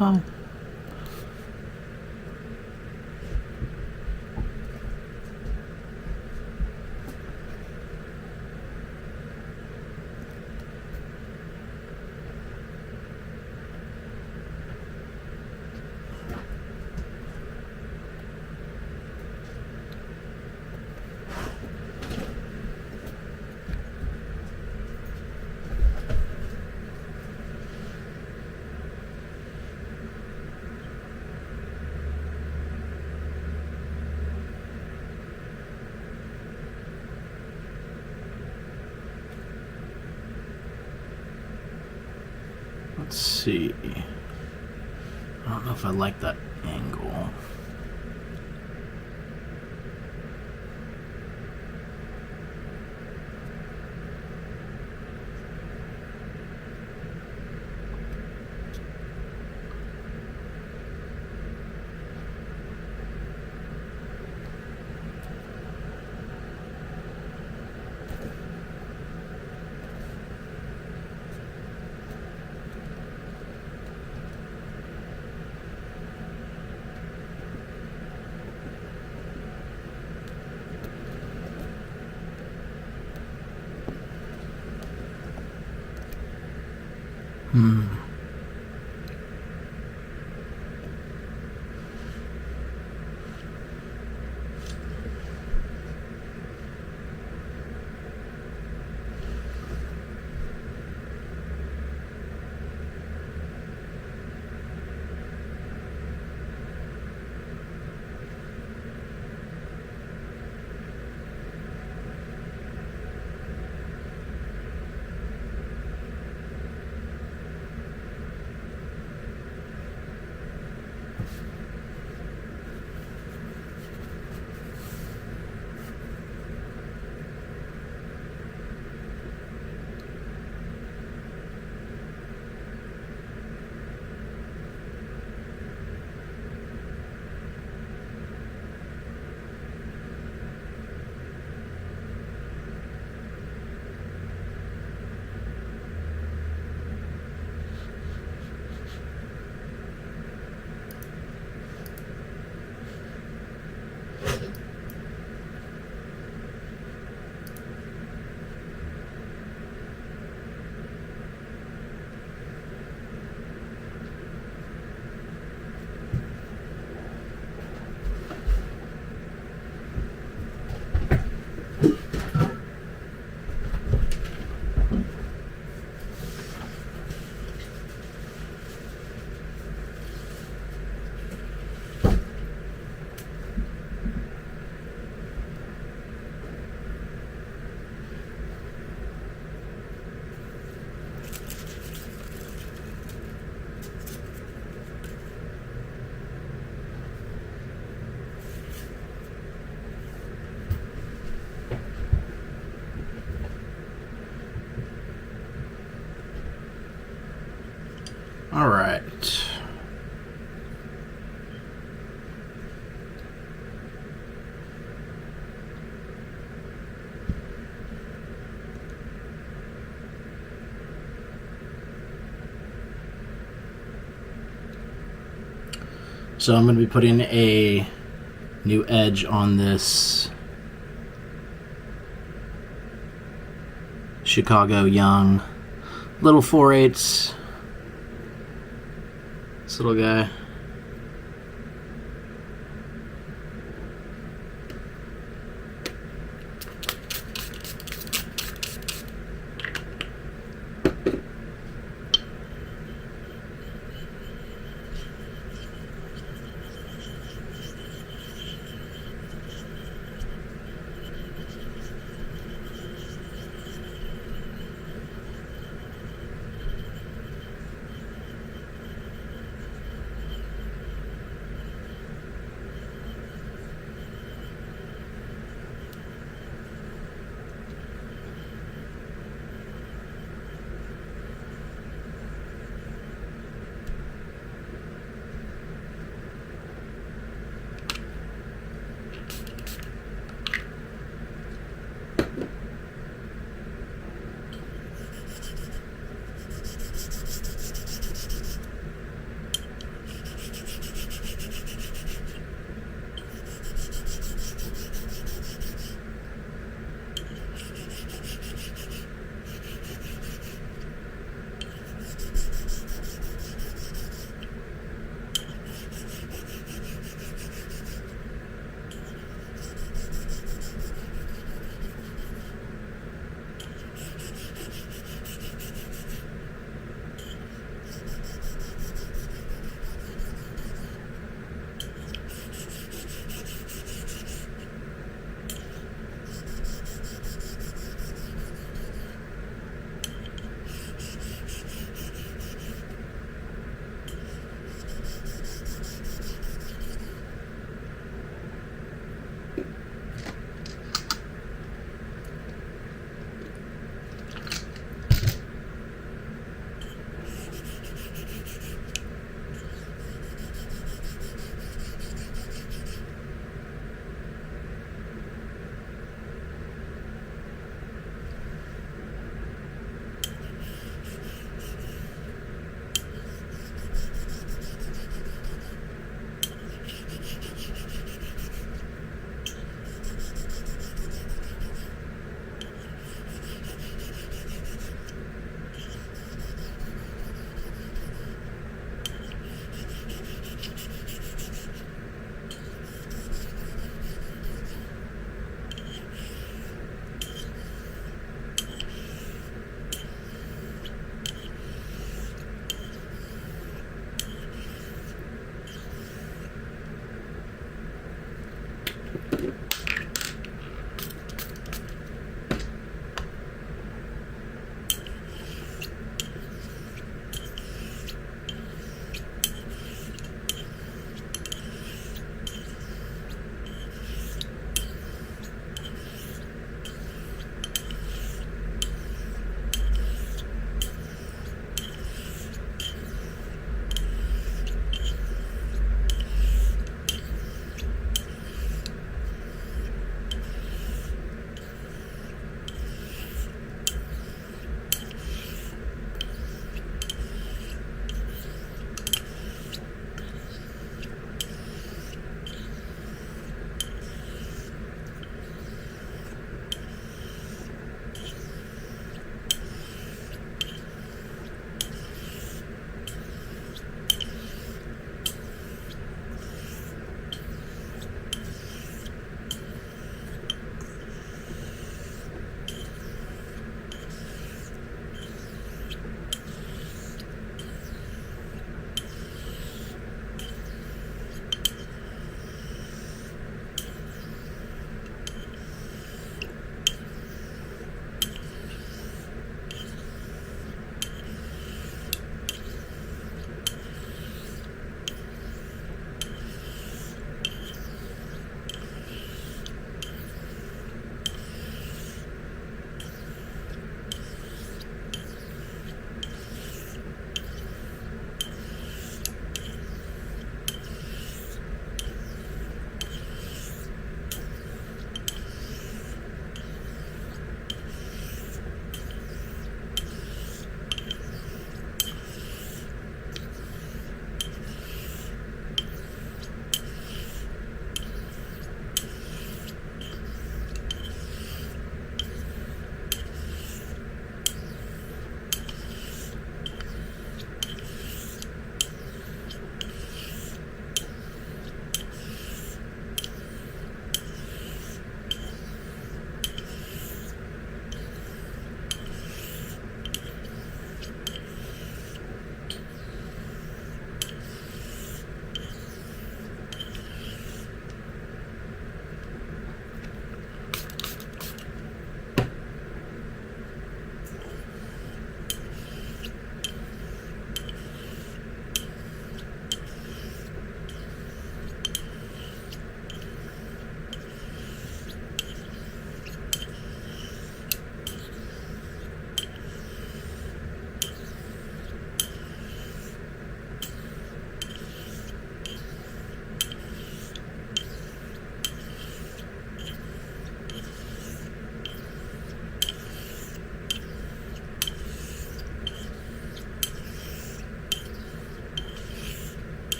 Oh. Let's see. I don't know if I like that angle. All right. So I'm going to be putting a new edge on this Chicago Young little 4/8. This little guy.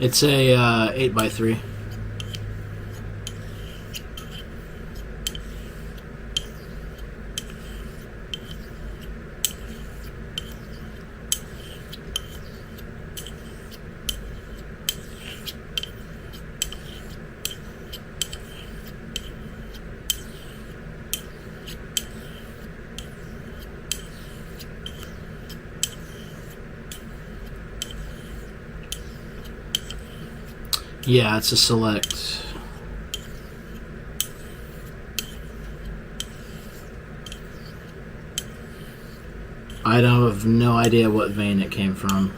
It's a 8x3. Yeah, it's a select. I have no idea what vein it came from.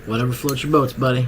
Whatever floats your boats, buddy.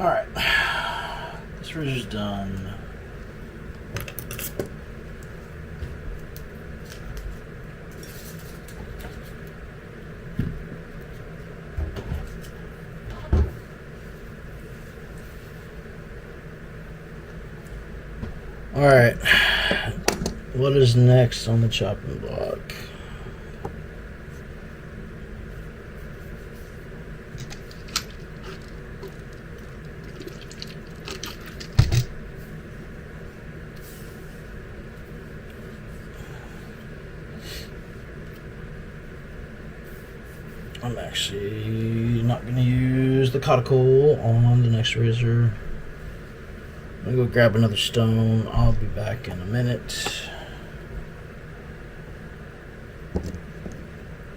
Alright. This razor's done. Alright. What is next on the chopping block? I'm actually not going to use the cuticle on the next razor. I'm going to go grab another stone. I'll be back in a minute.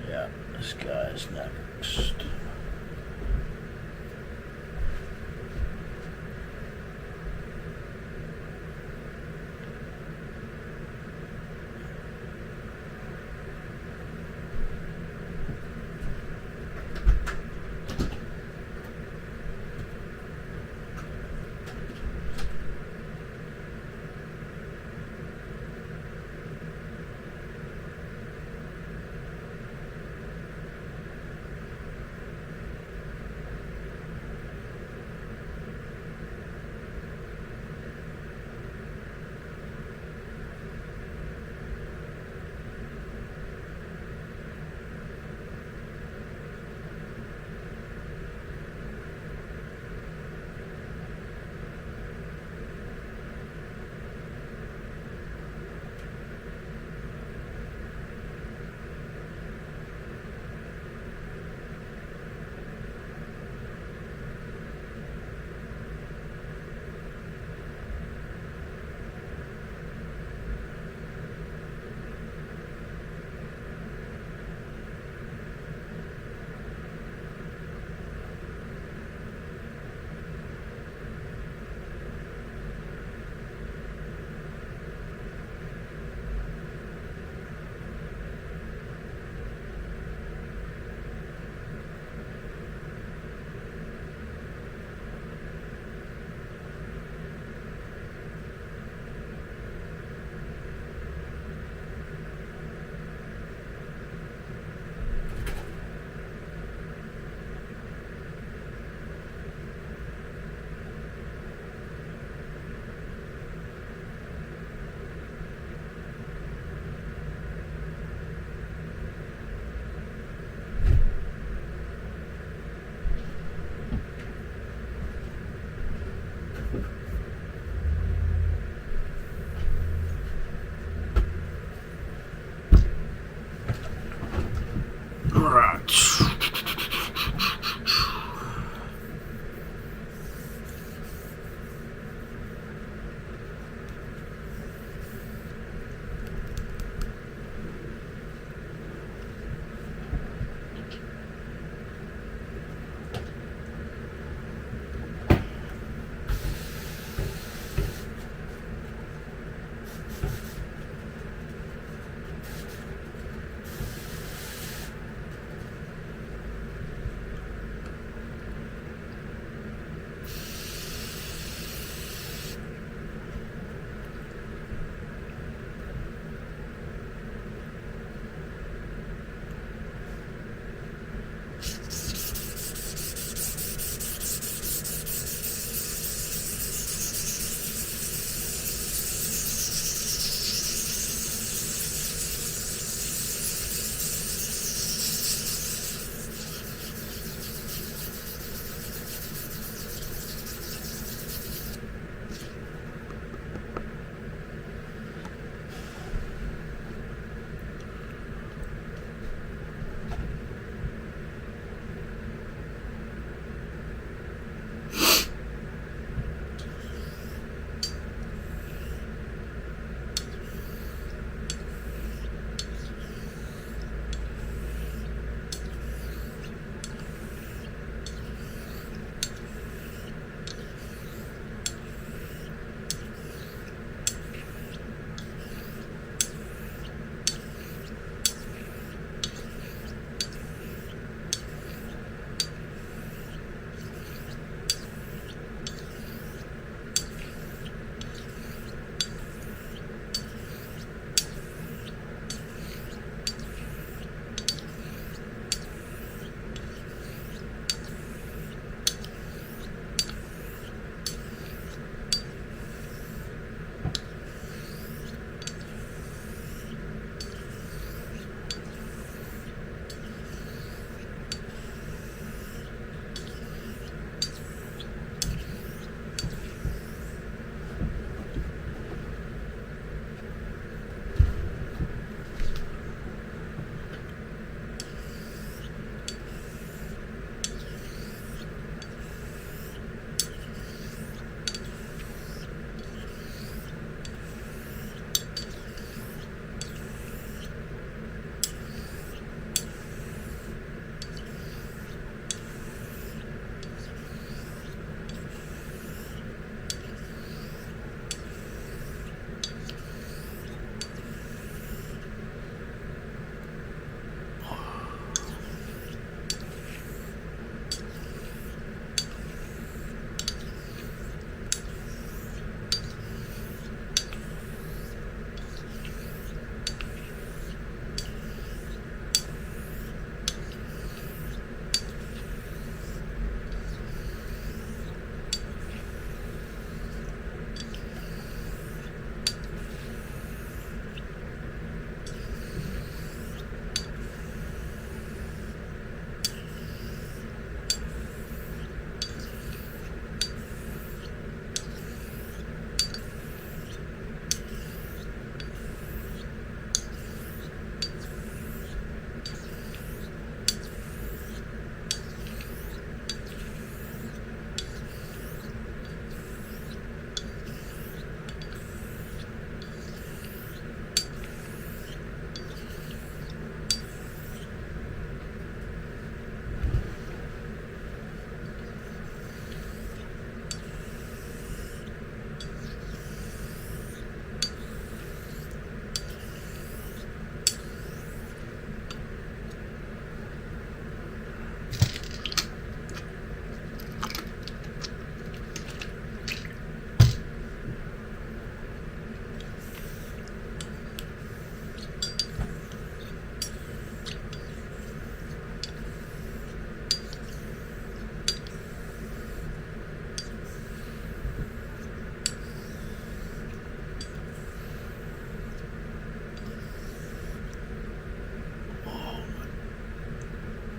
Yeah, this guy's next.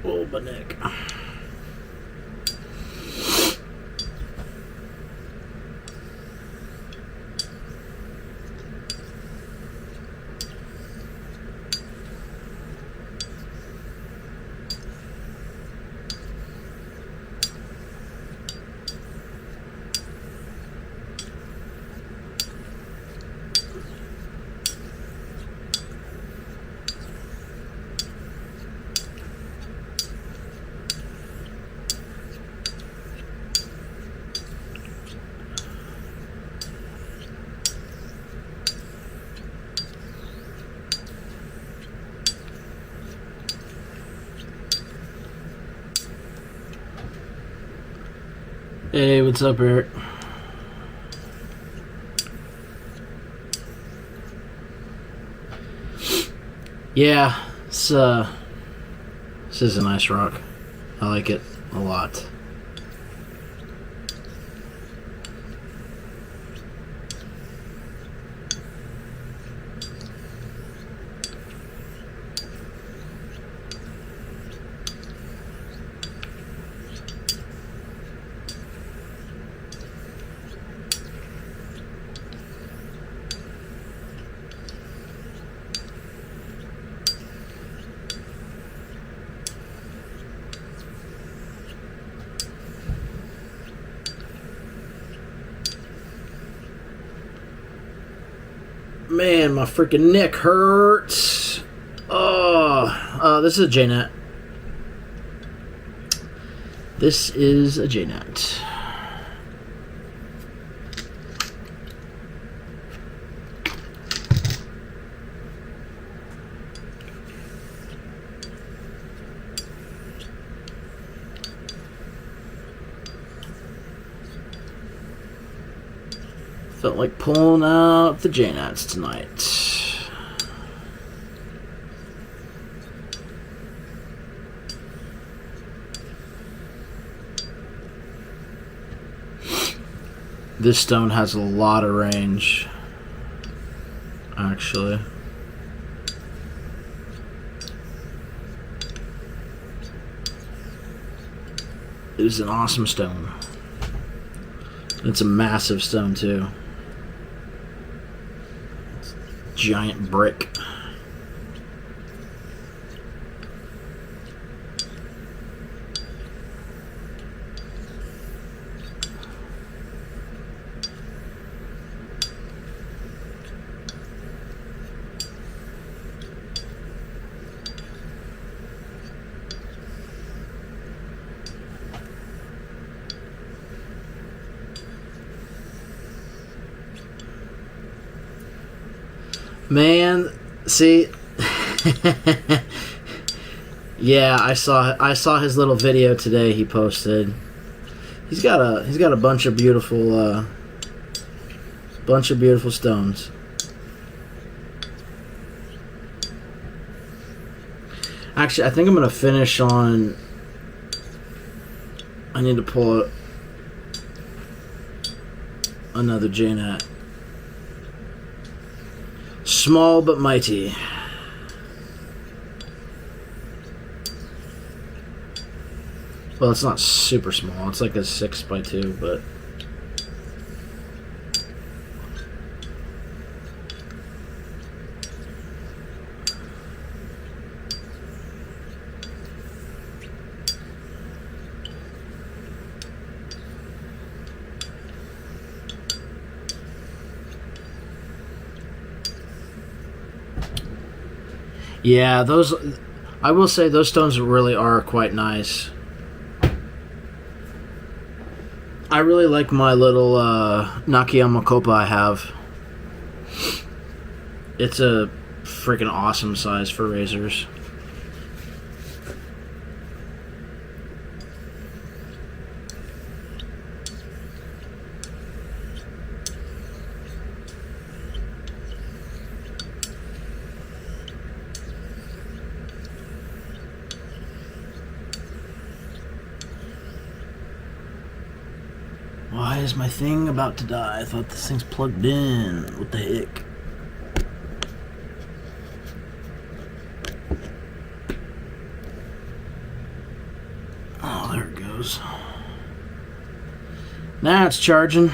Oh, my neck. Hey, what's up, Eric? Yeah, this is a nice rock. I like it a lot. Man, my freaking neck hurts. Oh, this is a J-Nut. This is a J-Nut. Felt like pulling out the J-Nuts tonight. This stone has a lot of range, actually. It is an awesome stone. It's a massive stone, too. Giant brick. Man, see, yeah, I saw his little video today he posted. He's got a bunch of beautiful stones. Actually, I think I'm gonna finish on. I need to pull another J-Nut. Small but mighty. Well, it's not super small. It's like a 6x2, but yeah, those. I will say those stones really are quite nice. I really like my little Nakayama Kopa I have. It's a freaking awesome size for razors. Why is my thing about to die? I thought this thing's plugged in. What the heck? Now it's charging.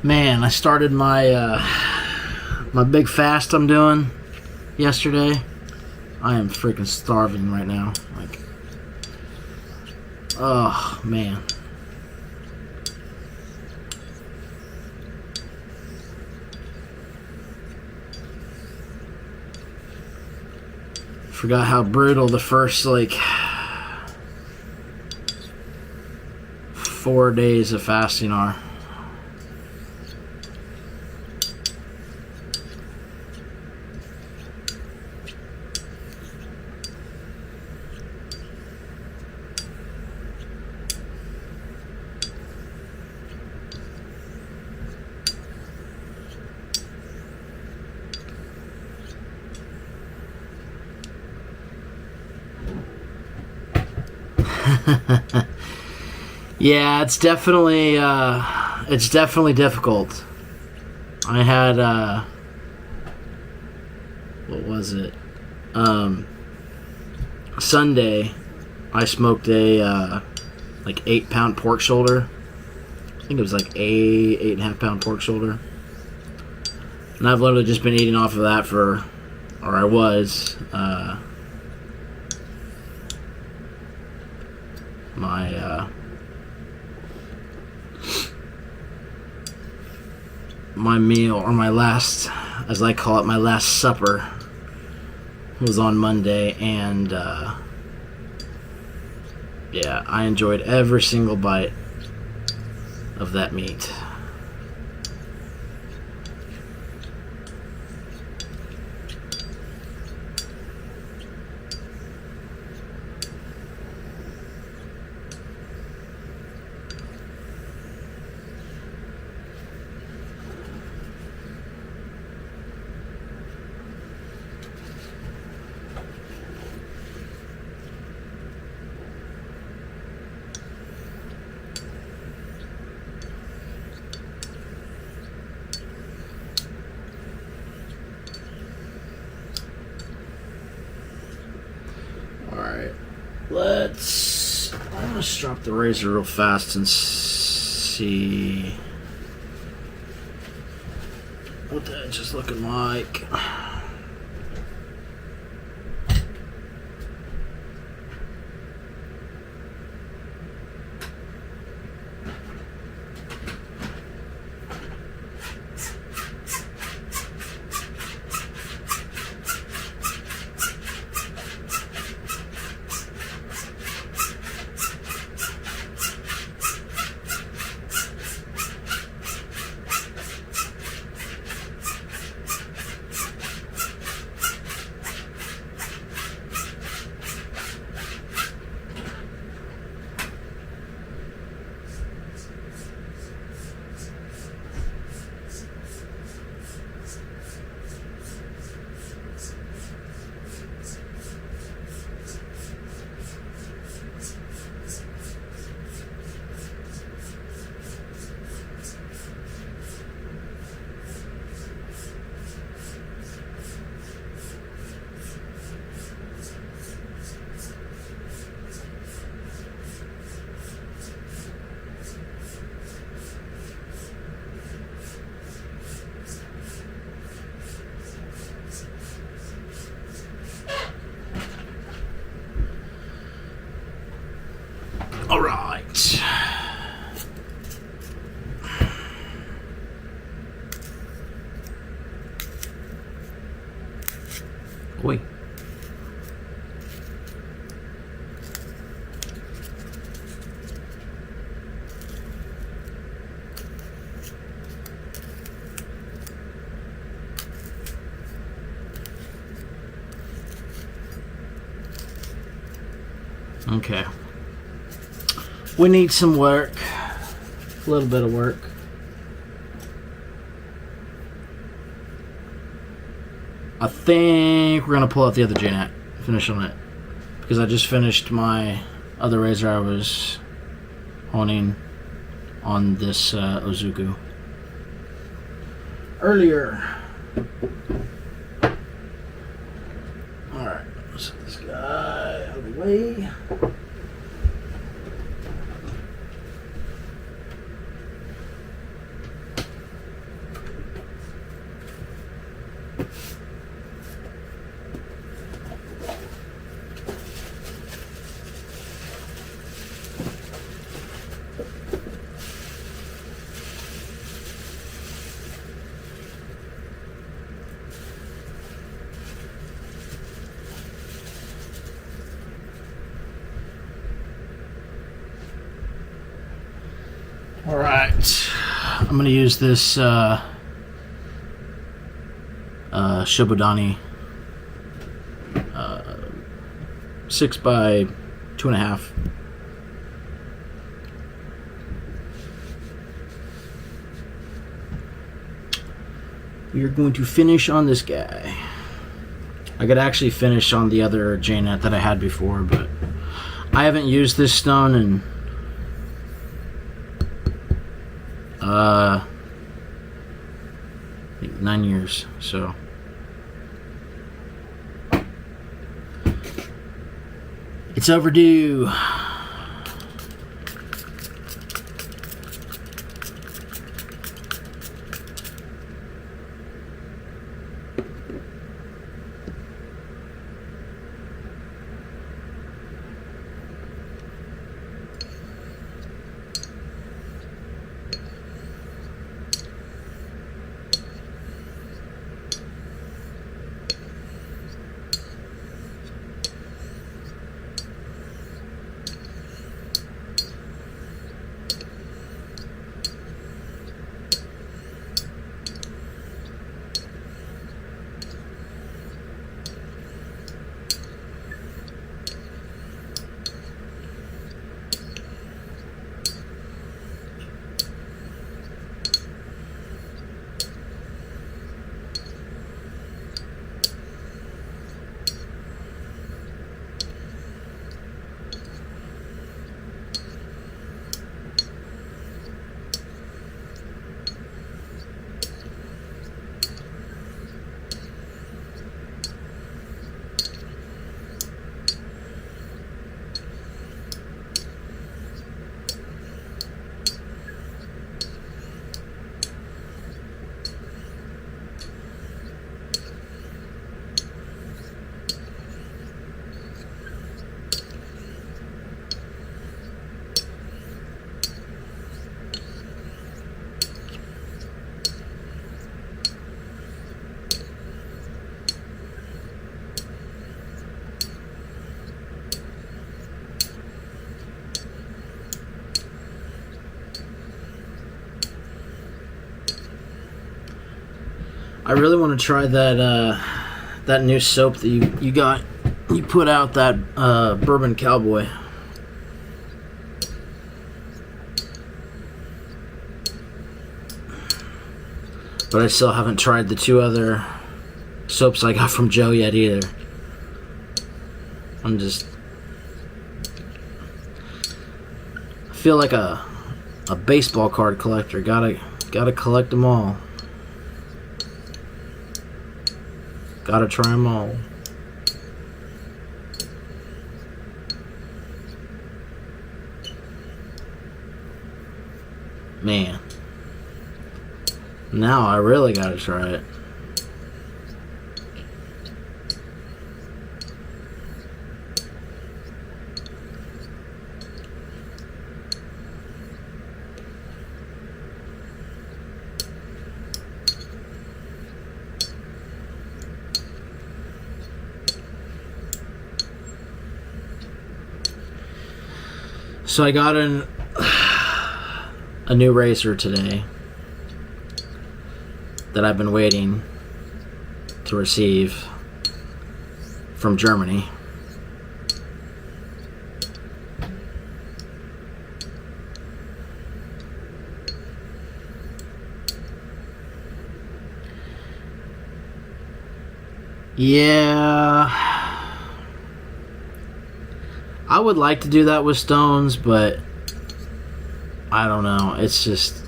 Man, I started my my big fast I'm doing yesterday. I am freaking starving right now. Like, oh man. Forgot how brutal the first like 4 days of fasting are. Yeah, it's definitely difficult. I had what was it? Sunday, I smoked a like 8-pound pork shoulder. I think it was like 8.5 pound pork shoulder, and I've literally just been eating off of that I was. My meal, or my last, as I call it, my last supper, was on Monday, and yeah, I enjoyed every single bite of that meat. Let's drop the razor real fast and see what the edge is looking like. All right. Oi. Okay. We need some work. A little bit of work. I think we're going to pull out the other JNAT. Finish on it. Because I just finished my other razor I was honing on this Ozuku earlier. Alright. Let's set this guy out of the way. Alright, I'm going to use this Shibodani 6 by 2.5. We are going to finish on this guy. I could actually finish on the other JNet that I had before, but I haven't used this stone in I think 9 years, so it's overdue. I really want to try that new soap that you put out, that Bourbon Cowboy. But I still haven't tried the 2 other soaps I got from Joe yet either. I feel like a baseball card collector. Gotta collect them all. Gotta try them all. Man. Now I really gotta try it. So I got a new razor today that I've been waiting to receive from Germany. Yeah, I would like to do that with stones, but I don't know. It's just,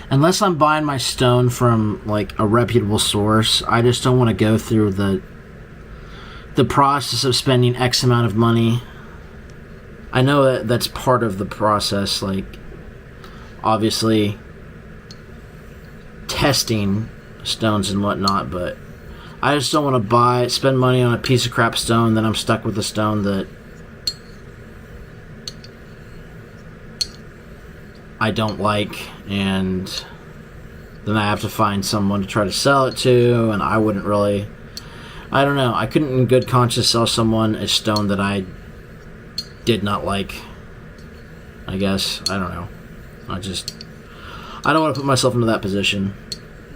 unless I'm buying my stone from like a reputable source, I just don't want to go through the process of spending X amount of money. I know that that's part of the process, like obviously testing stones and whatnot, but I just don't want to spend money on a piece of crap stone, then I'm stuck with a stone that I don't like, and then I have to find someone to try to sell it to, and I wouldn't really, I don't know, I couldn't in good conscience sell someone a stone that I did not like, I guess. I don't know. I don't want to put myself into that position,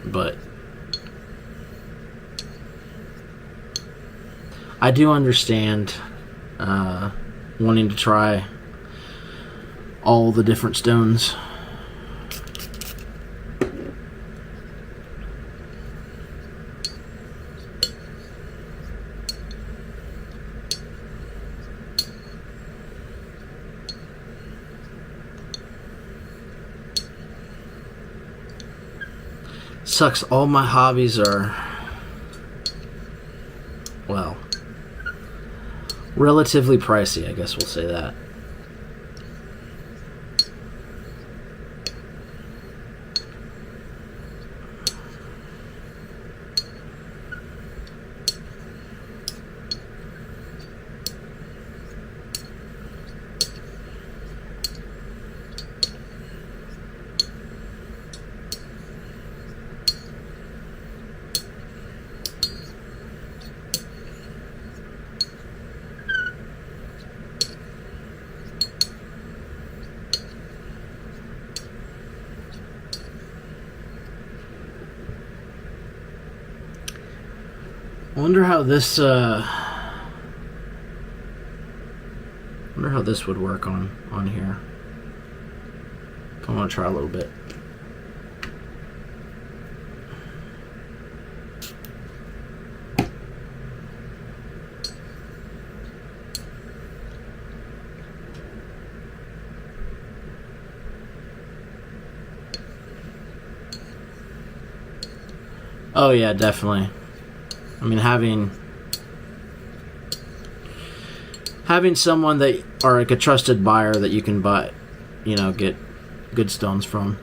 but I do understand wanting to try all the different stones. Sucks, all my hobbies are, well, relatively pricey, I guess we'll say that. I wonder how this would work on here. I want to try a little bit. Oh yeah, definitely. I mean, having someone that are like a trusted buyer that you can buy, get good stones from.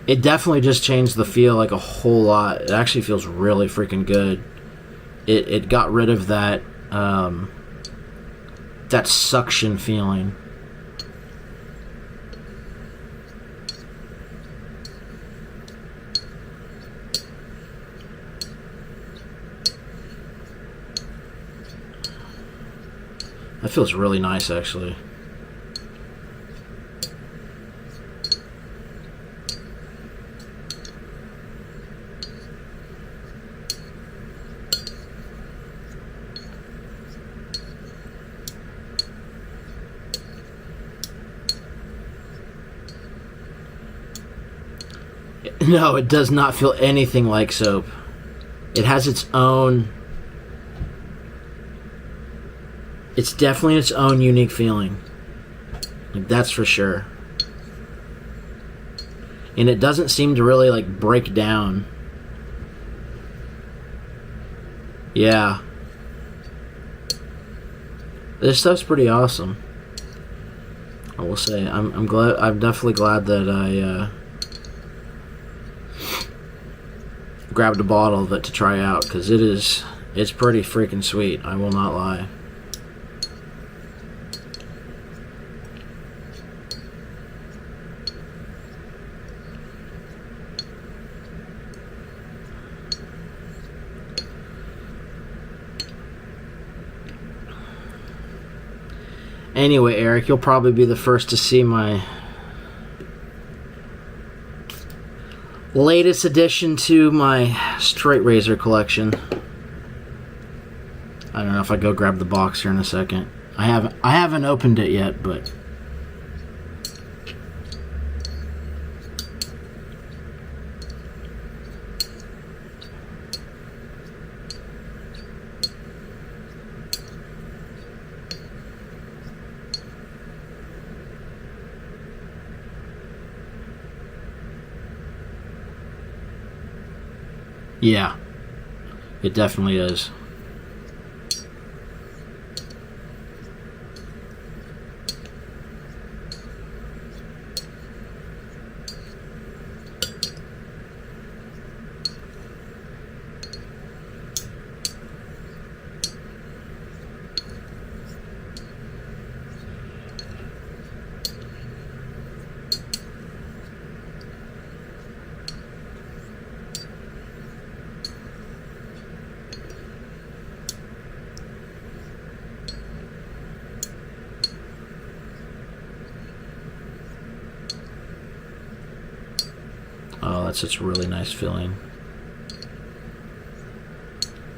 It definitely just changed the feel like a whole lot. It actually feels really freaking good. It got rid of that that suction feeling. That feels really nice, actually. No, it does not feel anything like soap. It has its own... It's definitely its own unique feeling. Like, that's for sure. And it doesn't seem to really, like, break down. Yeah. This stuff's pretty awesome, I will say. I'm definitely glad that I grabbed a bottle of it to try out, because it's pretty freaking sweet, I will not lie. Anyway, Eric, you'll probably be the first to see my latest addition to my straight razor collection. I don't know if I go grab the box here in a second. I haven't opened it yet, but yeah, it definitely is. Oh, that's such a really nice feeling.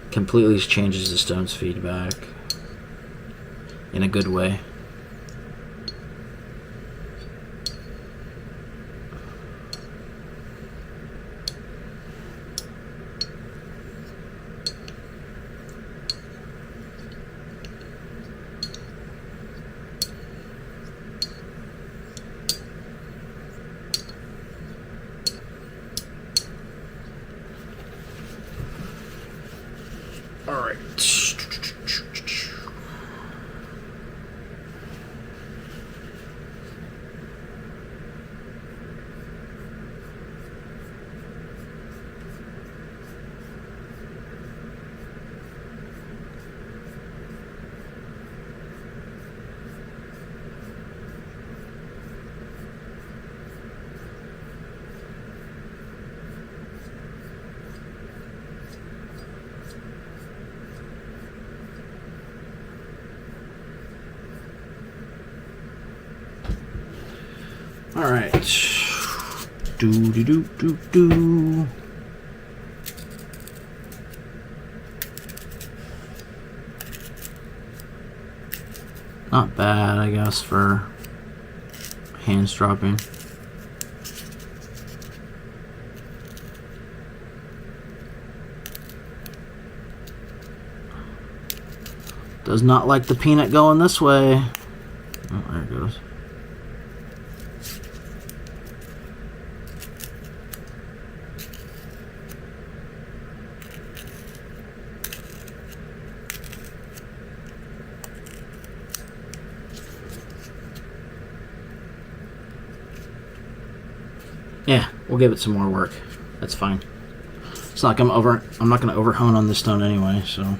Completely changes the stone's feedback in a good way. All right. All right. Do do do do do. Not bad, I guess, for hands dropping. Does not like the peanut going this way. Oh, there it goes. Yeah, we'll give it some more work. That's fine. It's not I'm not gonna over hone on this stone anyway, so.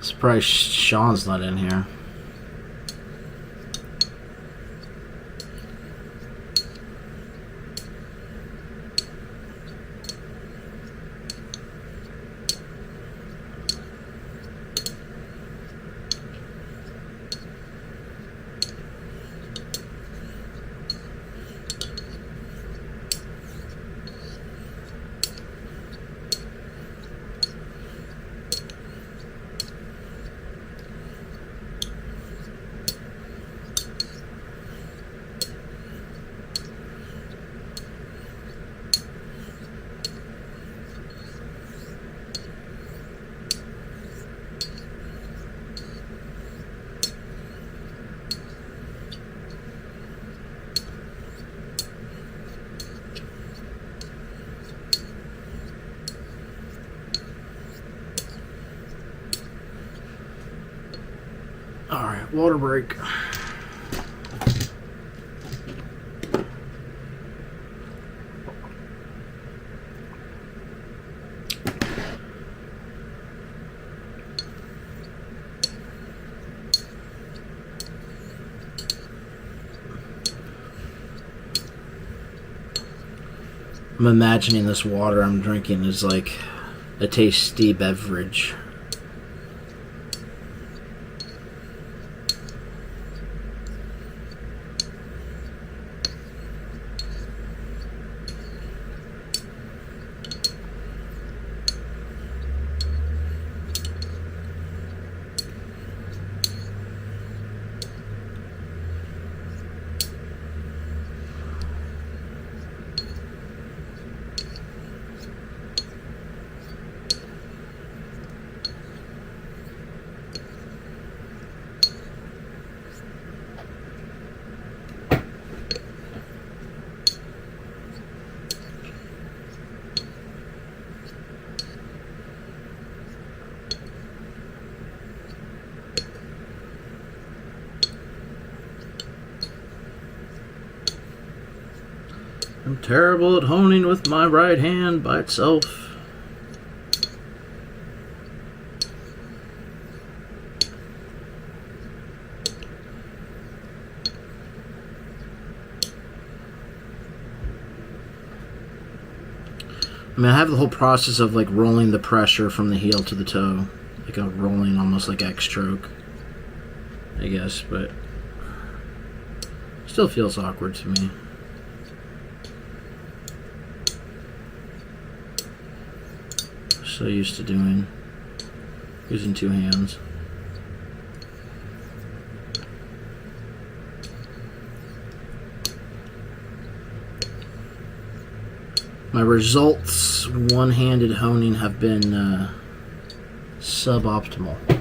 Surprised Sean's not in here. water break. I'm imagining this water I'm drinking is like a tasty beverage. I'm terrible at honing with my right hand by itself. I mean, I have the whole process of like rolling the pressure from the heel to the toe, like a rolling, almost like X stroke, I guess, but still feels awkward to me. So used to using two hands. My results, one-handed honing, have been suboptimal.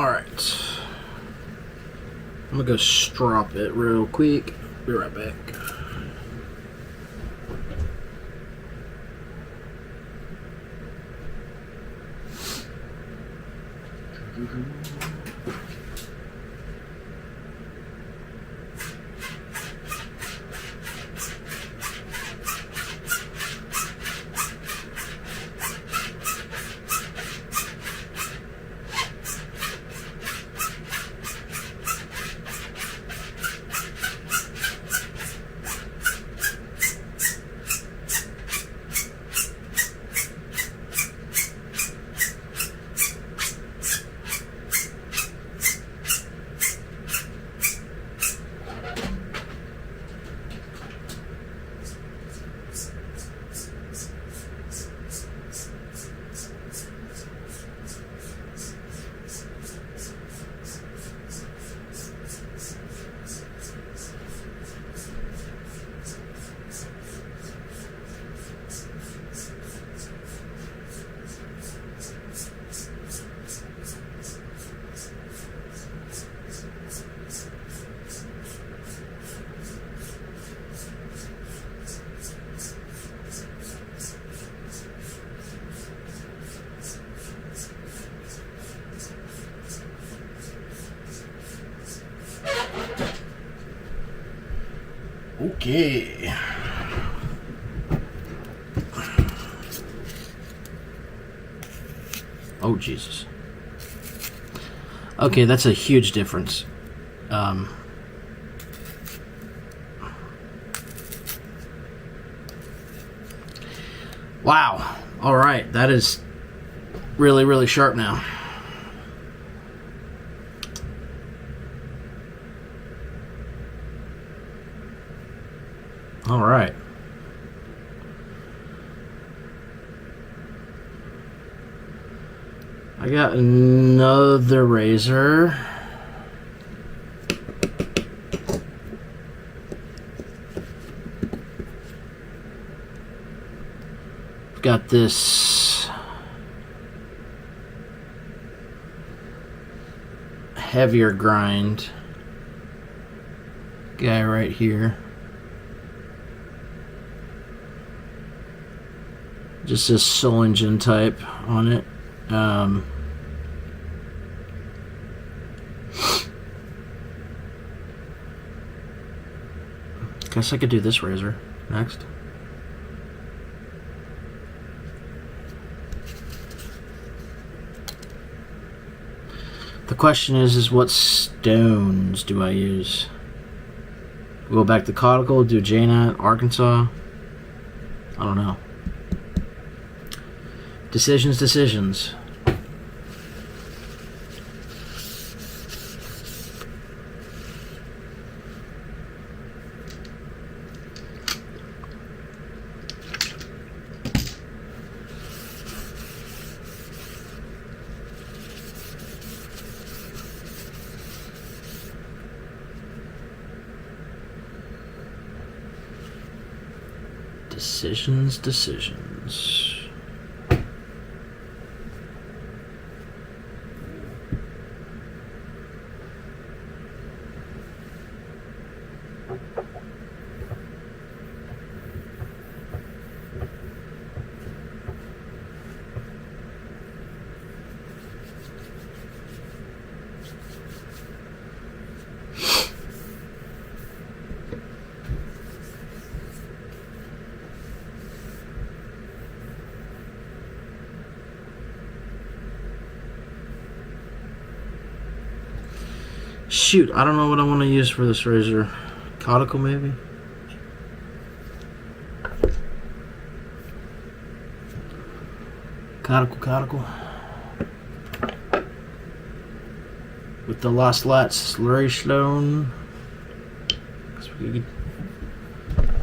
Alright. I'm gonna go strop it real quick. Be right back. Okay. Oh, Jesus. Okay, that's a huge difference. Wow. All right, that is really, really sharp now. All right. I got another razor. Got this heavier grind guy right here. Just this Solingen type on it. Guess I could do this razor next. The question is what stones do I use? Go back to Caudicle, do Jaina, Arkansas. I don't know. Decisions. Decisions. Shoot, I don't know what I want to use for this razor. Caudicle, maybe? Caudicle. With the Lost Lights slurry stone. Guess we could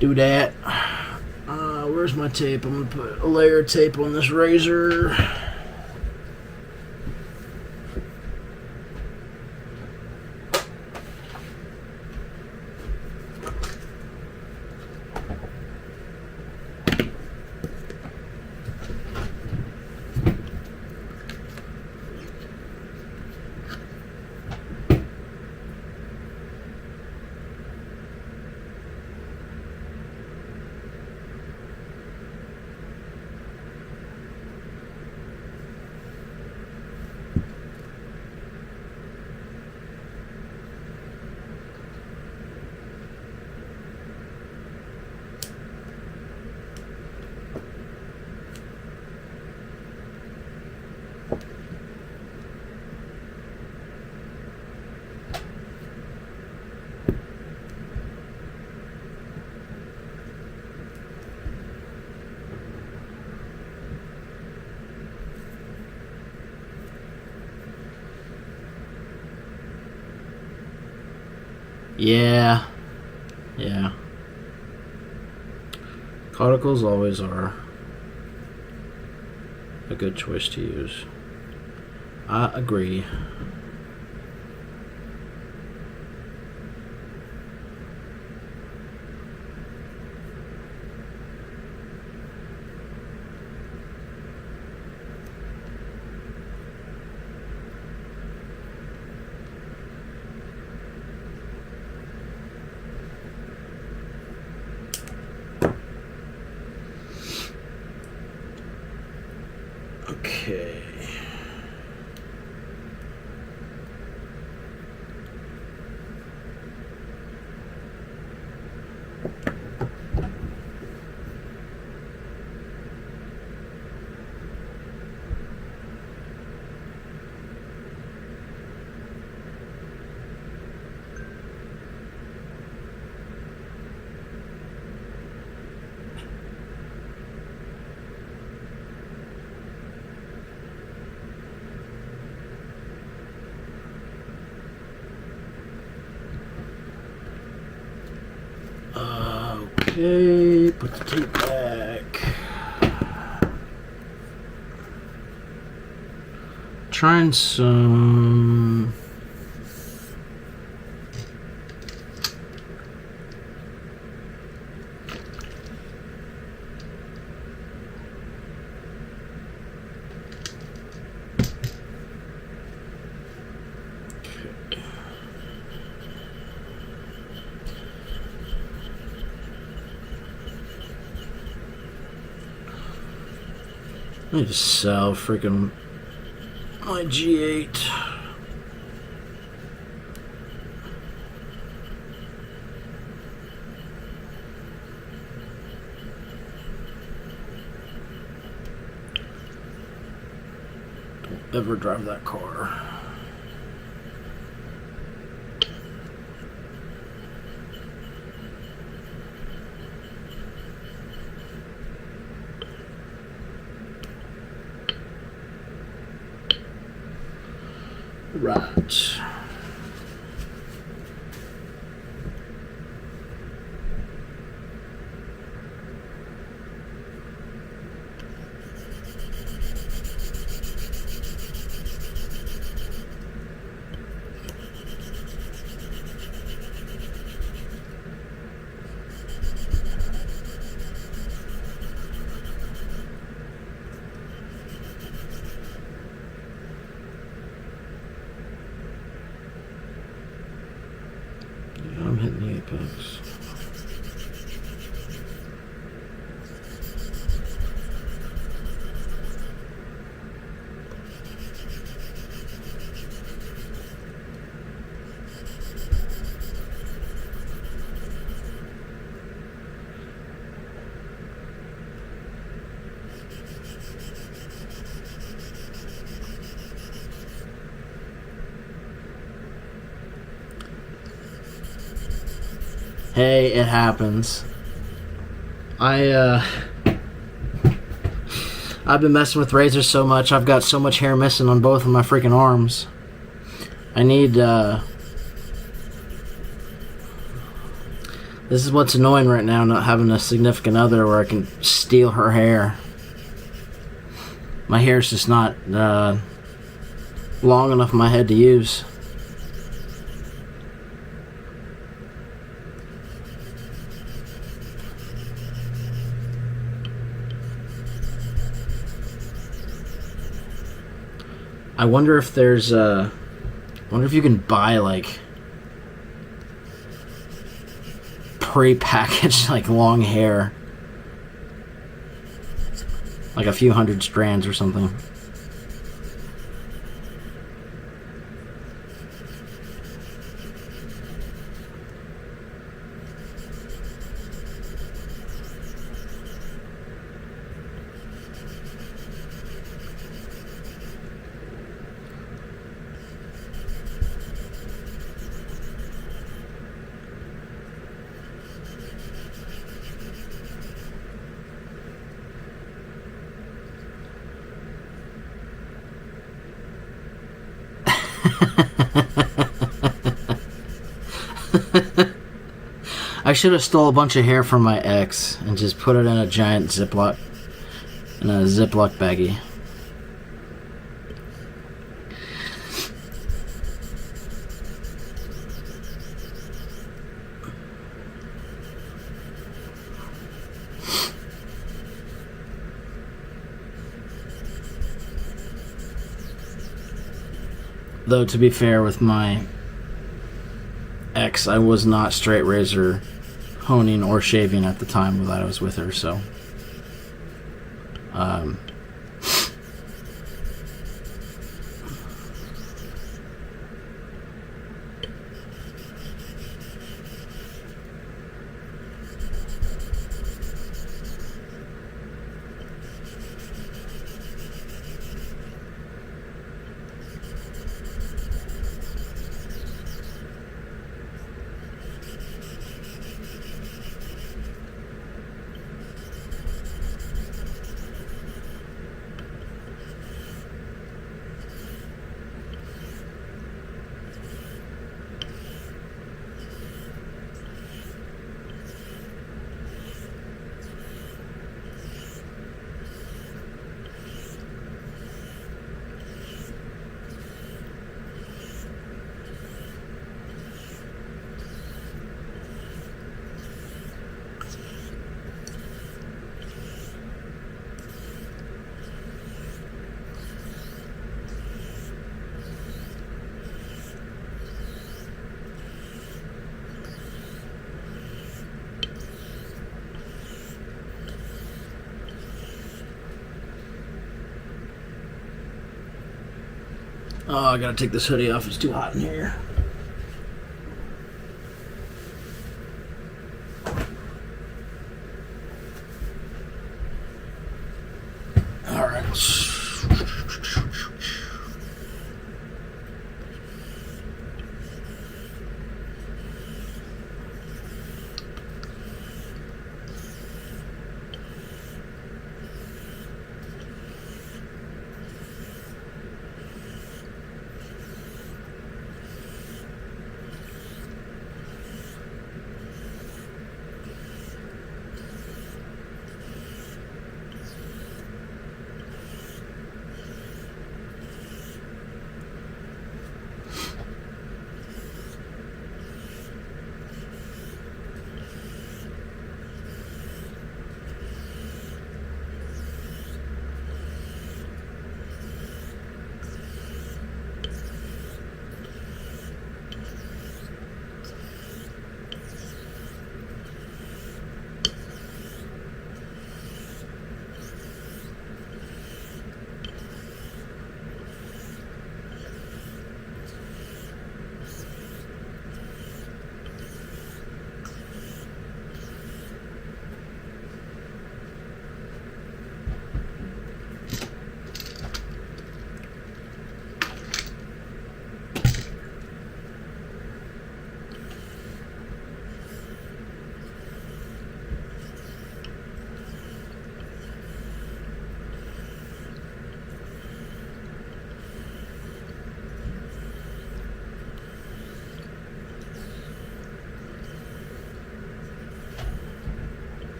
do that. Where's my tape? I'm going to put a layer of tape on this razor. Yeah. Yeah. Cauticles always are a good choice to use. I agree. Okay. Okay, put the tape back. Trying some. I need to sell freaking my G8. Don't ever drive that car. Right. I'm hitting the apex. Hey, it happens. I've been messing with razors so much, I've got so much hair missing on both of my freaking arms. I need, this is what's annoying right now, not having a significant other where I can steal her hair. My hair's just not, long enough in my head to use. I wonder if there's I wonder if you can buy like pre-packaged like long hair, like a few hundred strands or something. I should have stole a bunch of hair from my ex and just put it in a giant Ziploc baggie. Though, to be fair, with my ex, I was not straight razor honing or shaving at the time that I was with her, so oh, I gotta take this hoodie off. It's too hot in here. Alright.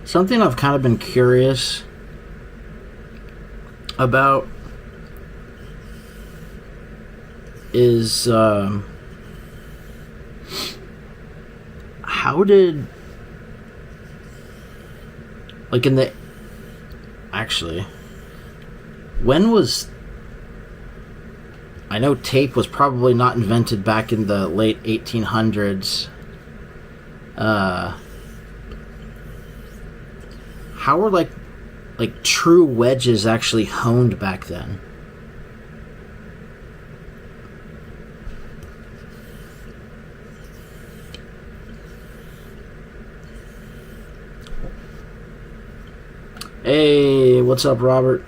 Something I've kind of been curious about is how did, like, in the, actually, when was, I know tape was probably not invented back in the late 1800s. How were like true wedges actually honed back then? Hey, what's up, Robert?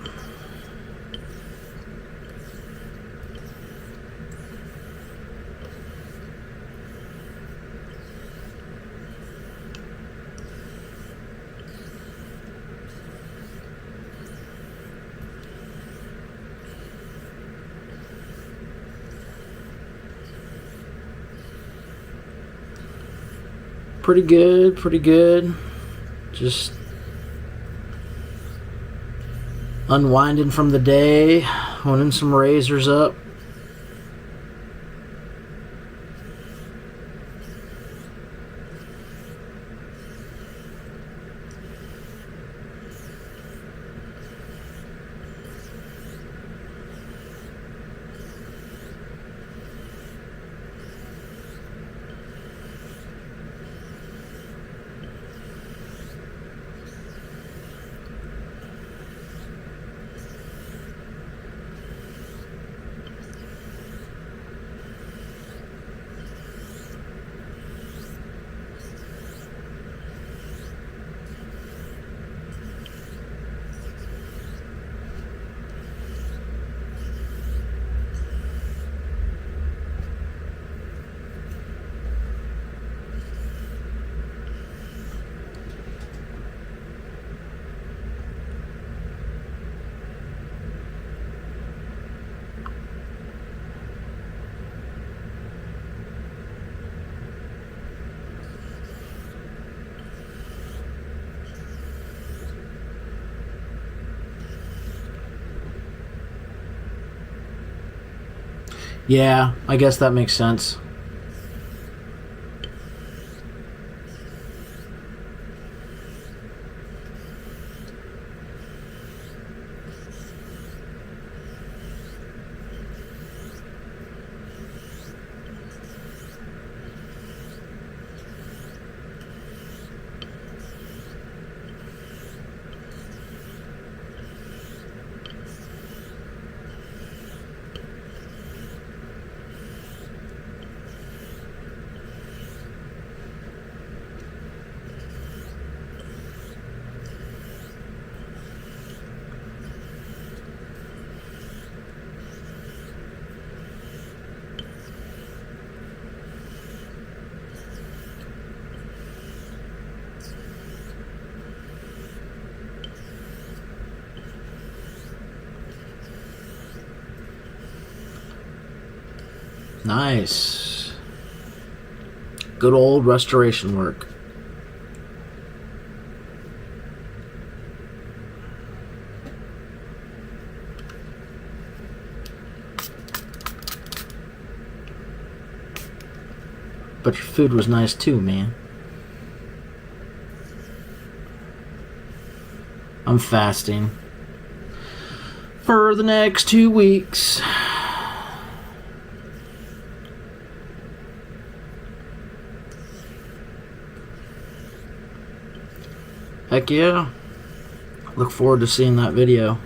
Pretty good, pretty good. Just unwinding from the day, honing some razors up. Yeah, I guess that makes sense. Nice. Good old restoration work. But your food was nice too, man. I'm fasting for the next 2 weeks. Heck yeah. Look forward to seeing that video.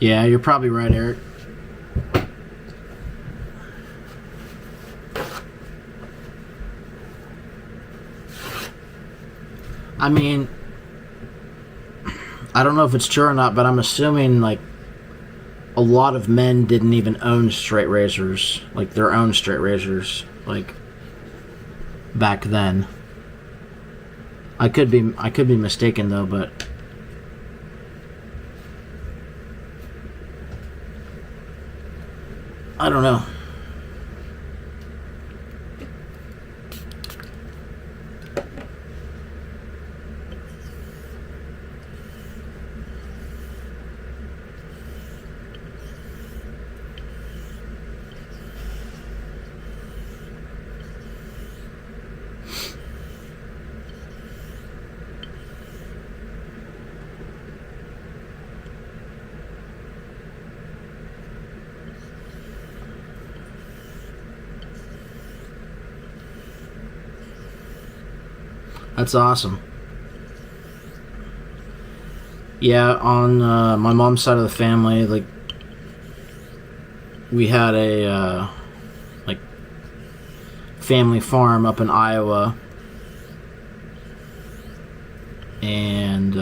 Yeah, you're probably right, Eric. I mean, I don't know if it's true or not, but I'm assuming, like, a lot of men didn't even own straight razors, like their own straight razors, like, back then. I could be mistaken though, but I don't know. That's awesome. Yeah, on my mom's side of the family, like, we had a like family farm up in Iowa, and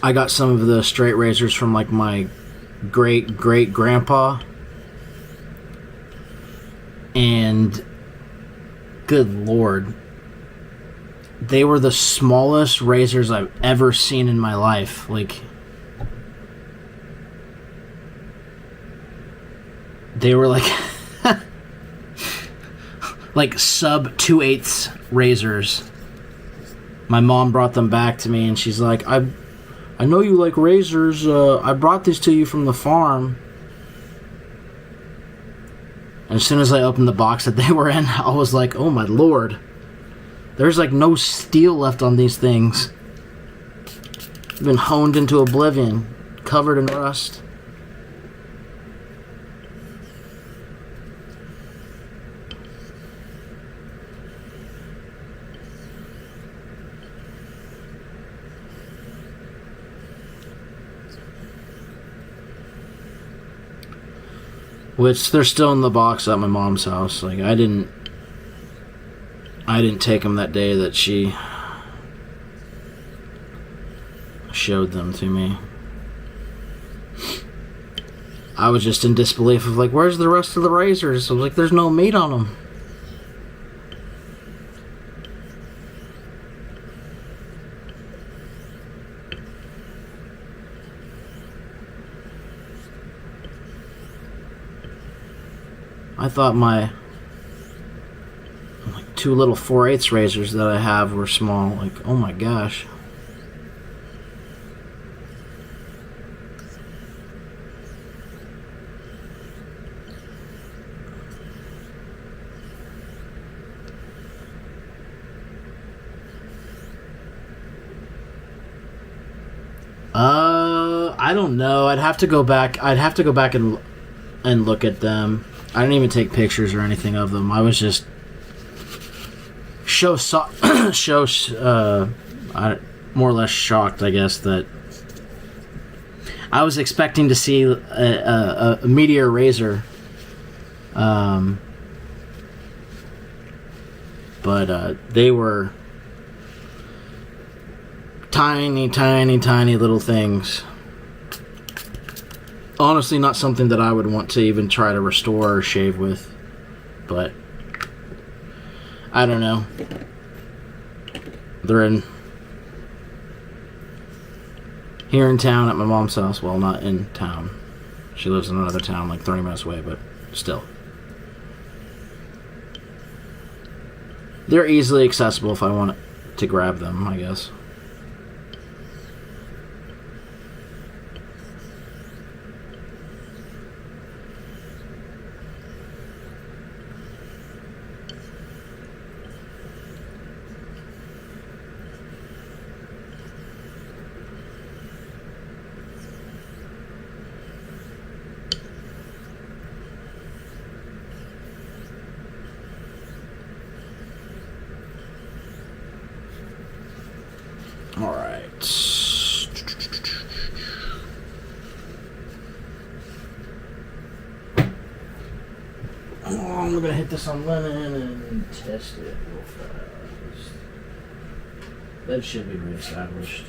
I got some of the straight razors from like my great grandpa, and good lord, they were the smallest razors I've ever seen in my life. Like, they were like like sub 2/8 razors. My mom brought them back to me, and she's like, I know you like razors. I brought these to you from the farm. And as soon as I opened the box that they were in, I was like, oh my lord. There's like no steel left on these things. They've been honed into oblivion, covered in rust. Which they're still in the box at my mom's house. Like, I didn't take them that day that she showed them to me. I was just in disbelief of like, where's the rest of the razors? I was like, there's no meat on them. I thought my like 2 little 4/8 razors that I have were small. Like, oh my gosh. I don't know. I'd have to go back and look at them. I didn't even take pictures or anything of them. I was just more or less shocked, I guess, that I was expecting to see a Meteor razor, but they were tiny little things. Honestly, not something that I would want to even try to restore or shave with, but I don't know. They're here in town at my mom's house. Well, not in town. She lives in another town, like 30 minutes away, but still. They're easily accessible if I want to grab them, I guess. We're gonna hit this on linen and test it real fast. That should be reestablished.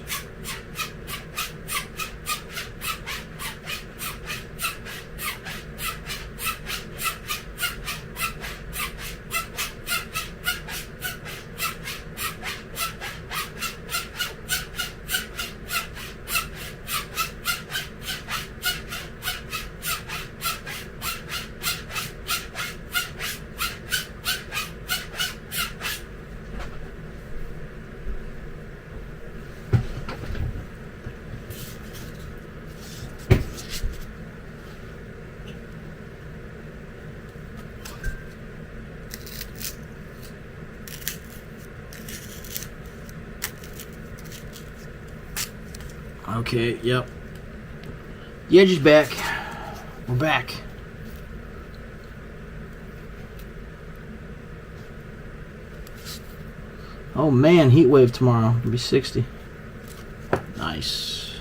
Okay, yep. The edge is back. We're back. Oh man, heat wave tomorrow. It'll be 60. Nice.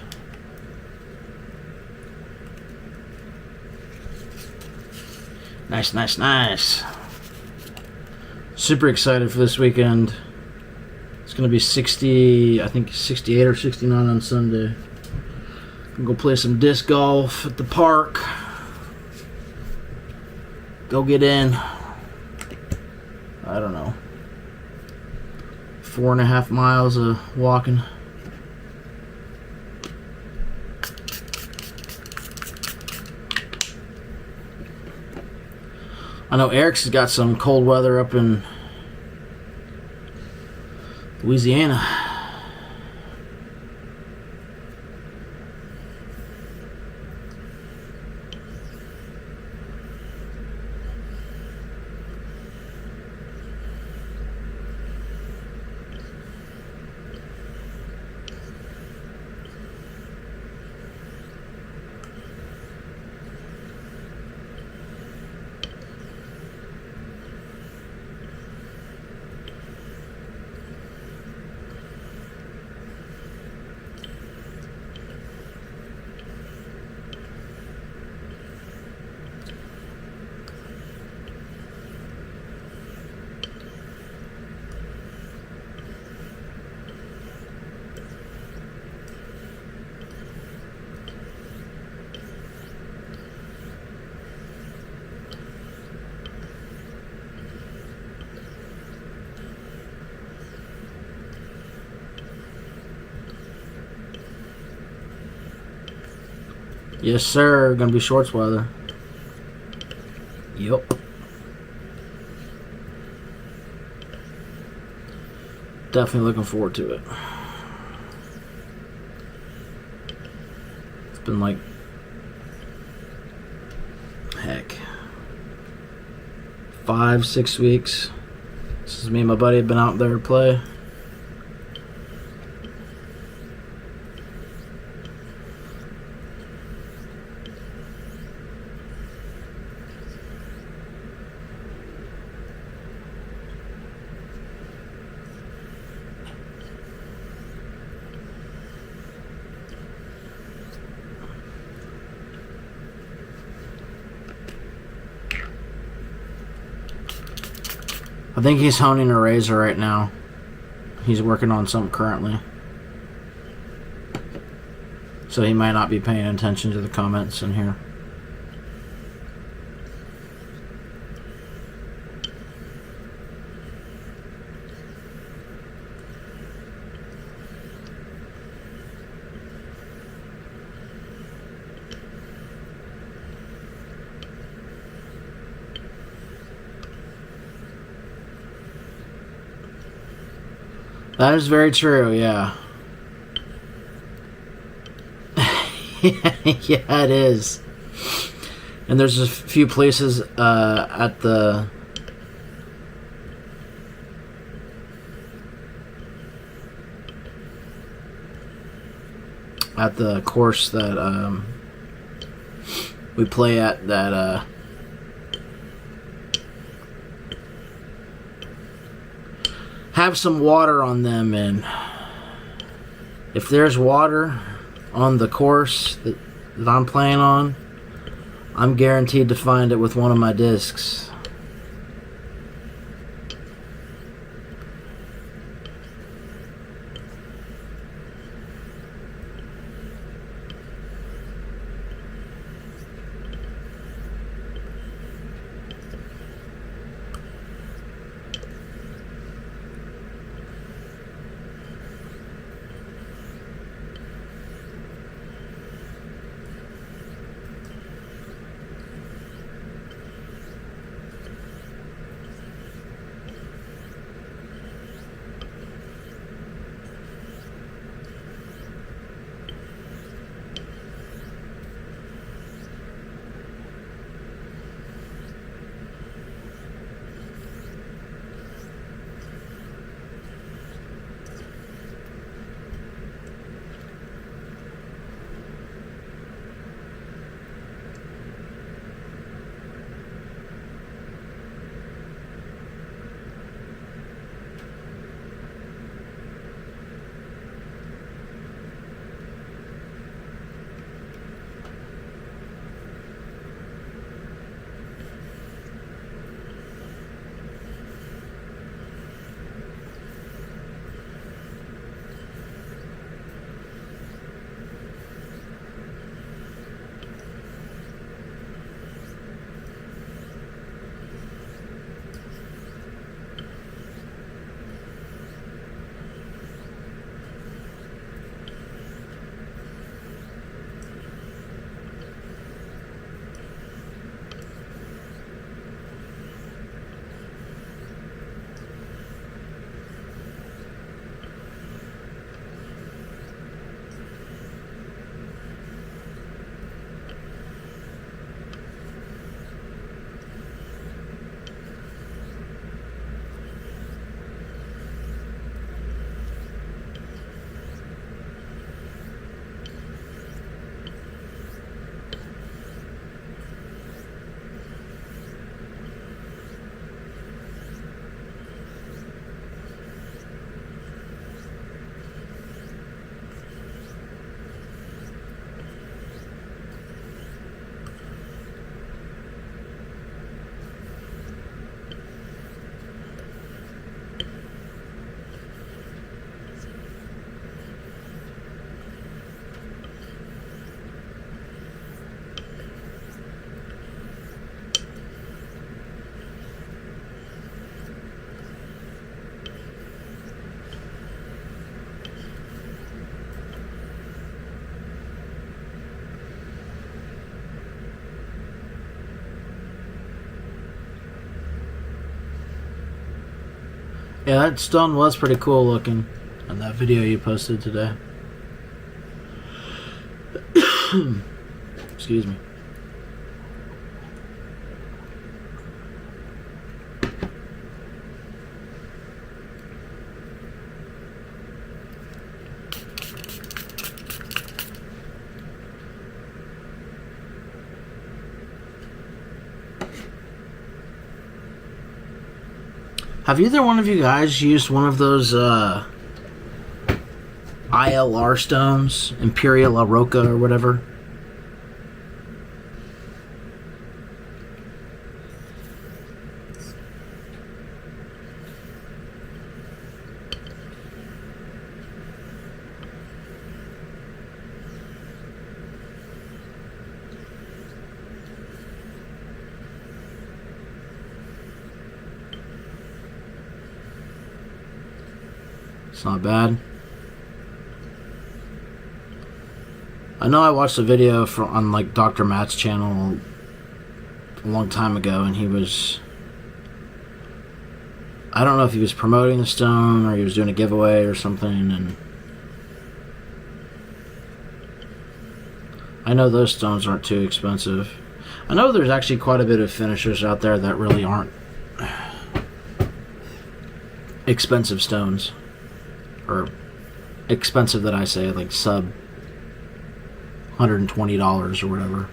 Nice, nice, nice. Super excited for this weekend. It's going to be 60, I think 68 or 69 on Sunday. I'm going to go play some disc golf at the park. Go get in, I don't know, 4.5 miles of walking. I know Eric's has got some cold weather up in Louisiana. Yes, sir. Gonna be shorts weather. Yep. Definitely looking forward to it. It's been like, heck, 5-6 weeks since me and my buddy have been out there to play. I think he's honing a razor right now. He's working on something currently. So he might not be paying attention to the comments in here. That is very true, yeah. Yeah, it is. And there's a few places at the course that we play at that have some water on them, and if there's water on the course that I'm playing on, I'm guaranteed to find it with one of my discs. Yeah, that stone was pretty cool looking on that video you posted today. Excuse me. Have either one of you guys used one of those ILR stones, Imperial Aroca or whatever? It's not bad. I know I watched a video on like Dr. Matt's channel a long time ago, and he was, I don't know if he was promoting the stone or he was doing a giveaway or something, and I know those stones aren't too expensive. I know there's actually quite a bit of finishers out there that really aren't expensive stones. Or expensive that I say, like sub $120 or whatever.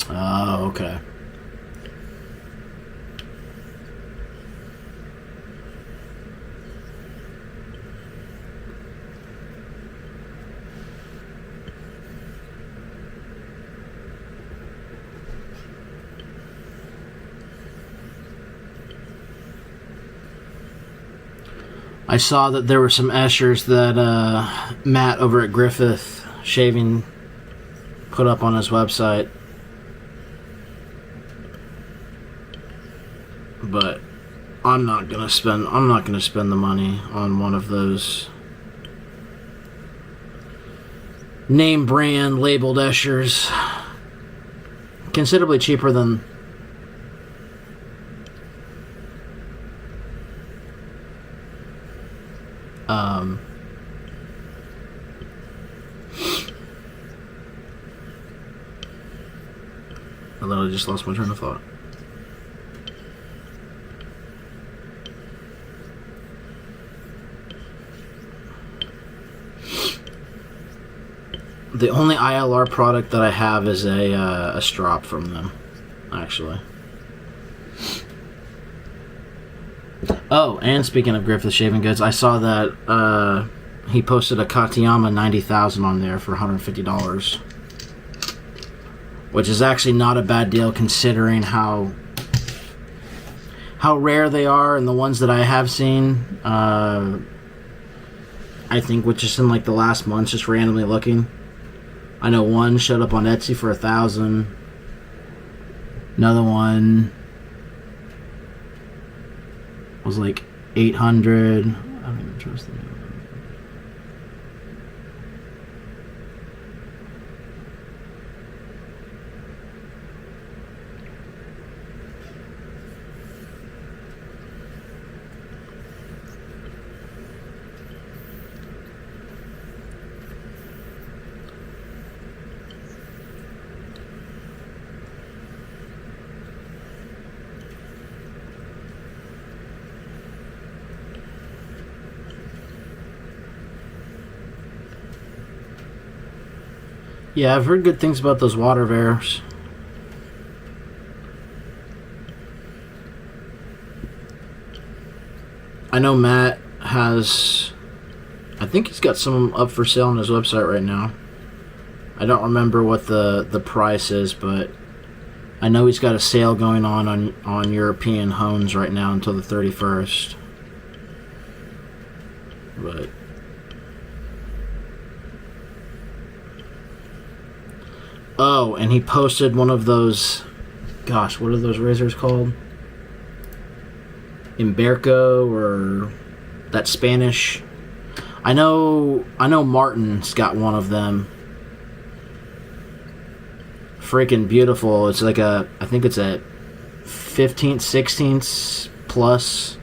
Oh, okay. I saw that there were some Eschers that Matt over at Griffith Shaving put up on his website. But I'm not gonna spend the money on one of those name brand labeled Eschers. Considerably cheaper than I literally just lost my train of thought. The only ILR product that I have is a strop from them, actually. Oh, and speaking of Griffith Shaving Goods, I saw that he posted a Katayama 90,000 on there for $150, which is actually not a bad deal considering how rare they are, and the ones that I have seen, I think, which is in like the last month, just randomly looking. I know one showed up on Etsy for 1,000. Another one was like 800. I don't even trust them. Yeah, I've heard good things about those water bears. I know Matt has, I think he's got some up for sale on his website right now. I don't remember what the price is, but I know he's got a sale going on European hones right now until the 31st. But oh, and he posted one of those, gosh, what are those razors called? Imberco or that Spanish. I know Martin's got one of them. Freaking beautiful. It's like I think it's a 15th, 16th plus.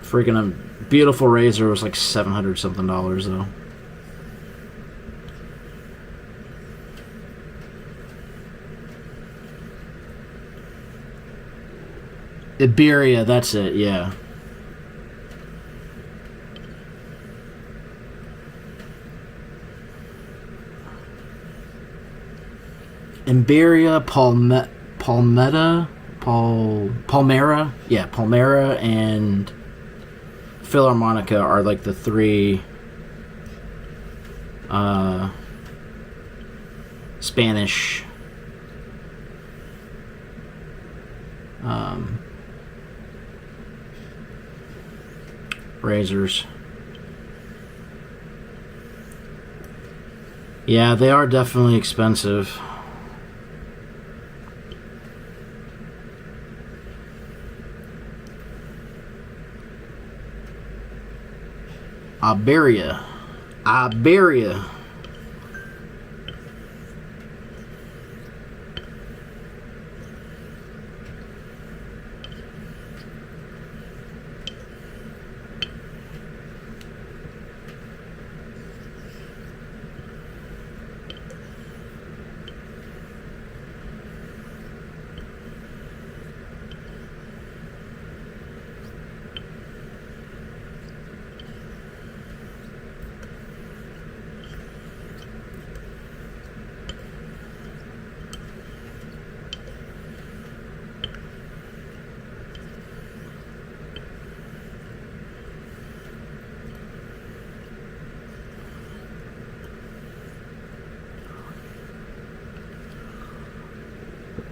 Freaking a beautiful razor. It was like $700 something though. Iberia, that's it, yeah. Imberia, Palmera, yeah, Palmera and Philharmonica are like the three Spanish razors. Yeah, they are definitely expensive. Iberia.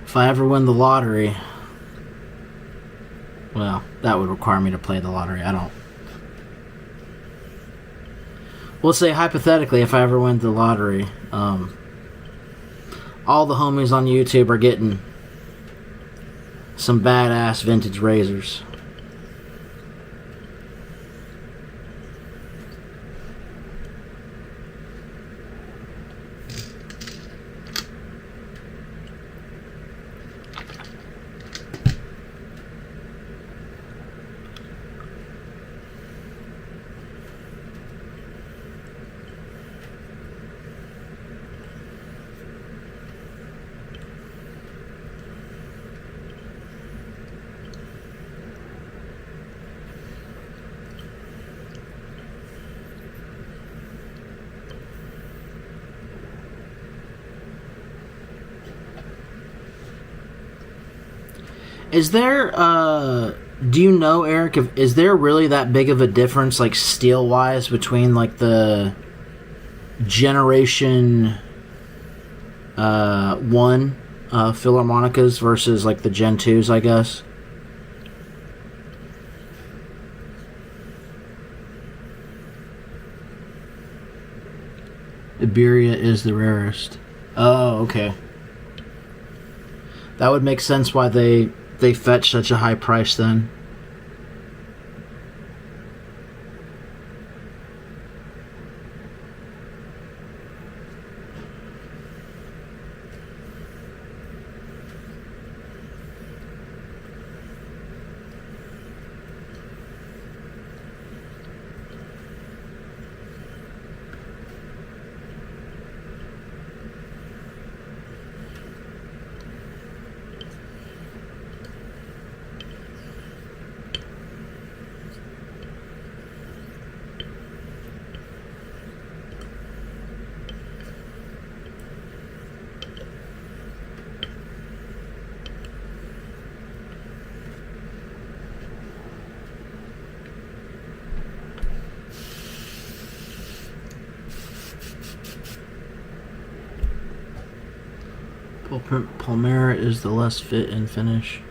If I ever win the lottery, well, that would require me to play the lottery. I don't. We'll say hypothetically, if I ever win the lottery, all the homies on YouTube are getting some badass vintage razors. Is there, do you know, Eric, is there really that big of a difference, like, steel-wise, between, like, the Generation 1 Philharmonicas versus, like, the Gen 2s, I guess? Iberia is the rarest. Oh, okay. That would make sense why they fetch such a high price then. Palmera is the less fit and finish.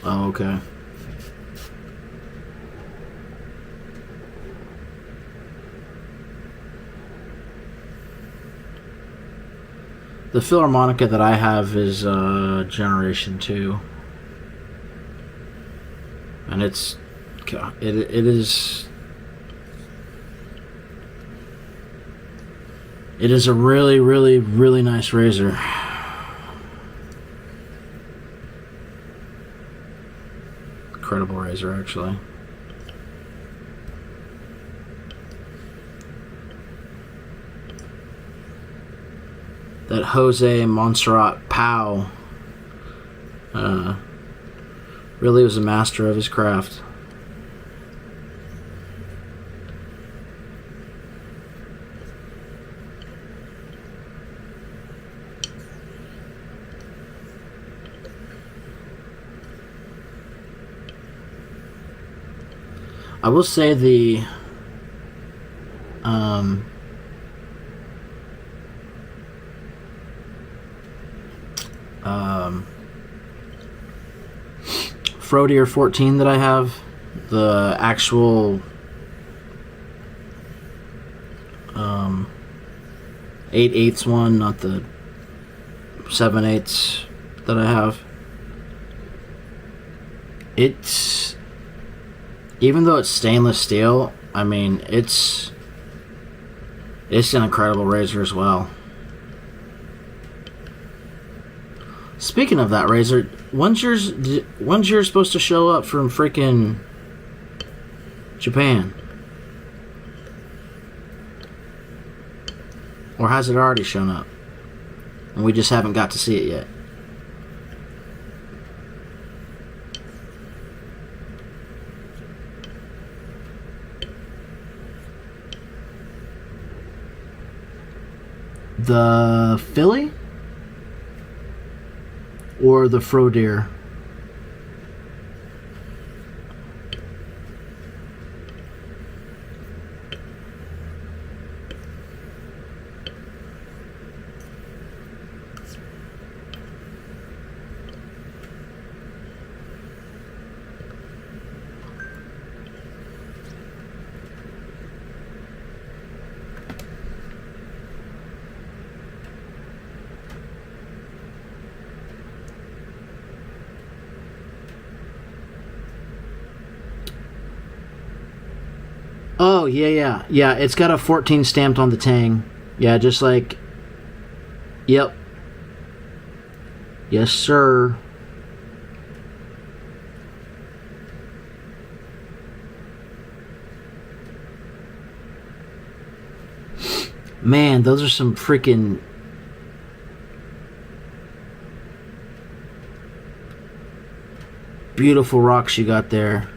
Oh, okay. The Philharmonica that I have is Generation 2. And it is a really, really, really nice razor. Incredible razor, actually. That Jose Montserrat Pau really was a master of his craft. I will say the Frodier 14 that I have, the actual 8/8 one, not the 7/8 that I have. It's, even though it's stainless steel, I mean, it's an incredible razor as well. Speaking of that razor, when's yours supposed to show up from freaking Japan? Or has it already shown up and we just haven't got to see it yet? The Philly or the Frodier? Oh, yeah. It's got a 14 stamped on the tang. Yeah, just like... Yep. Yes, sir. Man, those are some freaking... beautiful rocks you got there.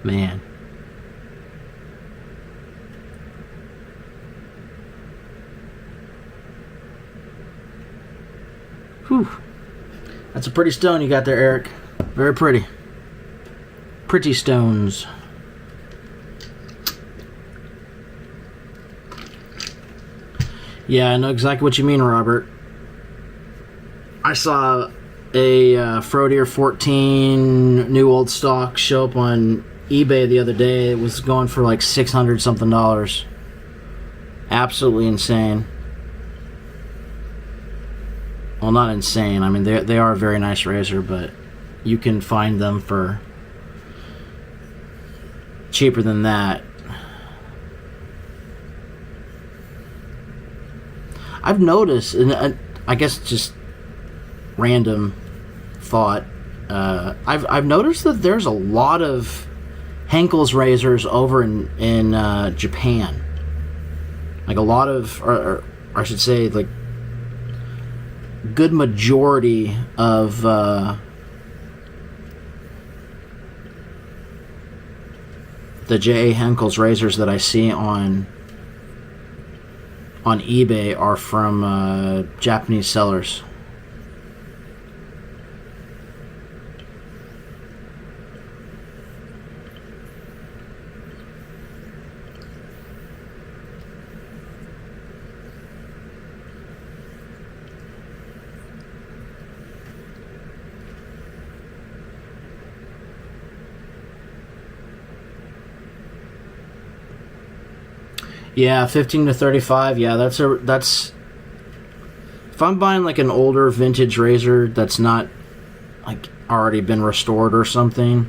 Man. Whew. That's a pretty stone you got there, Eric. Very pretty. Pretty stones. Yeah, I know exactly what you mean, Robert. I saw a Frodier 14 new old stock show up on eBay the other day. It was going for like $600 something. Absolutely insane. Well, not insane. I mean, they are a very nice razor, but you can find them for cheaper than that. I've noticed, and I guess just random thought, I've noticed that there's a lot of Henkel's razors over in Japan. Like a lot of, or I should say, like good majority of the J.A. Henkel's razors that I see on eBay are from Japanese sellers. Yeah, 15 to 35. Yeah, that's If I'm buying like an older vintage razor that's not like already been restored or something,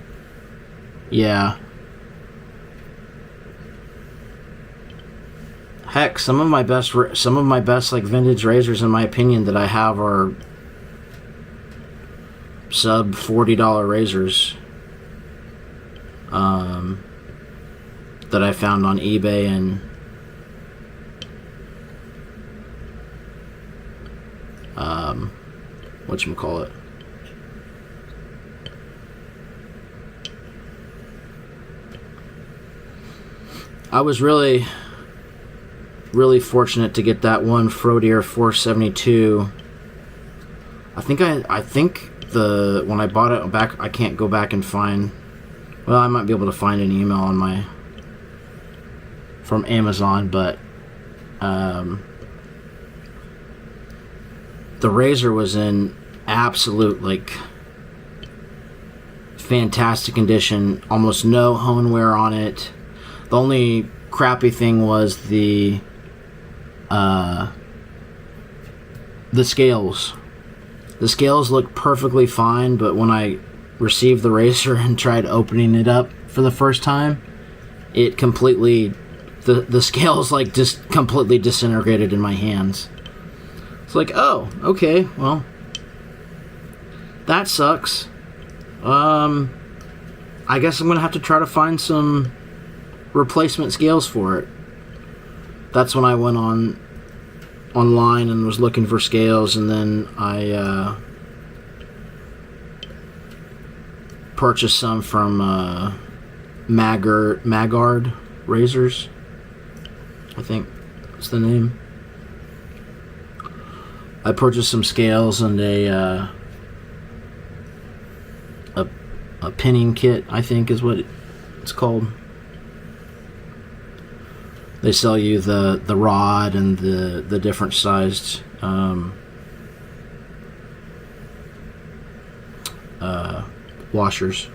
yeah. Heck, some of my best like vintage razors, in my opinion, that I have are sub $40 razors. That I found on eBay and whatchamacallit. I was really fortunate to get that one Frodier 472. I think when I bought it back, I can't go back and find. Well, I might be able to find an email on from Amazon, but the razor was in absolute like fantastic condition. Almost no hone wear on it. The only crappy thing was the scales. The scales looked perfectly fine, but when I received the razor and tried opening it up for the first time, it completely, the scales like just completely disintegrated in my hands. It's like, oh, okay, well, that sucks. I guess I'm gonna have to try to find some replacement scales for it. That's when I went online and was looking for scales, and then I purchased some from Magard Razors, I think that's the name. I purchased some scales and a pinning kit, I think is what it's called. They sell you the rod and the different sized washers.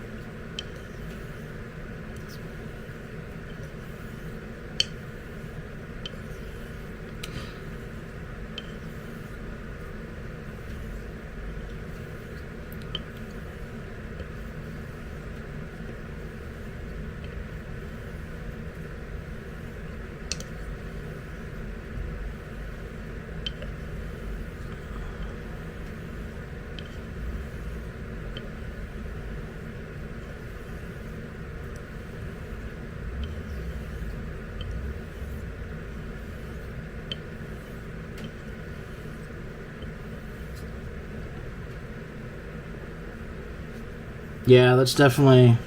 Yeah, that's definitely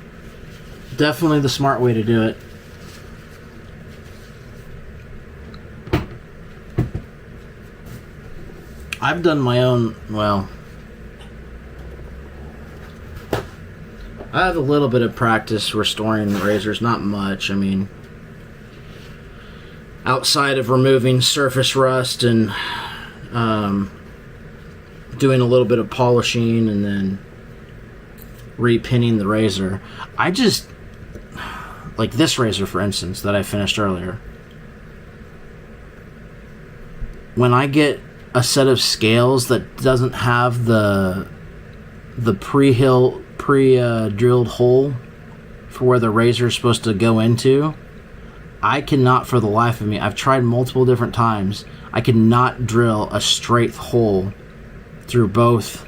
the smart way to do it. I've done my own, well, I have a little bit of practice restoring razors, not much. I mean, outside of removing surface rust and doing a little bit of polishing and then repinning the razor. I just, like this razor for instance that I finished earlier, when I get a set of scales that doesn't have the pre-drilled hole for where the razor is supposed to go into, I cannot for the life of me, I've tried multiple different times, I cannot drill a straight hole through both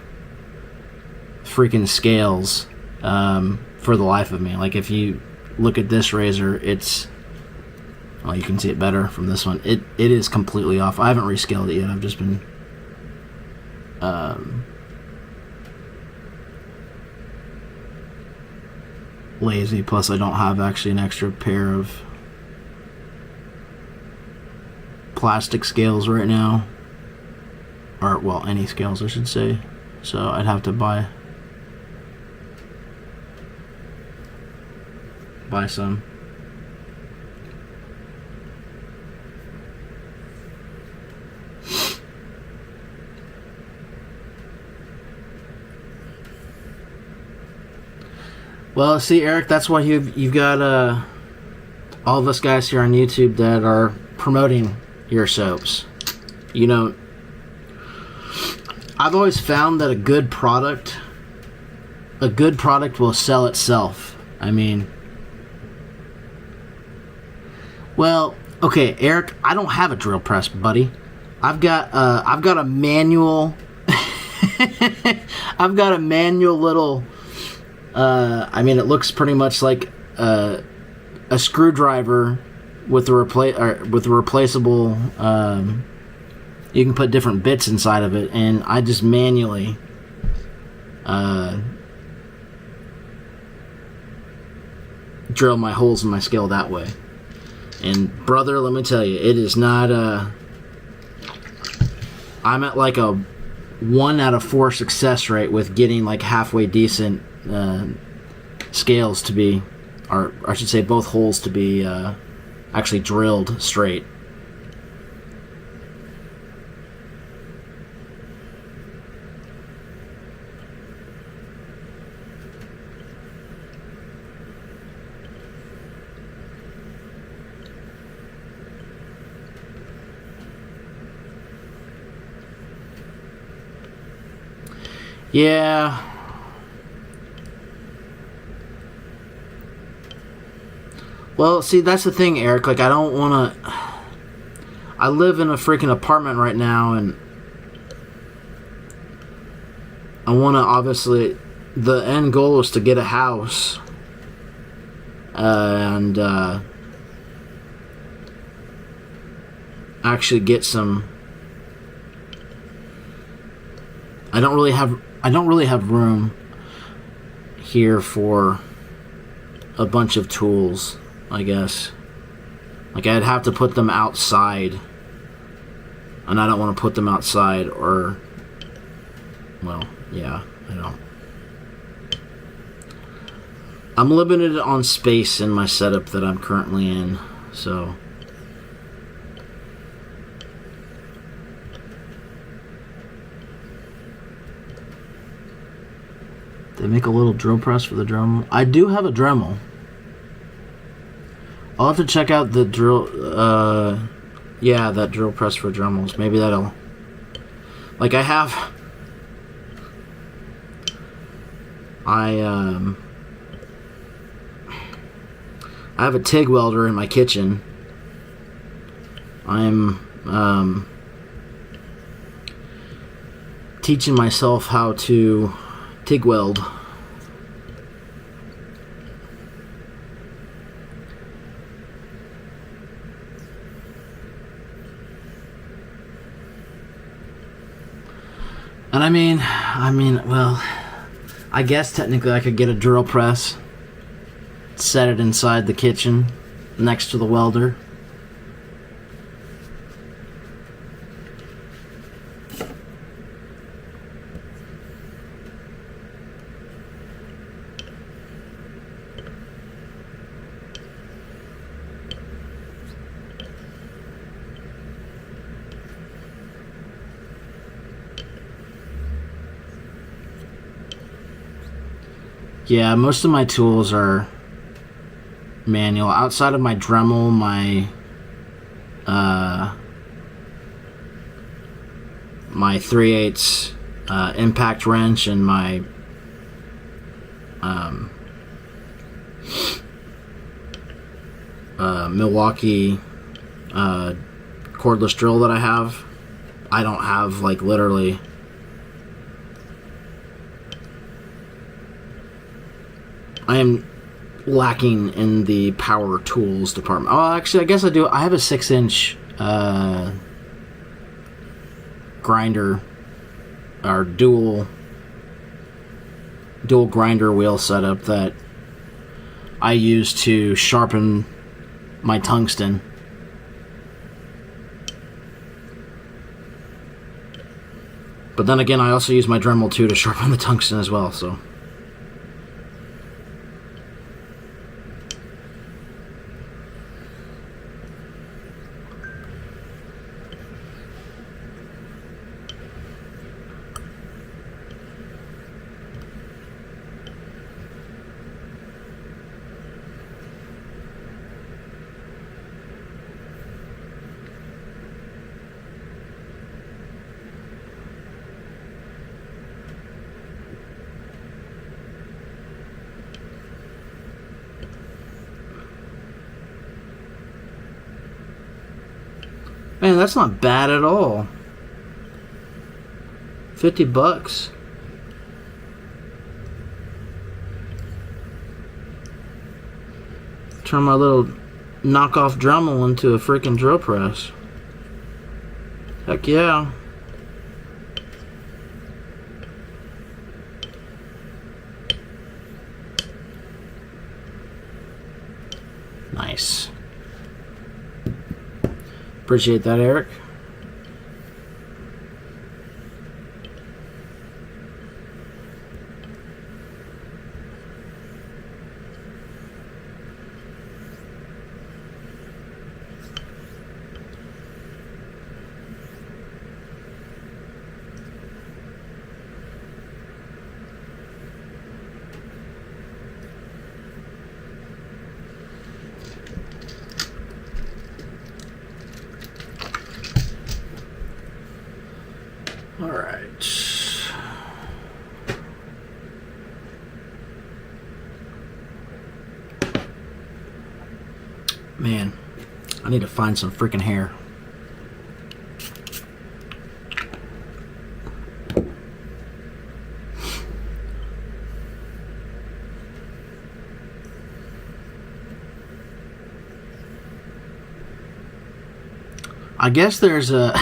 freaking scales for the life of me. Like if you look at this razor, it's, well, you can see it better from this one. It is completely off. I haven't rescaled it yet. I've just been lazy. Plus I don't have actually an extra pair of plastic scales right now, or well, any scales I should say, so I'd have to buy some. Well, see, Eric, that's why you've got all of us guys here on YouTube that are promoting your soaps. You know, I've always found that a good product will sell itself. I mean, well, okay, Eric, I don't have a drill press, buddy. I've got a manual. I've got a manual little. I mean, it looks pretty much like a screwdriver with a replaceable. You can put different bits inside of it, and I just manually. Drill my holes in my scale that way. And brother, let me tell you, it is not I'm at like a 1 out of 4 success rate with getting like halfway decent scales to be, or I should say both holes to be actually drilled straight. Yeah. Well, see, that's the thing, Eric. Like, I don't want to. I live in a freaking apartment right now, and I want to, obviously, the end goal is to get a house. And actually get some. I don't really have room here for a bunch of tools, I guess. Like, I'd have to put them outside, and I don't want to put them outside, or, well, yeah, I don't. I'm limited on space in my setup that I'm currently in, so. They make a little drill press for the Dremel. I do have a Dremel. I'll have to check out the drill. Yeah, that drill press for Dremels. Maybe that'll. Like, I have. I have a TIG welder in my kitchen. I'm teaching myself how to TIG weld. And I mean, well, I guess technically I could get a drill press, set it inside the kitchen next to the welder. Yeah, most of my tools are manual. Outside of my Dremel, my 3/8 impact wrench, and my Milwaukee cordless drill that I have. I don't have, like, literally. I am lacking in the power tools department. Oh, actually, I guess I do. I have a 6-inch grinder, or dual grinder wheel setup that I use to sharpen my tungsten. But then again, I also use my Dremel too to sharpen the tungsten as well, so. Man, that's not bad at all. $50. Turn my little knockoff Dremel into a freaking drill press. Heck yeah. Nice. Appreciate that, Eric. All right. Man, I need to find some freaking hair. I guess there's a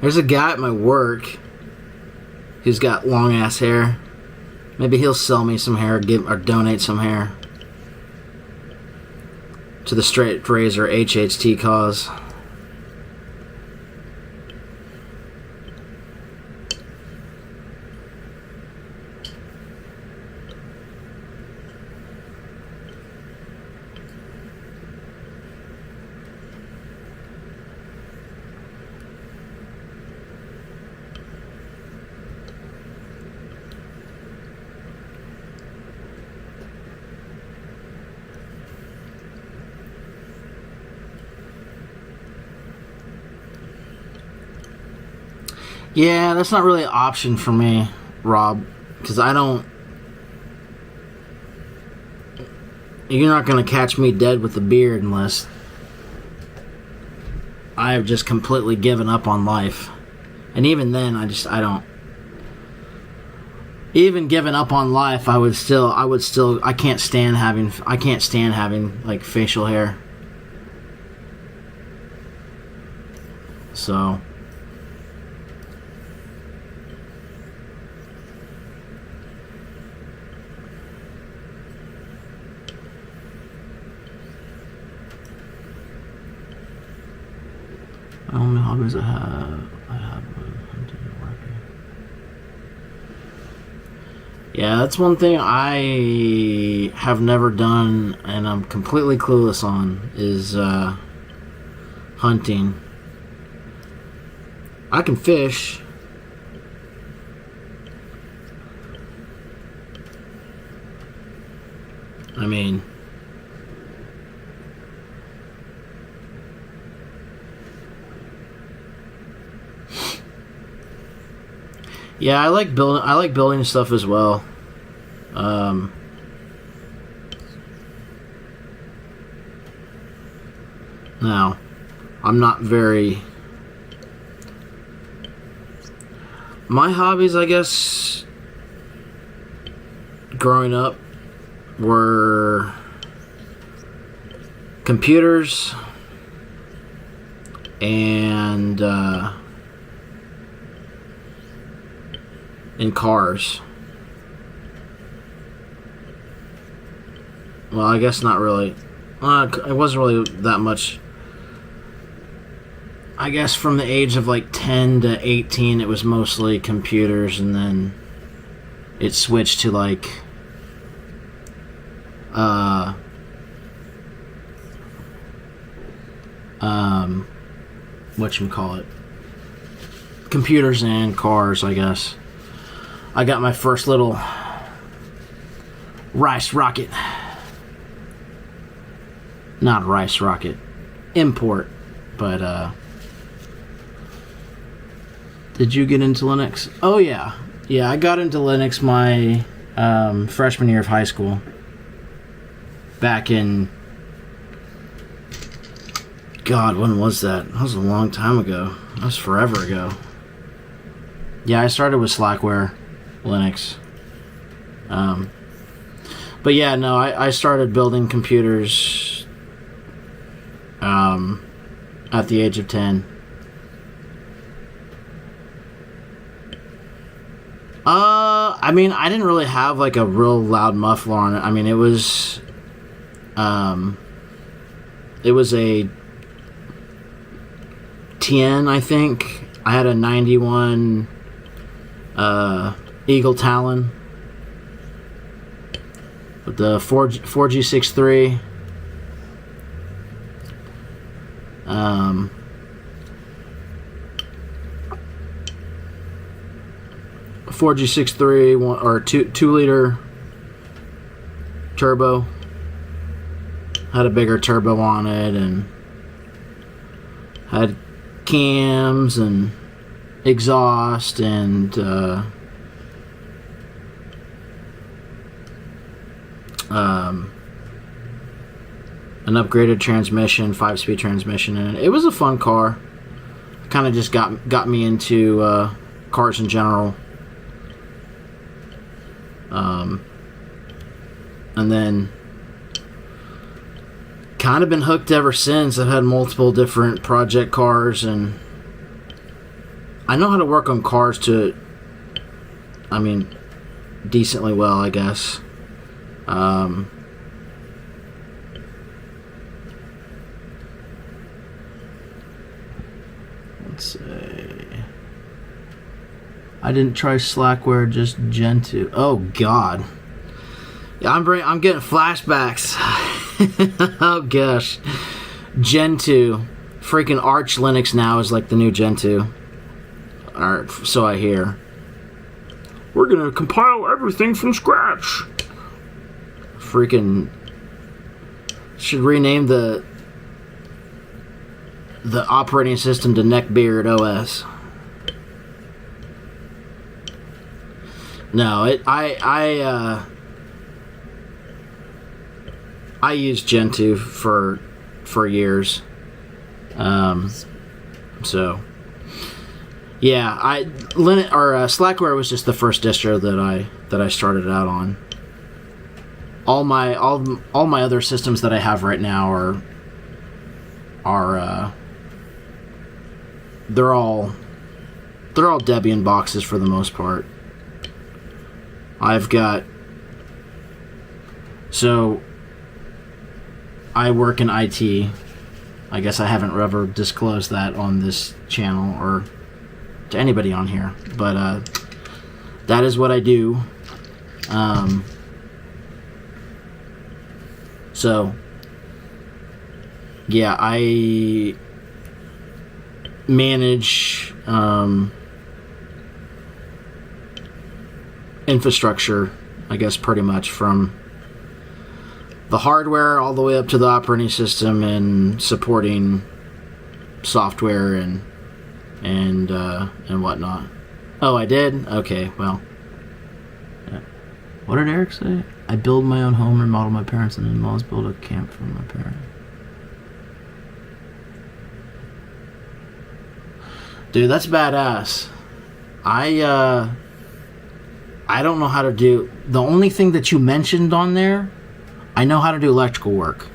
there's a guy at my work who's got long ass hair. Maybe he'll sell me some hair, or donate some hair to the Straight Razor HHT cause. Yeah, that's not really an option for me, Rob, because I don't... You're not going to catch me dead with a beard unless I have just completely given up on life. And even then, I don't... Even giving up on life, I can't stand having, like, facial hair. So... Only hobbies I have working. Yeah, that's one thing I have never done and I'm completely clueless on is hunting. I can fish. I mean, yeah, I like building stuff as well. Now, I'm not very... My hobbies, I guess, growing up were computers and cars. Well, I guess not really. It wasn't really that much. I guess from the age of like 10 to 18, it was mostly computers, and then it switched to like whatchamacallit, computers and cars, I guess. I got my first little rice rocket. Not rice rocket. Import. But, did you get into Linux? Oh, yeah. Yeah, I got into Linux my freshman year of high school. Back in God, when was that? That was a long time ago. That was forever ago. Yeah, I started with Slackware, Linux. But yeah, no, I started building computers at the age of 10. I mean, I didn't really have like a real loud muffler on it. I mean, it was a TN, I think. I had a 91 Eagle Talon with the 4G63. 4G63 or 2-liter turbo. Had a bigger turbo on it and had cams and exhaust and an upgraded transmission, 5-speed transmission, and it was a fun car. Kind of just got me into cars in general. And then kind of been hooked ever since. I've had multiple different project cars, and I know how to work on cars decently well, I guess. Let's see. I didn't try Slackware, just Gentoo. Oh God. Yeah, I'm getting flashbacks. Oh gosh. Gentoo. Freaking Arch Linux now is like the new Gentoo. Or so I hear. We're gonna compile everything from scratch. Freaking should rename the operating system to Neckbeard OS. No, I used Gentoo for years. So yeah, Slackware was just the first distro that I started out on. All my other systems that I have right now are they're all Debian boxes for the most part. So I work in IT. I guess I haven't ever disclosed that on this channel or to anybody on here, but that is what I do. So yeah, I manage infrastructure, I guess, pretty much from the hardware all the way up to the operating system and supporting software and whatnot. Oh, I did? Okay, well. What did Eric say? I build my own home, remodel my parents and in-laws, build a camp for my parents. Dude, that's badass. I don't know how to do... The only thing that you mentioned on there, I know how to do electrical work.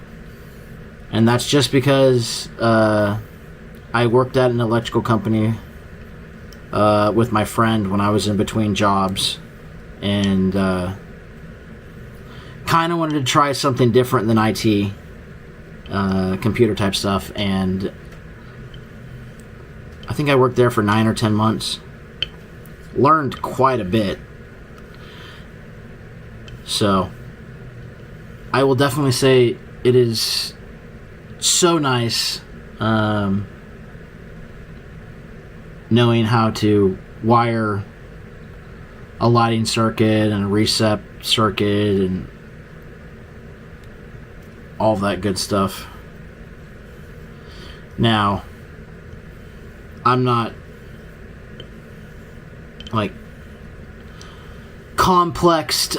And that's just because I worked at an electrical company with my friend when I was in between jobs. And kind of wanted to try something different than IT. Computer type stuff. And I think I worked there for 9 or 10 months. Learned quite a bit. So I will definitely say it is so nice knowing how to wire a lighting circuit and a recep circuit and all that good stuff. Now, I'm not like complexed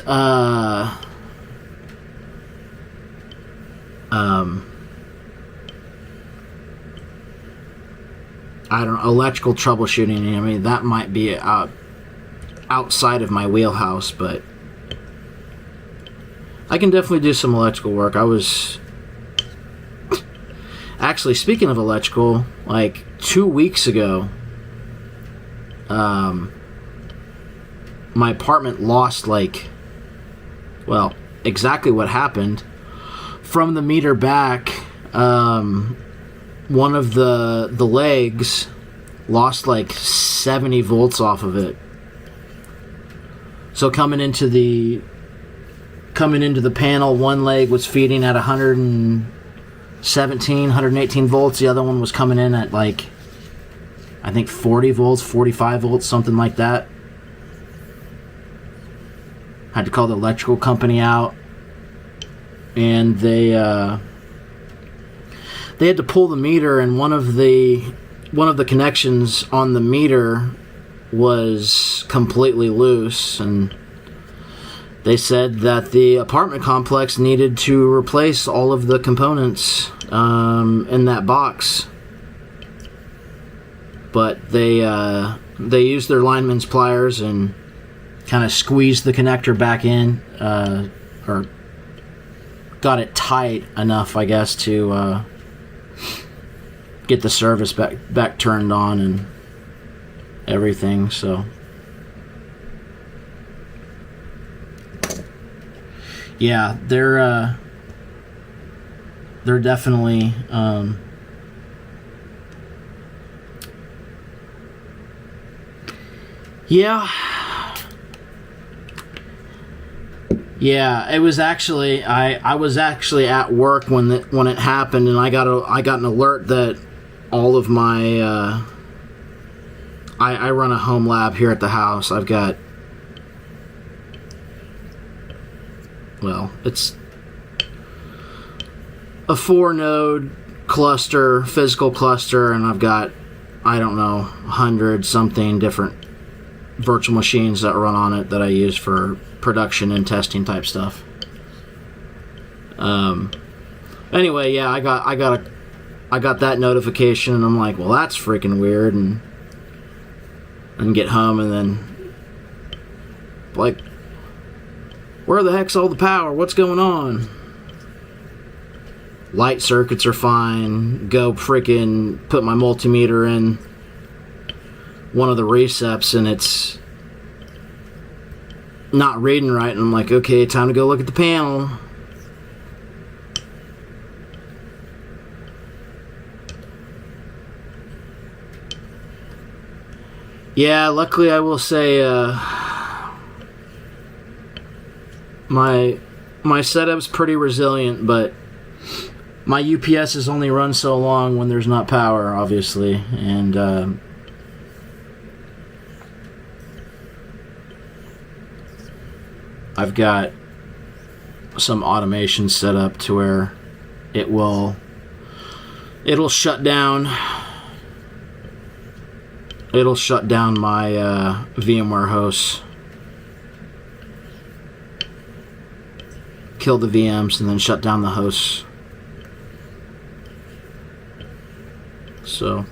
I don't know, electrical troubleshooting. I mean, that might be outside of my wheelhouse, but I can definitely do some electrical work. I was actually, speaking of electrical, like 2 weeks ago, my apartment lost, like, well, exactly what happened. From the meter back, one of the legs lost like 70 volts off of it. So coming into the panel, one leg was feeding at 117, 118 volts. The other one was coming in at like, I think 40 volts, 45 volts, something like that. Had to call the electrical company out, and they had to pull the meter, and one of the connections on the meter was completely loose, and they said that the apartment complex needed to replace all of the components in that box. But they used their lineman's pliers and kind of squeezed the connector back in, or got it tight enough, I guess, to get the service back turned on and everything. So yeah, they're definitely Yeah, it was actually I was actually at work when it happened, and I got an alert that all of my I run a home lab here at the house. I've got, well, it's a 4-node cluster, physical cluster, and I've got, I don't know, 100 something different virtual machines that run on it that I use for production and testing type stuff. Anyway, yeah, I got that notification, and I'm like, well, that's freaking weird, and get home, and then like, where the heck's all the power? What's going on? Light circuits are fine. Go freaking put my multimeter in one of the receps, and it's not reading right, and I'm like, okay, time to go look at the panel. Yeah, luckily I will say my setup's pretty resilient, but my UPS is only run so long when there's not power, obviously, and I've got some automation set up to where it'll shut down my VMware hosts, kill the VMs, and then shut down the hosts. So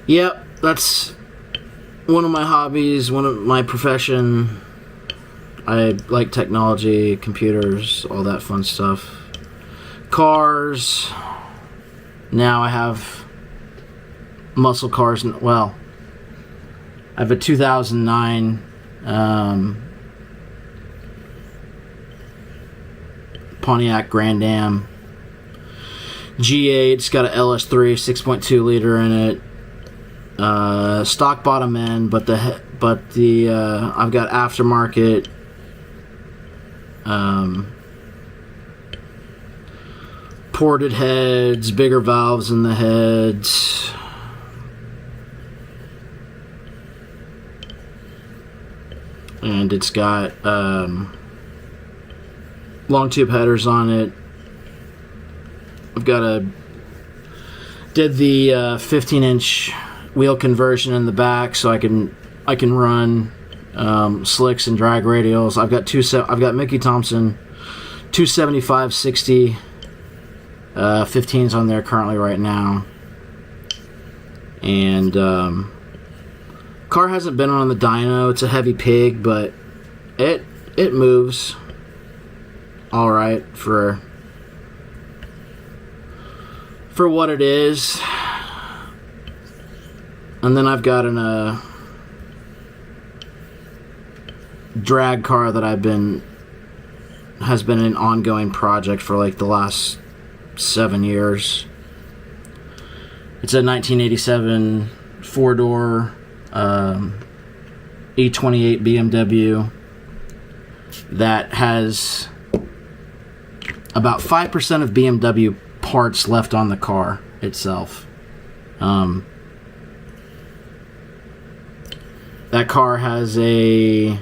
yep, that's one of my hobbies, one of my profession. I like technology, computers, all that fun stuff. Cars. Now I have muscle cars. Well, I have a 2009 Pontiac Grand Am G8. It's got an LS3 6.2 liter in it. Stock bottom end, but the I've got aftermarket ported heads, bigger valves in the heads, and it's got long tube headers on it. I've got did the 15-inch wheel conversion in the back, so I can run slicks and drag radials. I've got Mickey Thompson 275/60 15s on there currently right now, and car hasn't been on the dyno. It's a heavy pig, but it moves all right for what it is. And then I've got a drag car that has been an ongoing project for like the last 7 years. It's a 1987 four-door E28 BMW that has about 5% of BMW parts left on the car itself. That car has a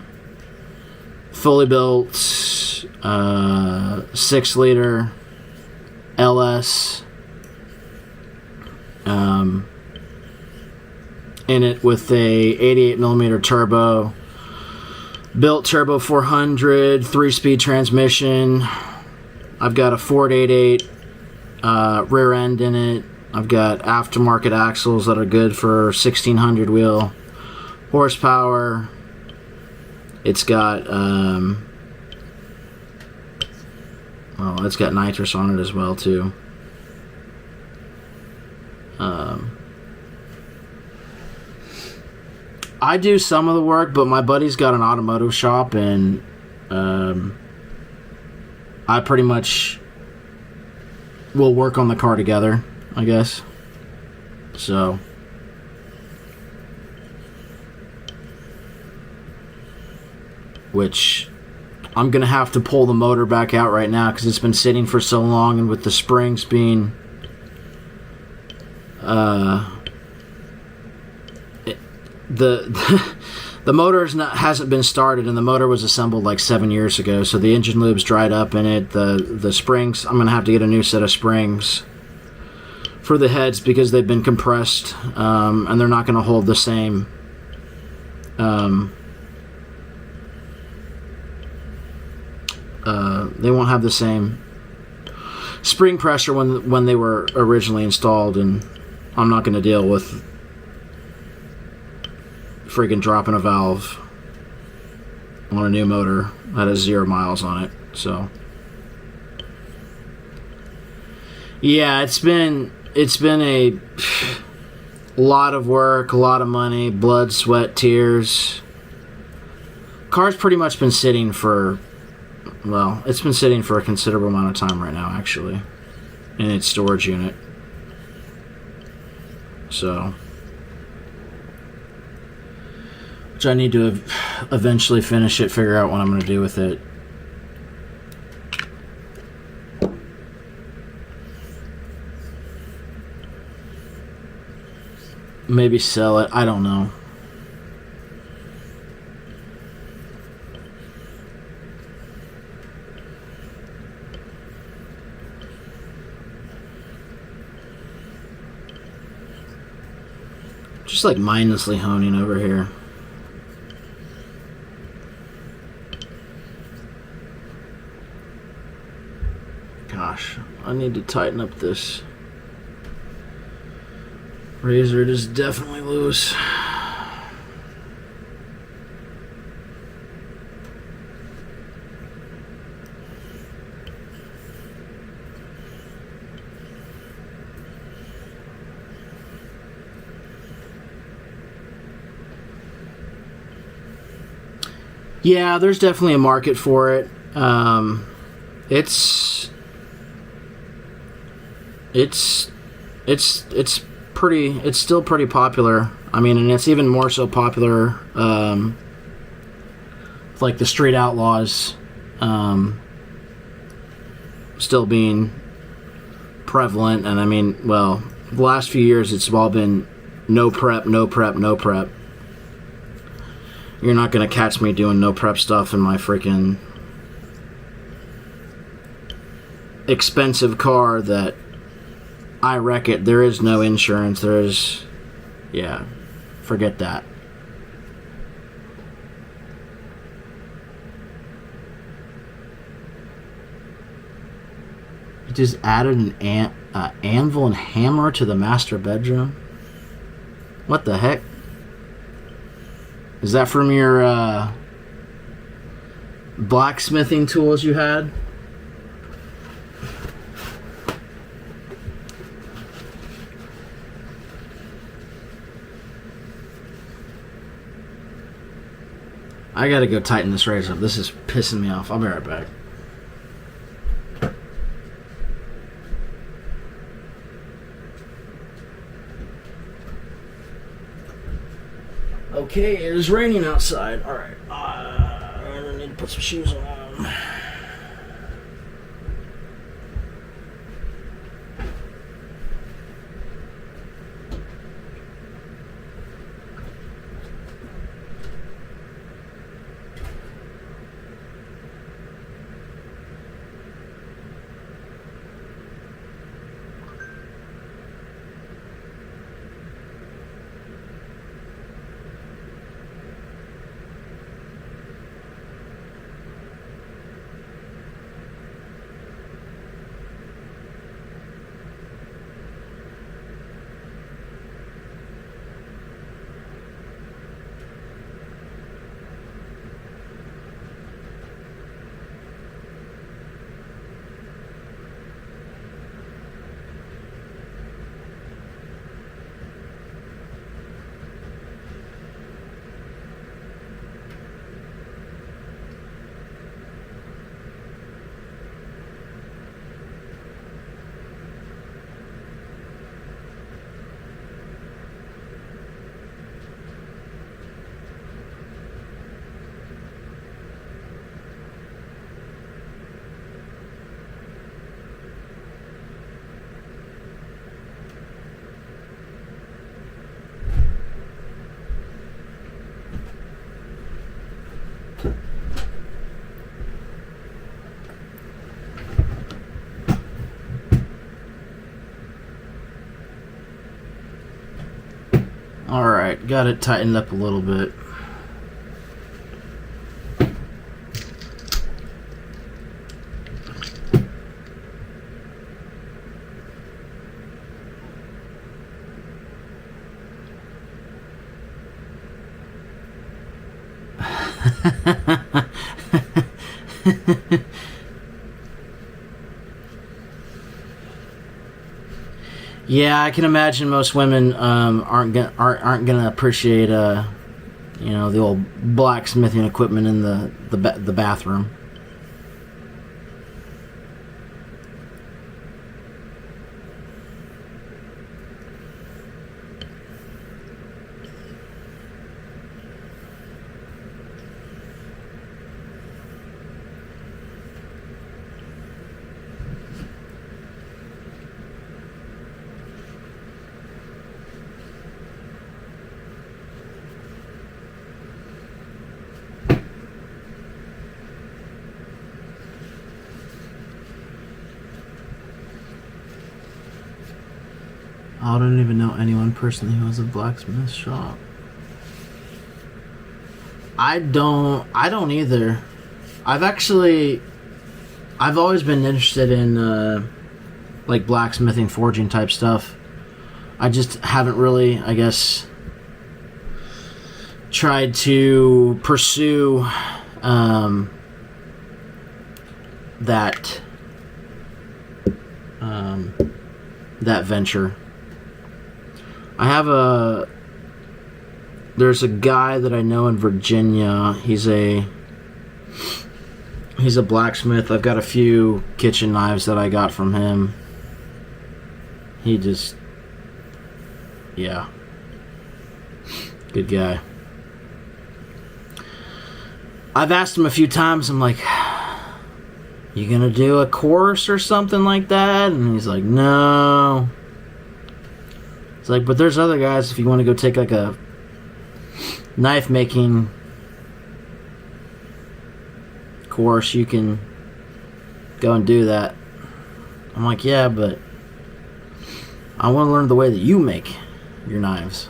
fully built 6-liter LS in it with a 88mm turbo, built turbo 400, 3-speed transmission. I've got a Ford 88 rear end in it. I've got aftermarket axles that are good for 1600 wheel horsepower. It's got it's got nitrous on it as well too. I do some of the work, but my buddy's got an automotive shop, and I pretty much will work on the car together, I guess. So which I'm gonna have to pull the motor back out right now because it's been sitting for so long, and with the springs being the motor hasn't been started, and the motor was assembled like 7 years ago, so the engine lube's dried up in it. The springs, I'm gonna have to get a new set of springs for the heads because they've been compressed, and they're not gonna hold the same they won't have the same spring pressure when they were originally installed, and I'm not going to deal with freaking dropping a valve on a new motor that has 0 miles on it. So yeah, it's been a lot of work, a lot of money, blood, sweat, tears. Car's pretty much been sitting for, well, it's been sitting for a considerable amount of time right now, actually, in its storage unit. So, which I need to eventually finish it, figure out what I'm going to do with it. Maybe sell it, I don't know. Just like mindlessly honing over here. Gosh, I need to tighten up this razor. It is definitely loose. Yeah, there's definitely a market for it. It's still pretty popular. I mean, and it's even more so popular, like the Street Outlaws, still being prevalent. And I mean, well, the last few years it's all been no prep, no prep, no prep. You're not going to catch me doing no prep stuff in my freaking expensive car that I wreck it. There is no insurance. There is, yeah, forget that. Just added an anvil and hammer to the master bedroom. What the heck? Is that from your blacksmithing tools you had? I gotta go tighten this razor up. This is pissing me off. I'll be right back. Okay, it is raining outside. Alright. I need to put some shoes on. Alright, got it tightened up a little bit. Yeah, I can imagine most women aren't gonna appreciate the old blacksmithing equipment in the bathroom. I don't even know anyone personally who has a blacksmith shop. I don't either. I've always been interested in like blacksmithing, forging type stuff. I just haven't really, I guess, tried to pursue that venture. There's a guy that I know in Virginia. He's a blacksmith. I've got a few kitchen knives that I got from him. Yeah. Good guy. I've asked him a few times, I'm like, you gonna do a course or something like that? And he's like, no. It's like, but there's other guys, if you want to go take like a knife making course, you can go and do that. I'm like, yeah, but I want to learn the way that you make your knives.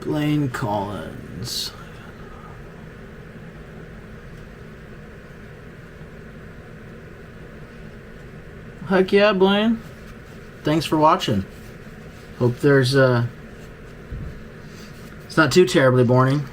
Blaine Collins. Heck yeah, Blaine. Thanks for watching. Hope there's it's not too terribly boring.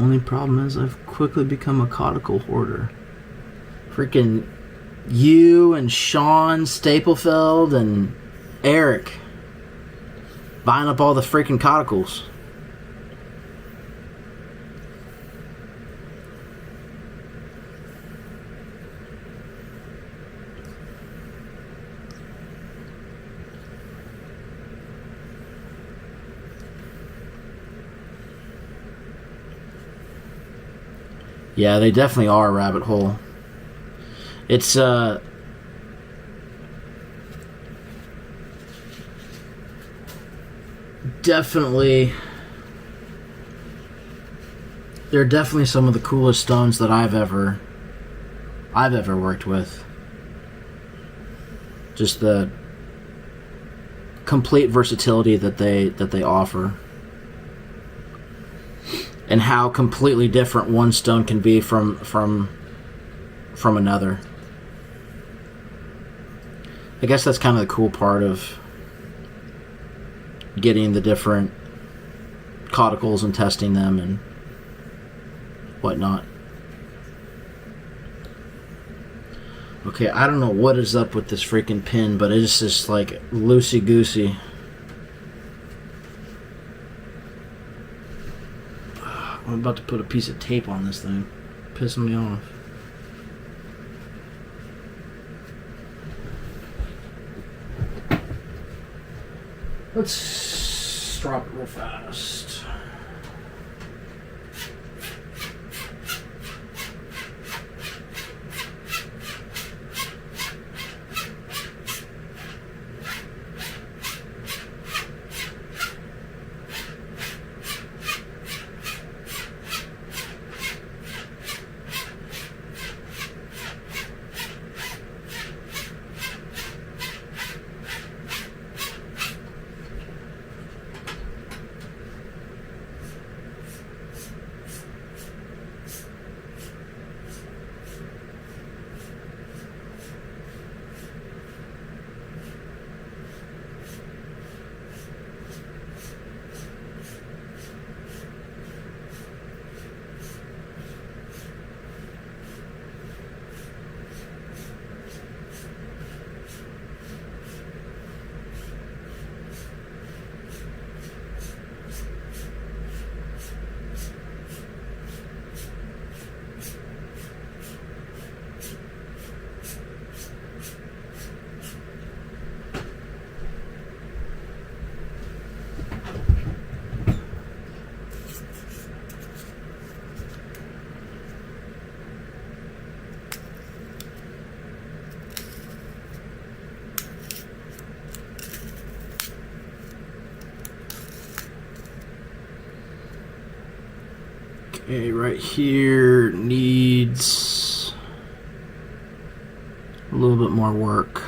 Only problem is I've quickly become a codical hoarder. Freaking you and Sean Staplefeld and Eric buying up all the freaking codicals. Yeah, they definitely are a rabbit hole. It's definitely, they're definitely some of the coolest stones that I've ever worked with. Just the complete versatility that they offer, and how completely different one stone can be from another. I guess that's kind of the cool part of getting the different codicals and testing them and whatnot. Okay, I don't know what is up with this freaking pin, but it's just like loosey-goosey. I'm about to put a piece of tape on this thing. Pissing me off. Let's drop it real fast. Okay, right here needs a little bit more work.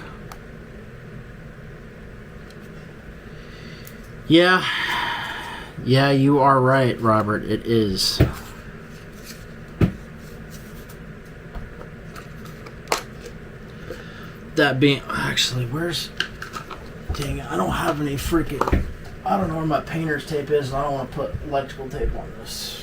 Yeah, you are right, Robert. It is. That being, actually, where's, dang it, I don't have any freaking, I don't know where my painter's tape is, and I don't want to put electrical tape on this.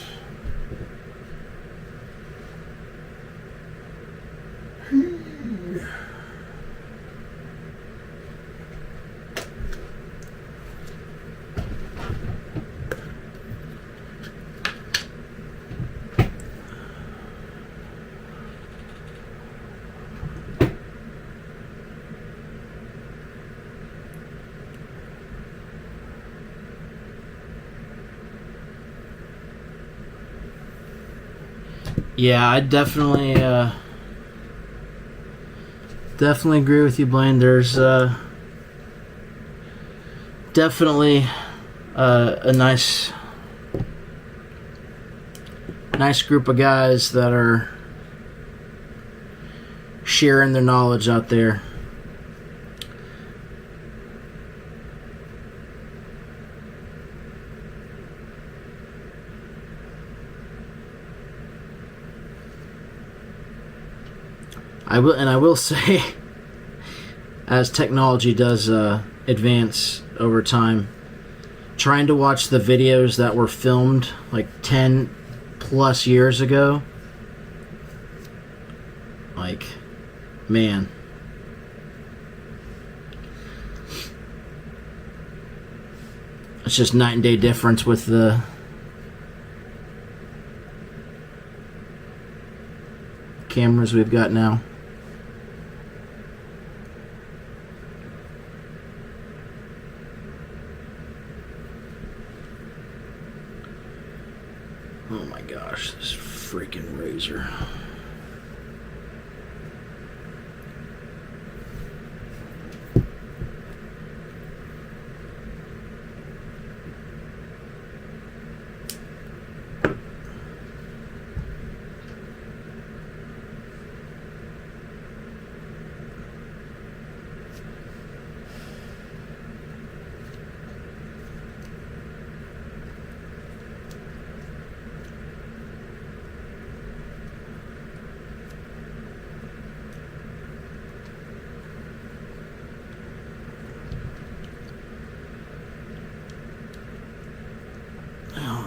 Yeah, I definitely agree with you, Blaine. There's definitely a nice Nice group of guys that are sharing their knowledge out there. I will say, as technology does advance over time, trying to watch the videos that were filmed like 10 plus years ago, like, man, it's just night and day difference with the cameras we've got now. Oh my gosh, this freaking razor.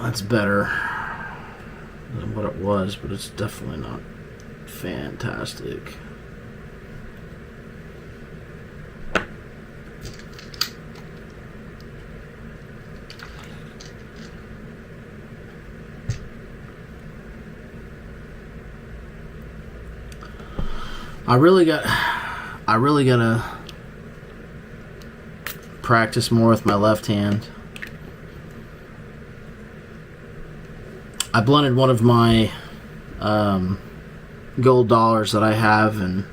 That's better than what it was, but it's definitely not fantastic. I really gotta practice more with my left hand. I blunted one of my gold dollars that I have, and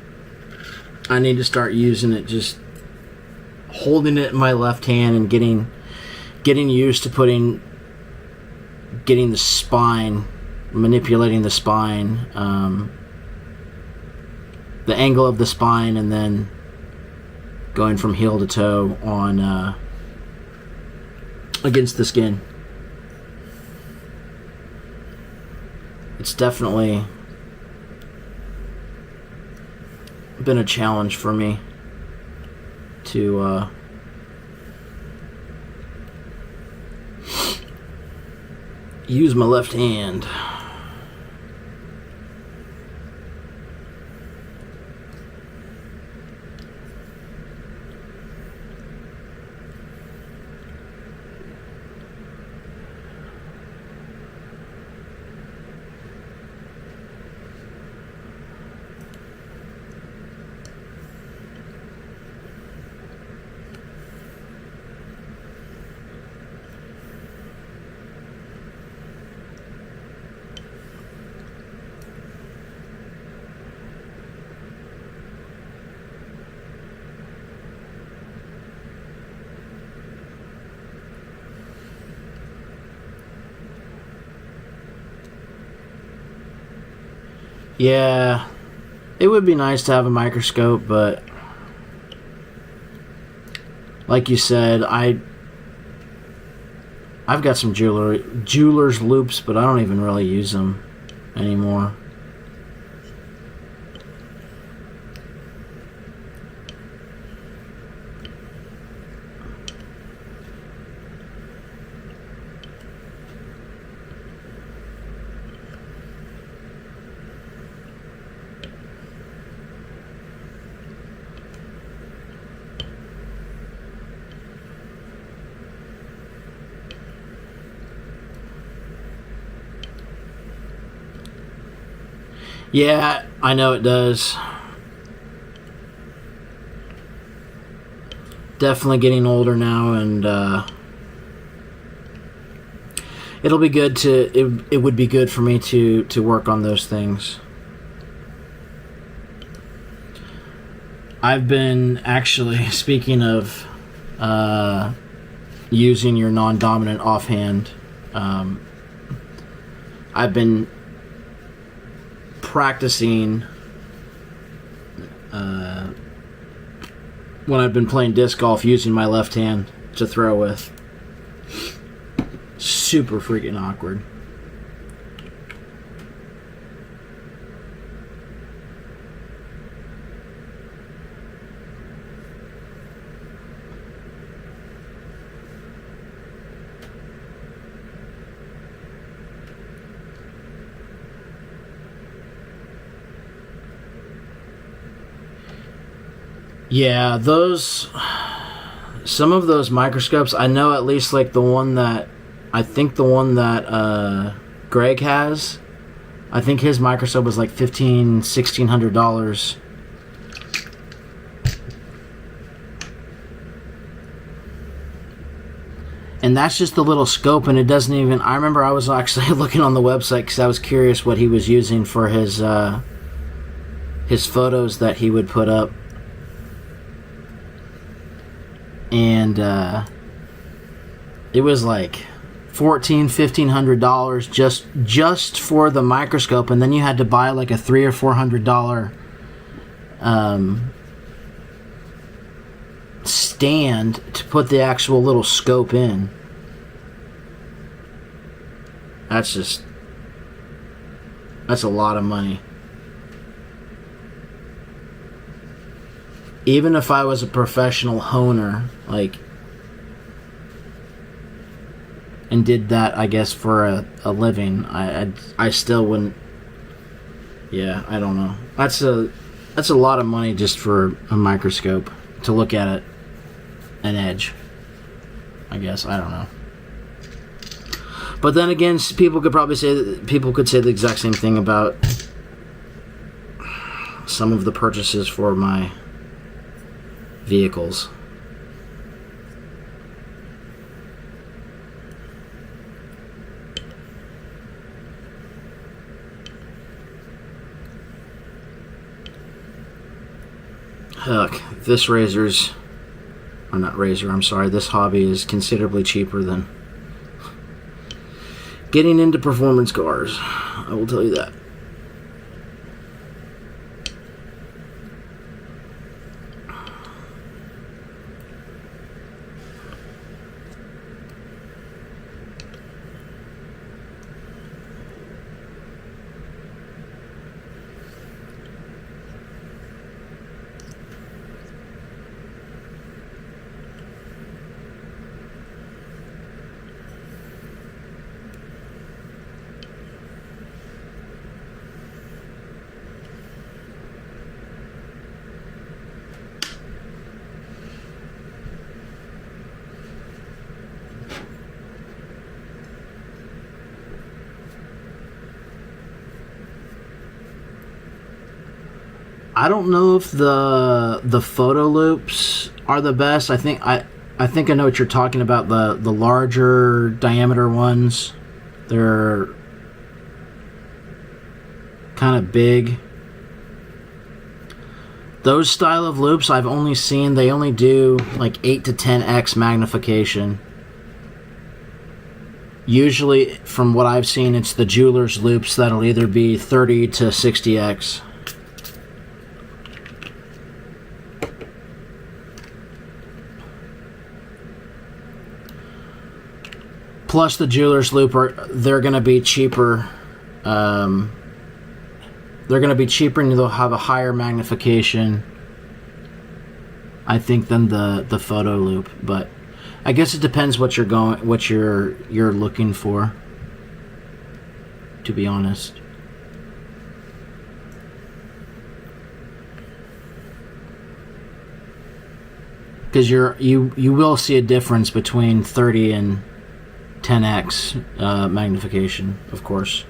I need to start using it, just holding it in my left hand and getting used to getting the spine, manipulating the spine, the angle of the spine, and then going from heel to toe on against the skin. It's definitely been a challenge for me to use my left hand. Yeah, it would be nice to have a microscope, but like you said, I've got some jeweler's loops, but I don't even really use them anymore. Yeah, I know it does. Definitely getting older now, and it'll be good it would be good for me to work on those things. I've been actually, speaking of using your non-dominant offhand, I've been practicing when I've been playing disc golf using my left hand to throw with. Super freaking awkward. Yeah, some of those microscopes, I know at least like the one that Greg has, I think his microscope was like $1,600. And that's just the little scope, and it doesn't even... I remember I was actually looking on the website because I was curious what he was using for his photos that he would put up. And it was like $1,400-$1,500 just for the microscope, and then you had to buy like a $300 or $400 stand to put the actual little scope in. That's a lot of money. Even if I was a professional honer, like, and did that, I guess, for a living, I still wouldn't. Yeah, I don't know. That's a lot of money just for a microscope to look at it, an edge. I guess, I don't know. But then again, people could say the exact same thing about some of the purchases for my vehicles. Heck, this this hobby is considerably cheaper than getting into performance cars. I will tell you that. I don't know if the photo loops are the best. I think I know what you're talking about. The larger diameter ones, they're kind of big. Those style of loops I've only seen, they only do like 8 to 10x magnification. Usually, from what I've seen, it's the jeweler's loops that'll either be 30 to 60x. Plus the jeweler's loop, they're going to be cheaper. They're going to be cheaper, and they'll have a higher magnification, I think, than the photo loop. But I guess it depends what you're looking for, to be honest. Because you will see a difference between 30 and 10x magnification, of course.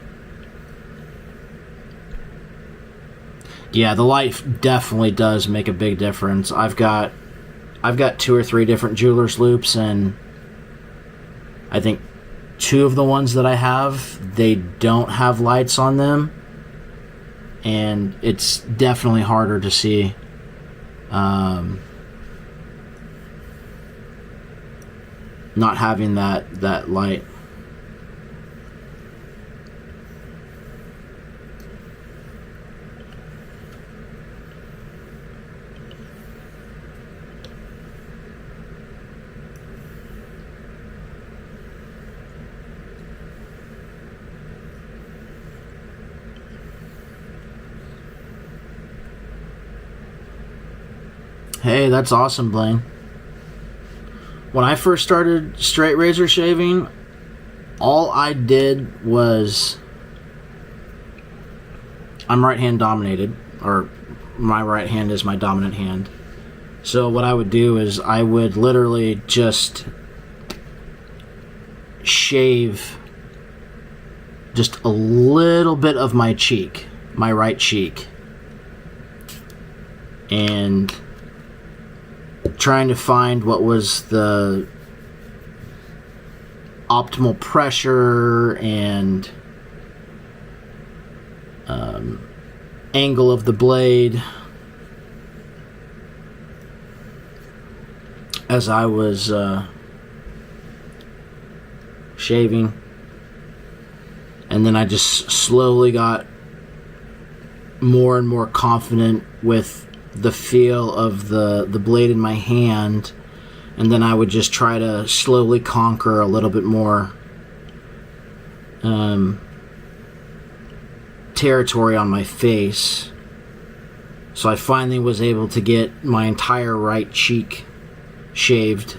Yeah, the light definitely does make a big difference. I've got 2 or 3 different jeweler's loops, and I think 2 of the ones that I have, they don't have lights on them, and it's definitely harder to see. Not having that light. Hey, that's awesome, Blaine. When I first started straight razor shaving, all I did was... I'm right-hand dominated, or my right hand is my dominant hand. So what I would do is I would literally just shave just a little bit of my cheek, my right cheek, and trying to find what was the optimal pressure and angle of the blade as I was shaving. And then I just slowly got more and more confident with the feel of the blade in my hand, and then I would just try to slowly conquer a little bit more territory on my face. So I finally was able to get my entire right cheek shaved,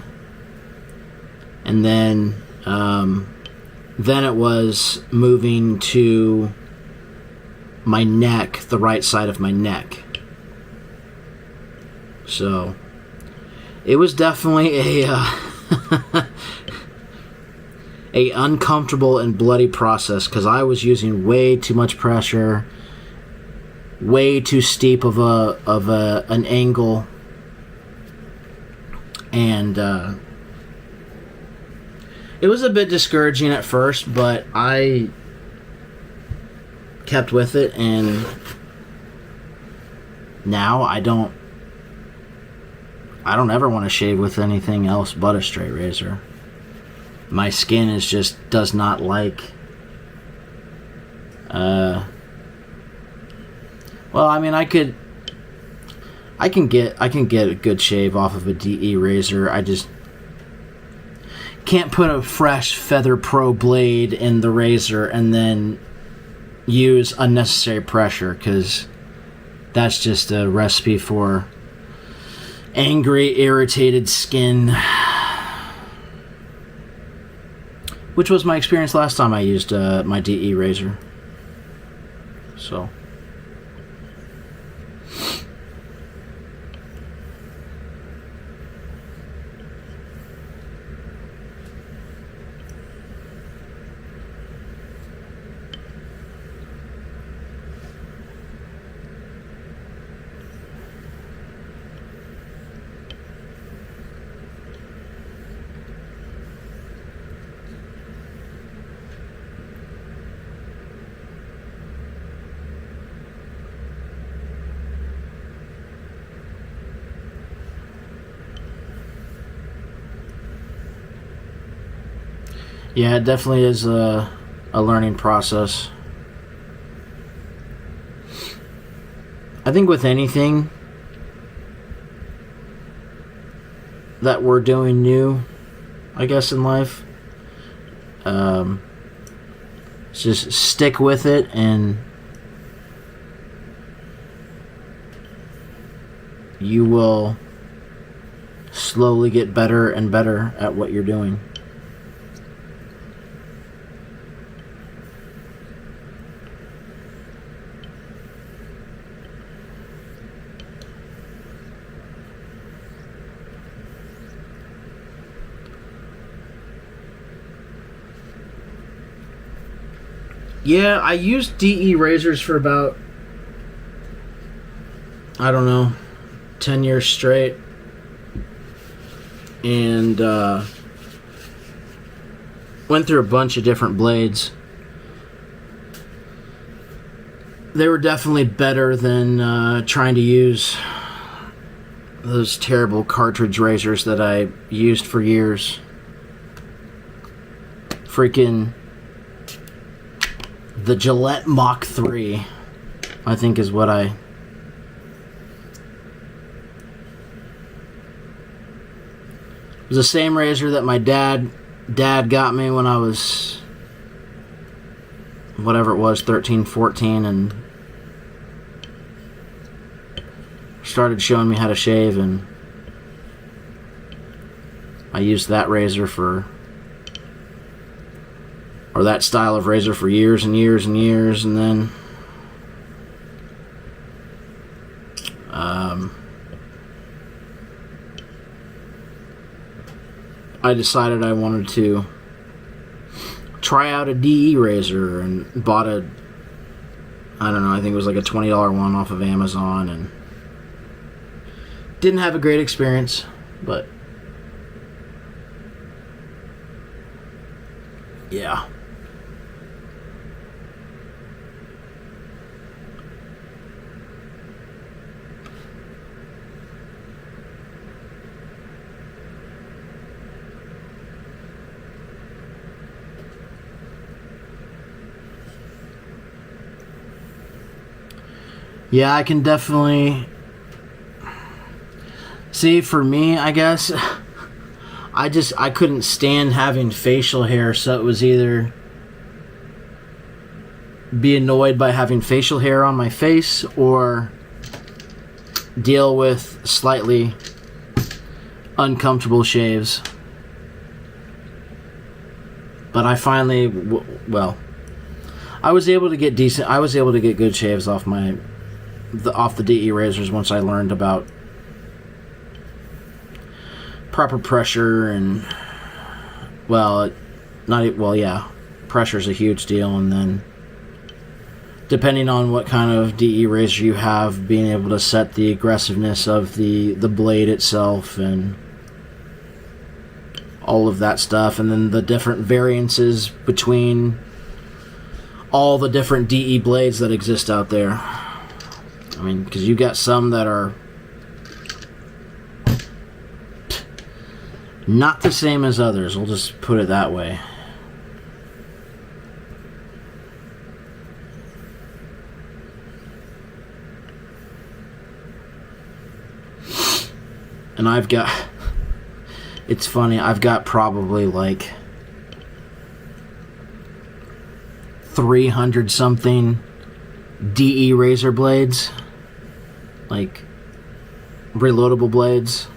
and then it was moving to my neck, the right side of my neck. So it was definitely a uncomfortable and bloody process, because I was using way too much pressure, way too steep of an angle, and it was a bit discouraging at first, but I kept with it, and now I don't ever want to shave with anything else but a straight razor. My skin does not like well, I mean, I can get a good shave off of a DE razor. I just can't put a fresh Feather Pro blade in the razor and then use unnecessary pressure, because that's just a recipe for angry, irritated skin, which was my experience last time I used my DE razor. So yeah, it definitely is a learning process. I think with anything that we're doing new, I guess, in life, just stick with it, and you will slowly get better and better at what you're doing. Yeah, I used DE razors for about, I don't know, 10 years straight. And went through a bunch of different blades. They were definitely better than trying to use those terrible cartridge razors that I used for years. Freaking the Gillette Mach 3, I think, is what it was the same razor that my dad got me when I was, whatever it was, 13, 14, and started showing me how to shave, and I used that razor for, or that style of razor for years and years and years, and then I decided I wanted to try out a DE razor and bought a, I don't know, I think it was like a $20 one off of Amazon, and didn't have a great experience, but yeah. Yeah, I can definitely see, for me, I guess, I couldn't stand having facial hair, so it was either be annoyed by having facial hair on my face or deal with slightly uncomfortable shaves. But I finally, well, I was able to get good shaves off the DE razors once I learned about proper pressure and, pressure's a huge deal, and then depending on what kind of DE razor you have, being able to set the aggressiveness of the blade itself and all of that stuff, and then the different variances between all the different DE blades that exist out there. I mean, because you got some that are not the same as others, we'll just put it that way. And it's funny, I've got probably like 300 something DE razor blades, like reloadable blades.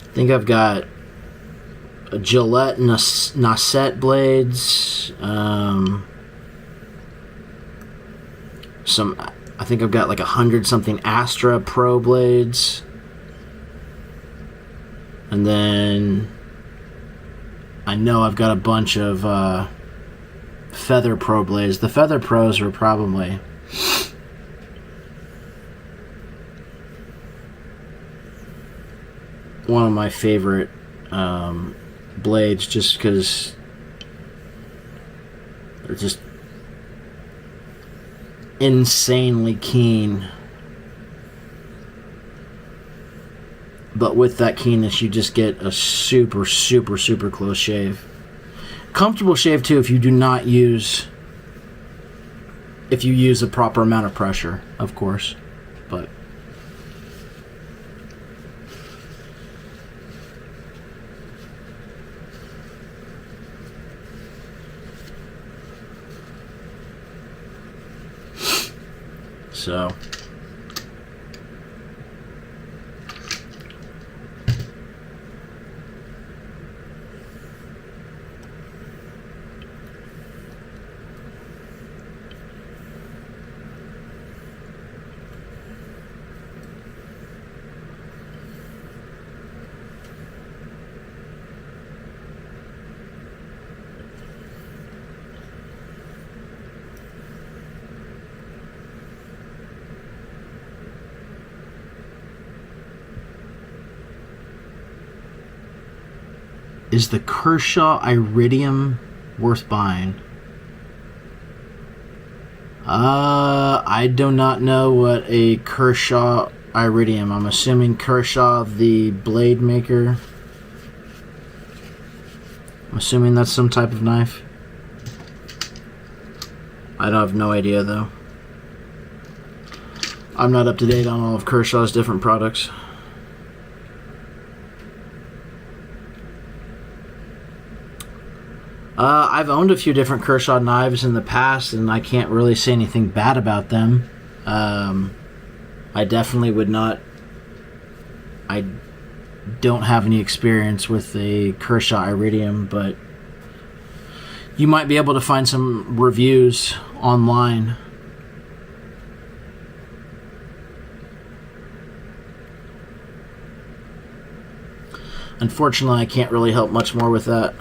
I think I've got a Gillette Noisette blades, I think I've got like 100 something Astra Pro blades, and then I know I've got a bunch of Feather Pro blades. The Feather Pros are probably one of my favorite blades, just because they're just insanely keen, but with that keenness you just get a super close shave. Comfortable shave too if you use a proper amount of pressure, of course, but so is the Kershaw Iridium worth buying? I do not know what a Kershaw Iridium. I'm assuming Kershaw, the blade maker. I'm assuming that's some type of knife. I have no idea though. I'm not up to date on all of Kershaw's different products. I've owned a few different Kershaw knives in the past, and I can't really say anything bad about them. I definitely would not. I don't have any experience with a Kershaw Iridium, but you might be able to find some reviews online. Unfortunately, I can't really help much more with that.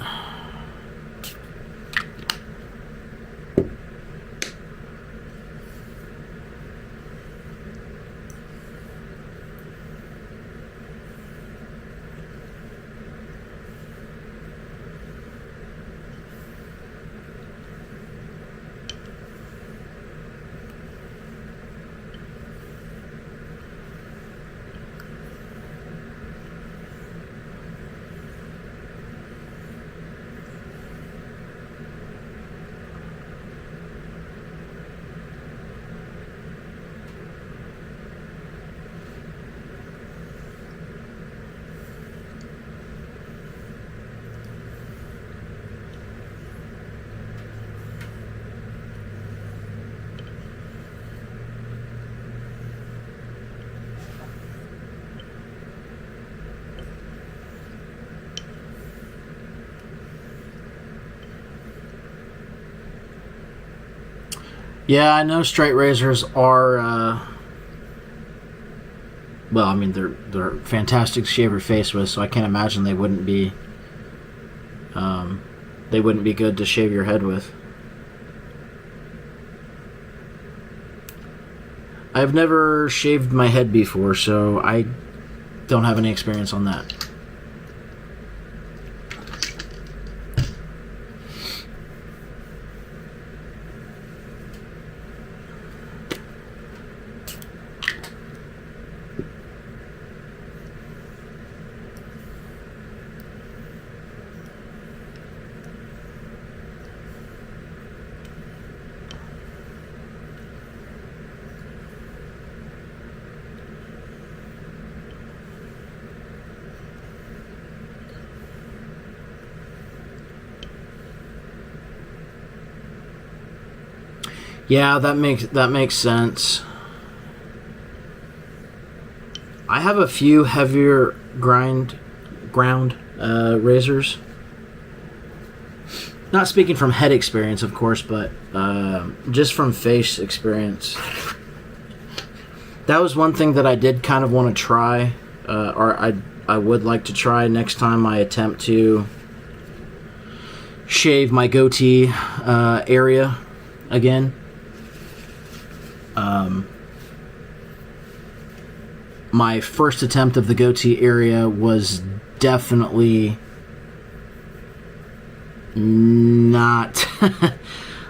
Yeah, I know straight razors are, well, I mean, they're fantastic to shave your face with, so I can't imagine they wouldn't be good to shave your head with. I've never shaved my head before, so I don't have any experience on that. Yeah, that makes sense. I have a few heavier ground razors. Not speaking from head experience, of course, but just from face experience. That was one thing that I did kind of want to try, or I would like to try next time I attempt to shave my goatee area again. My first attempt of the goatee area was definitely not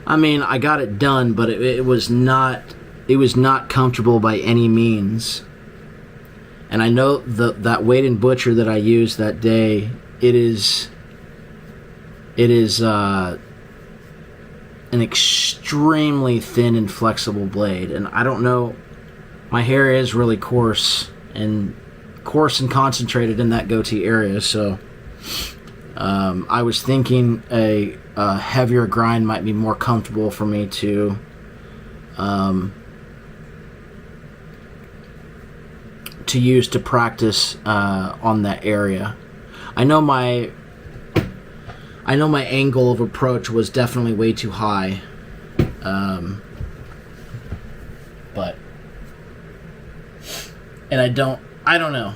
I mean, I got it done, but it was not comfortable by any means. And I know that Wade & Butcher that I used that day, it is an extremely thin and flexible blade, and I don't know, my hair is really coarse and concentrated in that goatee area, so I was thinking a heavier grind might be more comfortable for me to use to practice on that area. I know my angle of approach was definitely way too high, but, and I don't know. I don't know.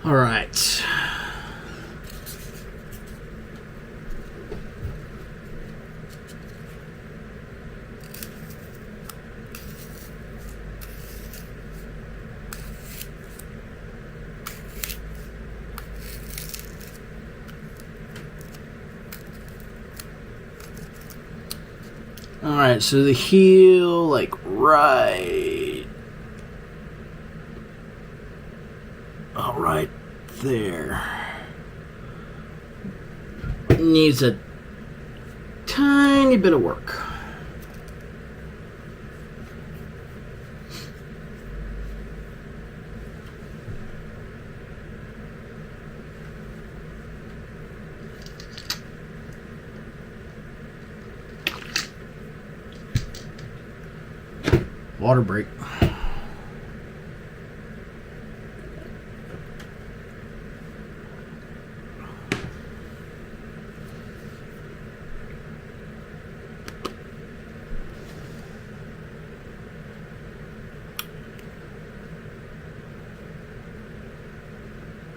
All right. Alright, so the heel, like, right there, needs a tiny bit of work. Water break.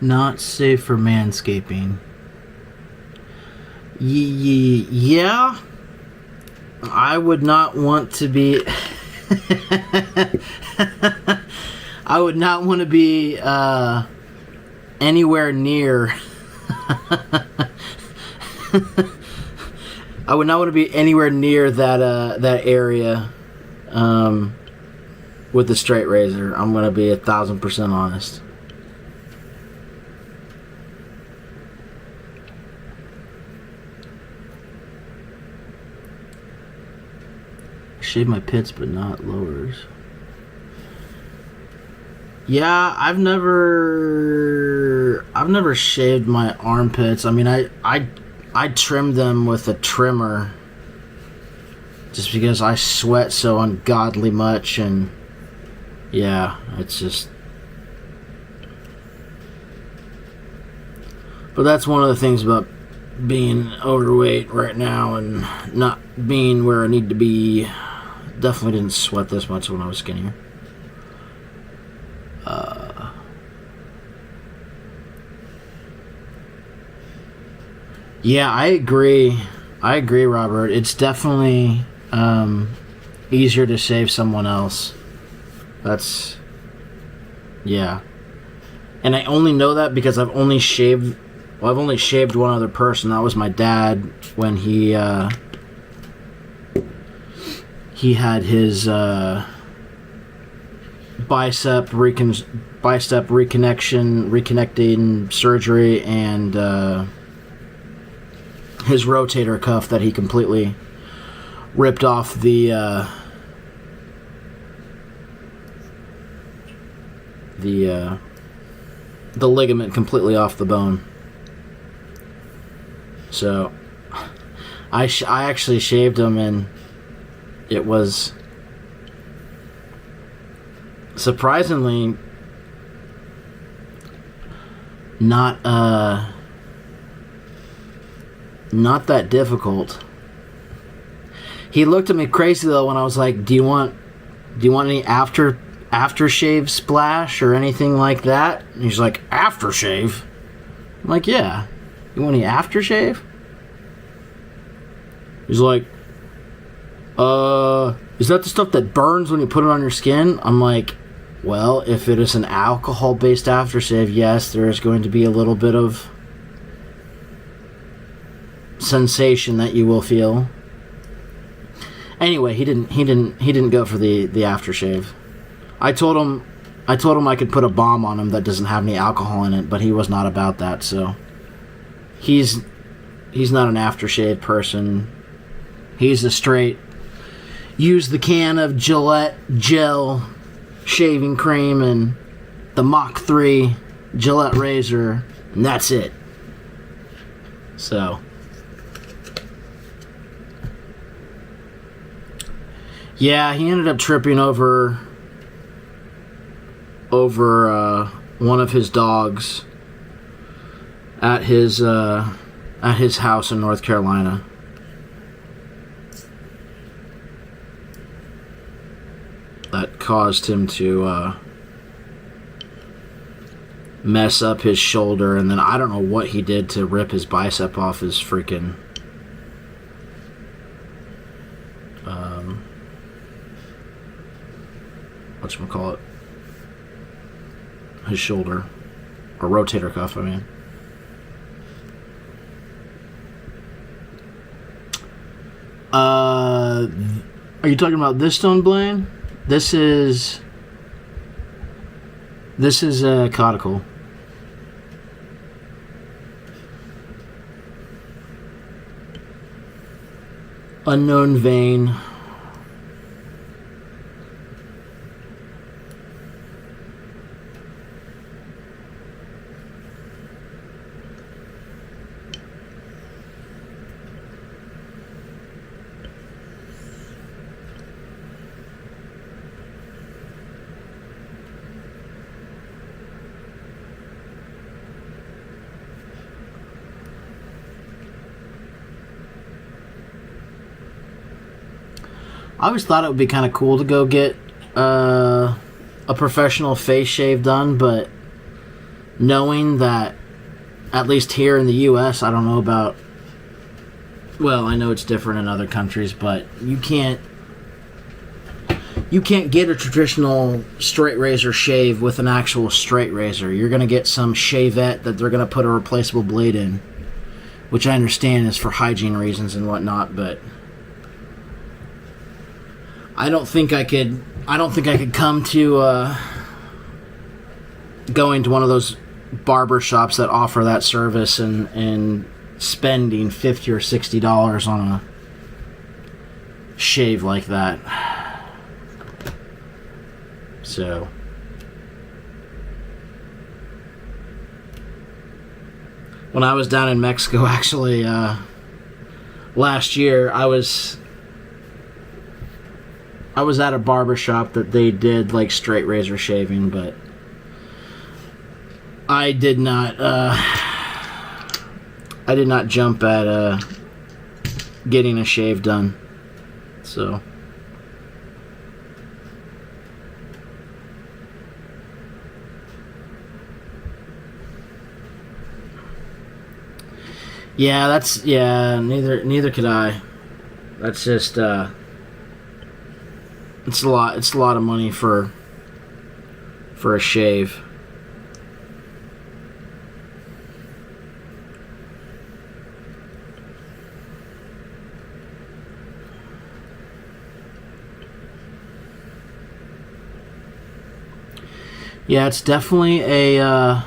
Not safe for manscaping. Yeah. I would not want to be... I would not want to be anywhere near... I would not want to be anywhere near that area with the straight razor. I'm going to be 1,000% honest. Shave my pits, but not lowers. Yeah, I've never shaved my armpits. I mean, I trimmed them with a trimmer, just because I sweat so ungodly much, and yeah, it's just. But that's one of the things about being overweight right now and not being where I need to be. Definitely didn't sweat this much when I was skinnier. Yeah, I agree, Robert. It's definitely easier to shave someone else. That's... yeah. And I only know that because I've only shaved one other person. That was my dad when he had his bicep reconnecting surgery, and his rotator cuff that he completely ripped off the ligament completely off the bone. So I actually shaved him, and it was surprisingly not that difficult. He looked at me crazy though when I was like, "Do you want any aftershave splash or anything like that?" And he's like, "Aftershave?" I'm like, "Yeah. You want any aftershave?" He's like, is that the stuff that burns when you put it on your skin?" I'm like, well, if it is an alcohol-based aftershave, yes, there is going to be a little bit of sensation that you will feel. Anyway, he didn't go for the aftershave. I told him I could put a bomb on him that doesn't have any alcohol in it, but he was not about that. So he's not an aftershave person. He's a straight use the can of Gillette gel shaving cream and the Mach 3 Gillette razor, and that's it. So yeah, he ended up tripping over one of his dogs at his house in North Carolina. That caused him to mess up his shoulder, and then I don't know what he did to rip his bicep off his freaking whatchamacallit, his shoulder, or rotator cuff, I mean. Are you talking about this stone, Blaine? This is a caudicle. Unknown vein. I always thought it would be kind of cool to go get a professional face shave done, but knowing that, at least here in the U.S., I don't know about, well, I know it's different in other countries, but you can't get a traditional straight razor shave with an actual straight razor. You're going to get some shavette that they're going to put a replaceable blade in, which I understand is for hygiene reasons and whatnot, but I don't think I could come to going to one of those barber shops that offer that service and spending $50 or $60 on a shave like that. So when I was down in Mexico, actually, last year, I was at a barber shop that they did like straight razor shaving, but I did not jump at getting a shave done. So neither could I. That's just it's a lot of money for a shave. Yeah, it's definitely a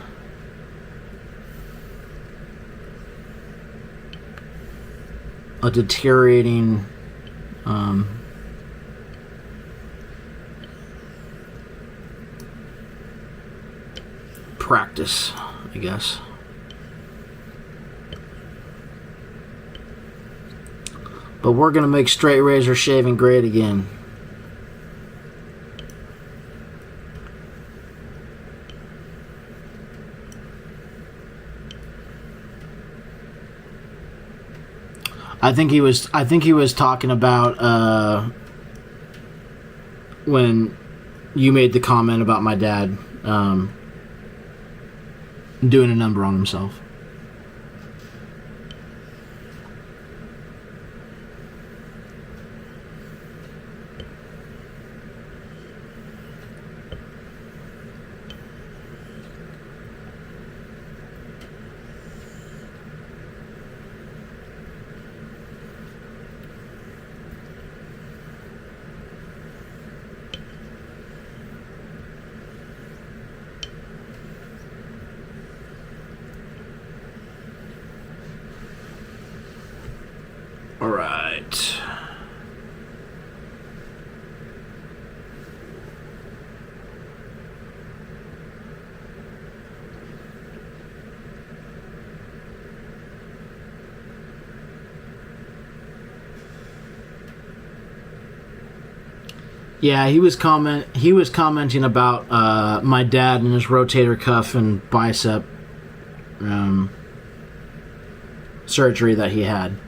deteriorating practice, I guess. But we're gonna make straight razor shaving great again. I think he was talking about when you made the comment about my dad doing a number on himself. All right. Yeah, he was commenting about my dad and his rotator cuff and bicep surgery that he had.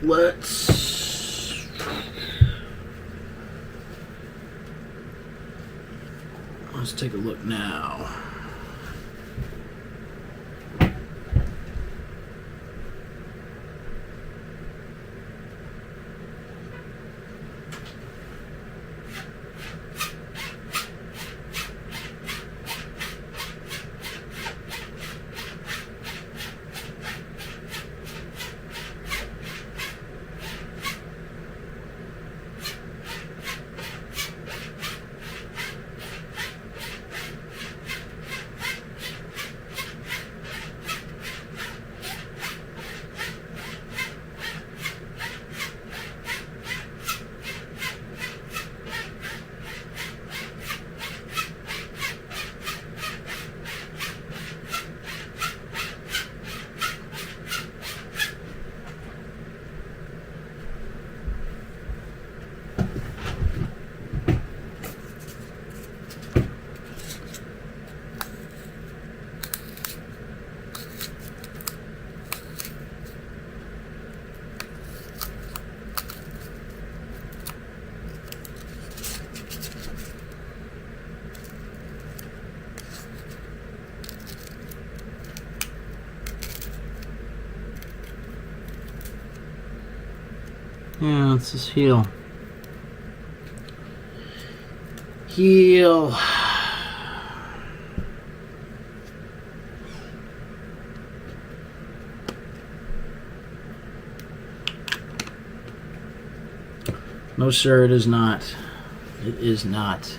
Let's take a look now. Yeah, let's just heal. Heal. No, sir, it is not. It is not.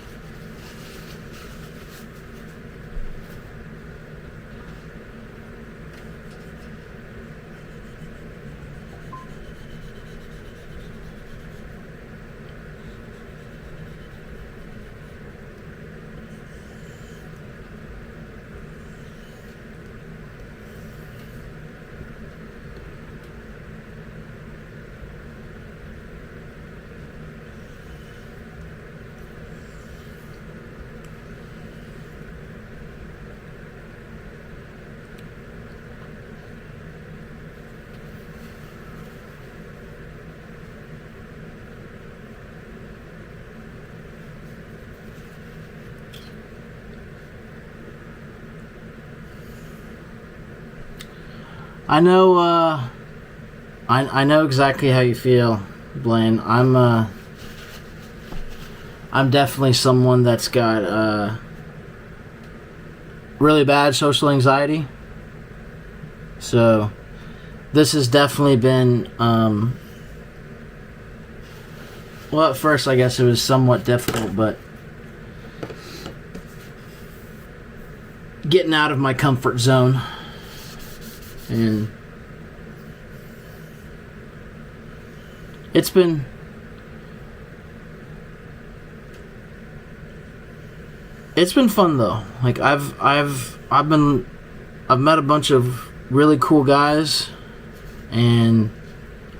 I know, I know exactly how you feel, Blaine. I'm definitely someone that's got, really bad social anxiety. So, this has definitely been, well, at first I guess it was somewhat difficult, but getting out of my comfort zone. And it's been fun though. Like I've met a bunch of really cool guys, and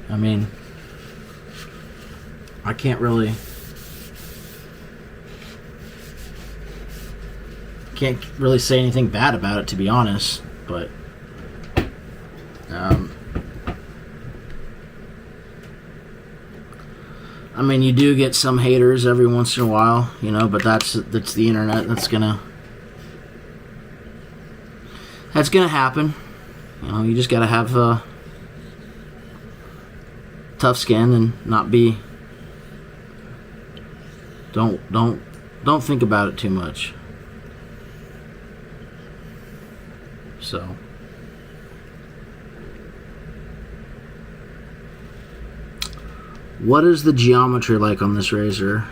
I mean I can't really say anything bad about it, to be honest, but I mean, you do get some haters every once in a while, you know, but that's the internet. That's gonna happen. You know, you just gotta have tough skin and not be. Don't think about it too much. So. What is the geometry like on this razor?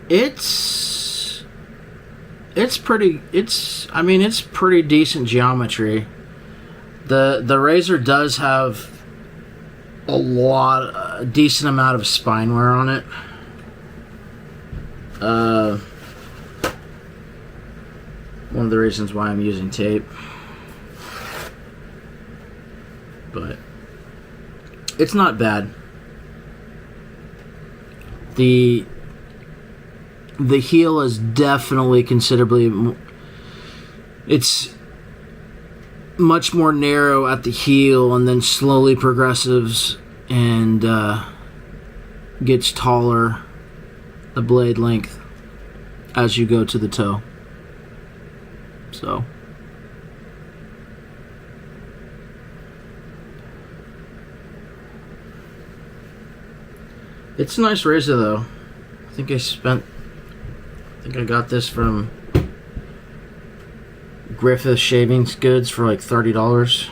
It's pretty decent geometry. The razor does have a decent amount of spine wear on it. One of the reasons why I'm using tape. But it's not bad. the heel is definitely considerably. It's much more narrow at the heel, and then slowly progresses and gets taller, the blade length, as you go to the toe. So. It's a nice razor, though. I think I got this from Griffith Shaving Goods for like $30.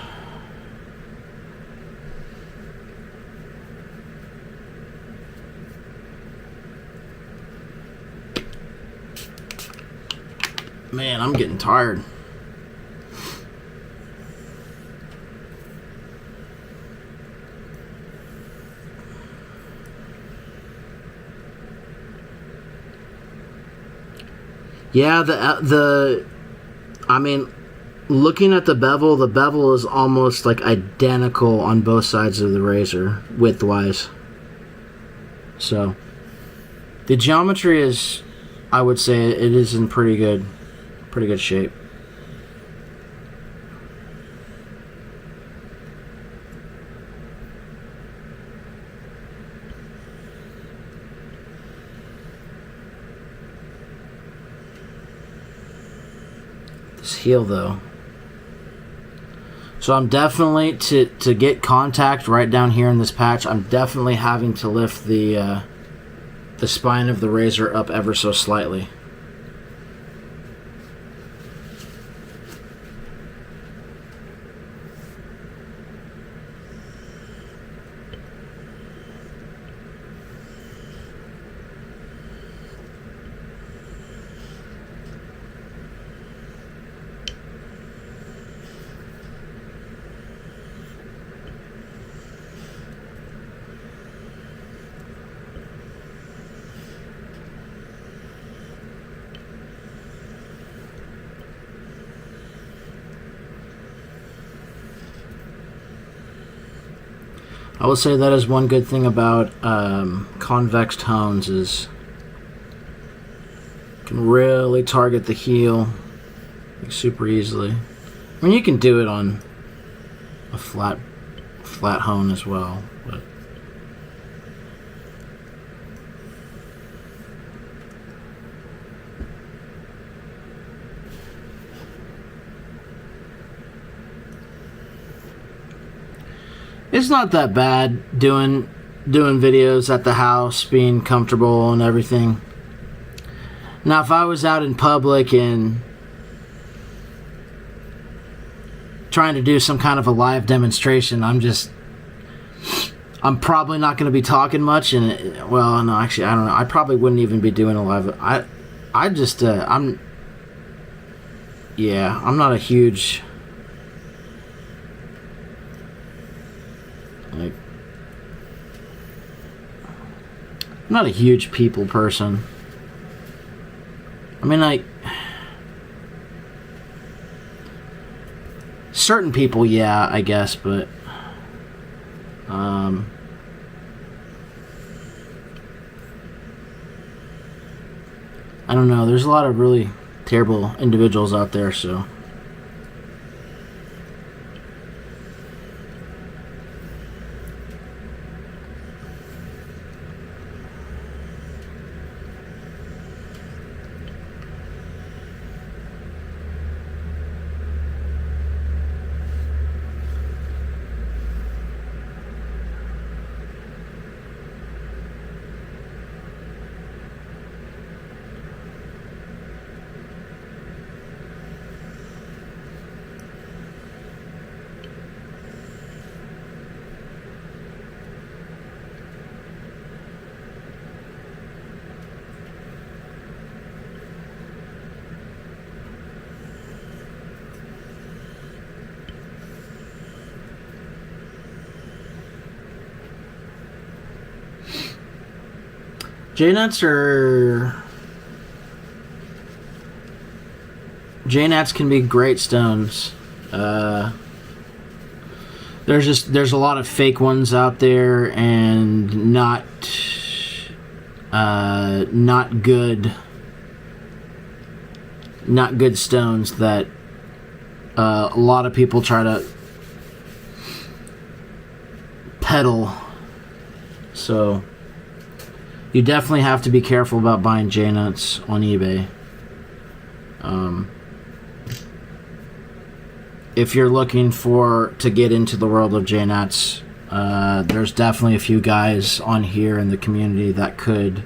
Man, I'm getting tired. Yeah, I mean, looking at the bevel is almost like identical on both sides of the razor, width-wise. So, the geometry is, I would say, it is in pretty good shape. Heel though, so I'm definitely to get contact right down here in this patch. I'm definitely having to lift the spine of the razor up ever so slightly. I will say that is one good thing about convex tones is you can really target the heel like super easily. I mean, you can do it on a flat hone as well, but it's not that bad doing videos at the house, being comfortable and everything. Now, if I was out in public and trying to do some kind of a live demonstration, I'm probably not going to be talking much, and well, no, actually, I don't know. I probably wouldn't even be doing a live. I'm not a huge I'm not a huge people person. I mean, certain people, yeah, I guess, but I don't know. There's a lot of really terrible individuals out there, so. J-nuts can be great stones. There's a lot of fake ones out there and not good not good stones that a lot of people try to peddle. So you definitely have to be careful about buying J-nuts on eBay. If you're looking to get into the world of J-nuts, there's definitely a few guys on here in the community that could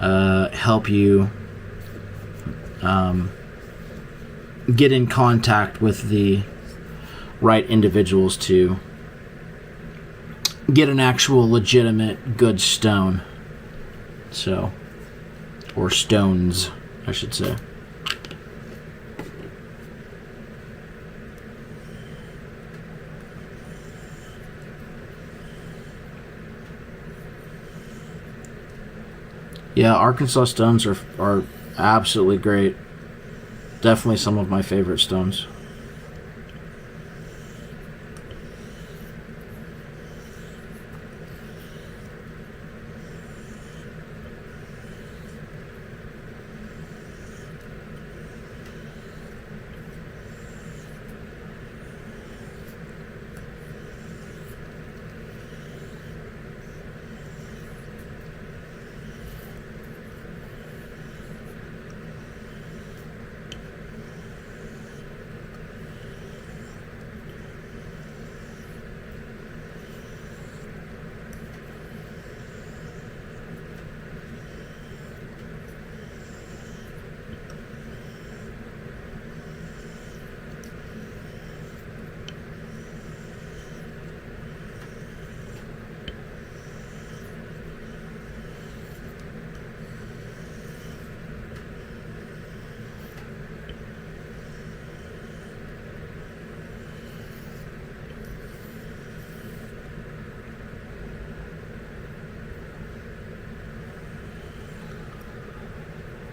help you get in contact with the right individuals to get an actual legitimate good stone. So, or stones, I should say. Yeah, Arkansas stones are absolutely great. Definitely some of my favorite stones.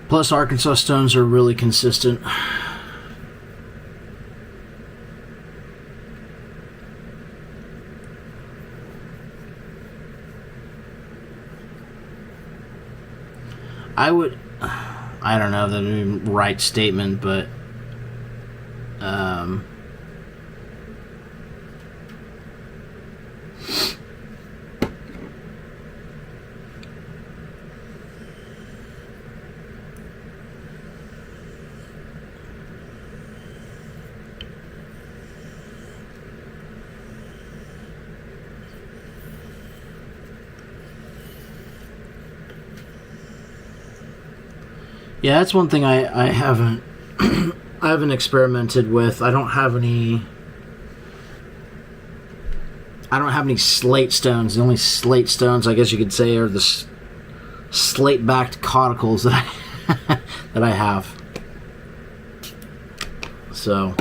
Plus, Arkansas stones are really consistent. I don't know if that's the right statement, but yeah, that's one thing I haven't I haven't experimented with. I don't have any slate stones. The only slate stones, I guess you could say, are the slate-backed cauticles that I have. So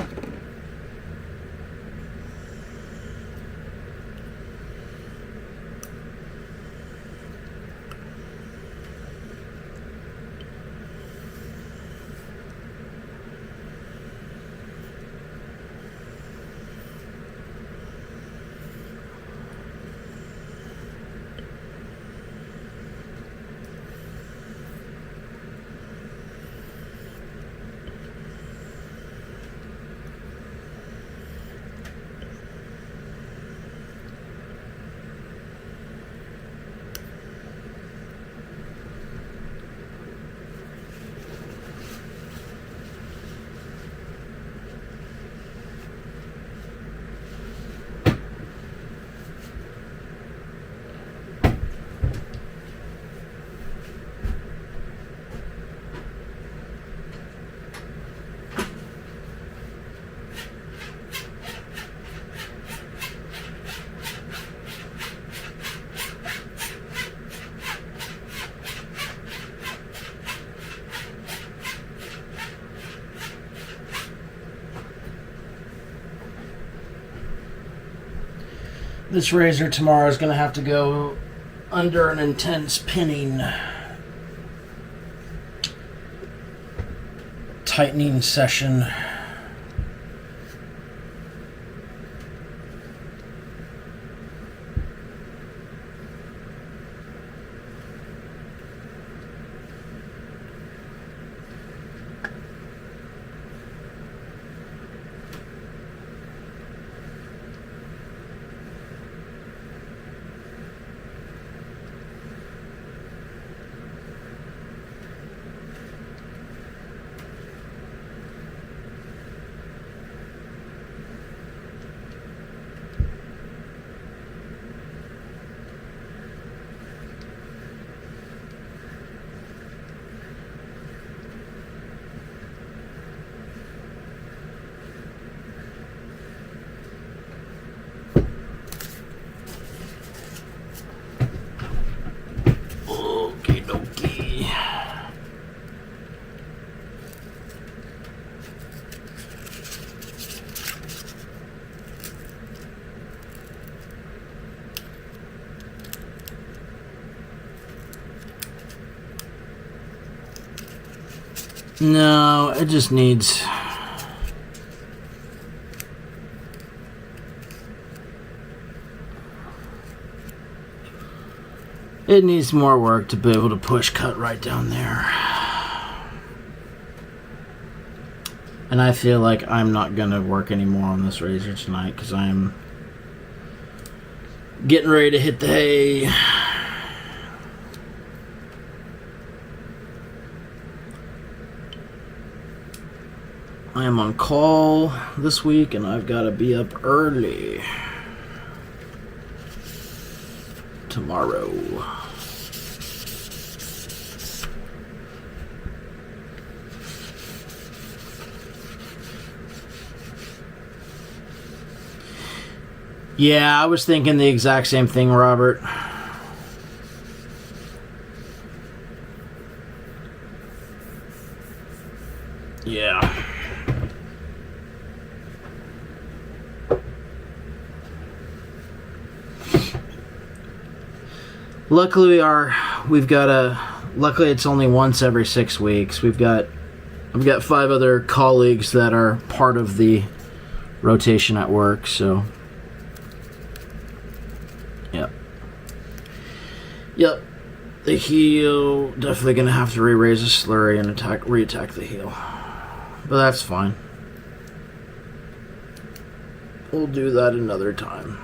this razor tomorrow is going to have to go under an intense pinning, tightening session. No, it just needs... It needs more work to be able to push cut right down there. And I feel like I'm not going to work anymore on this razor tonight because I'm getting ready to hit the hay. I am on call this week and I've got to be up early tomorrow. Yeah, I was thinking the exact same thing, Robert. Yeah. Luckily luckily it's only once every 6 weeks. I've got 5 other colleagues that are part of the rotation at work, so Yep. The heel, definitely gonna have to re-raise a slurry and re-attack the heel. But that's fine. We'll do that another time.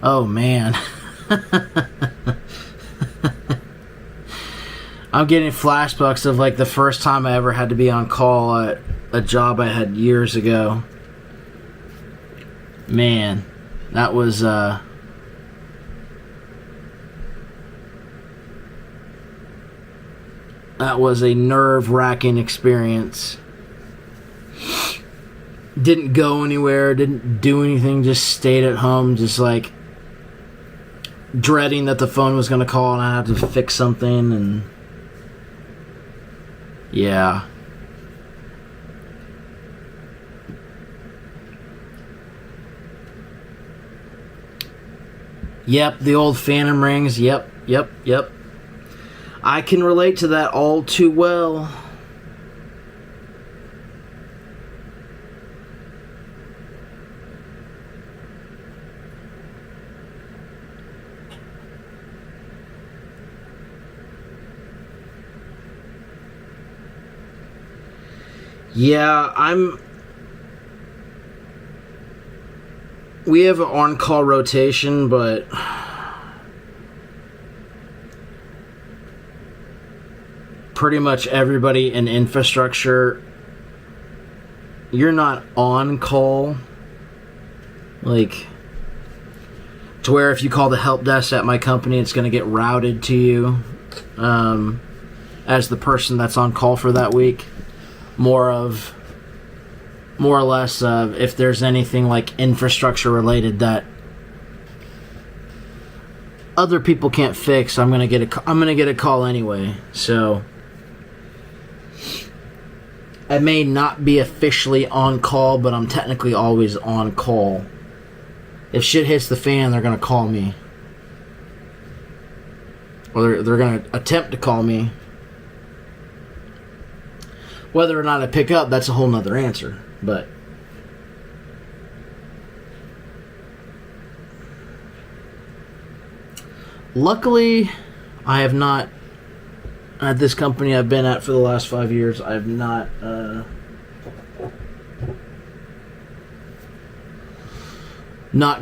Oh man. I'm getting flashbacks of like the first time I ever had to be on call at a job I had years ago. Man, that was a nerve-wracking experience. Didn't go anywhere, didn't do anything, just stayed at home, just like dreading that the phone was going to call and I had to fix something. And yeah. Yep, the old phantom rings. Yep. I can relate to that all too well. Yeah, we have an on-call rotation, but pretty much everybody in infrastructure, you're not on call. Like, to where if you call the help desk at my company, it's going to get routed to you as the person that's on call for that week. More or less, if there's anything like infrastructure related that other people can't fix, I'm gonna get a call anyway. So I may not be officially on call, but I'm technically always on call. If shit hits the fan, they're gonna call me, or they're gonna attempt to call me. Whether or not I pick up, that's a whole nother answer. But luckily, I have not, at this company I've been at for the last 5 years, I have not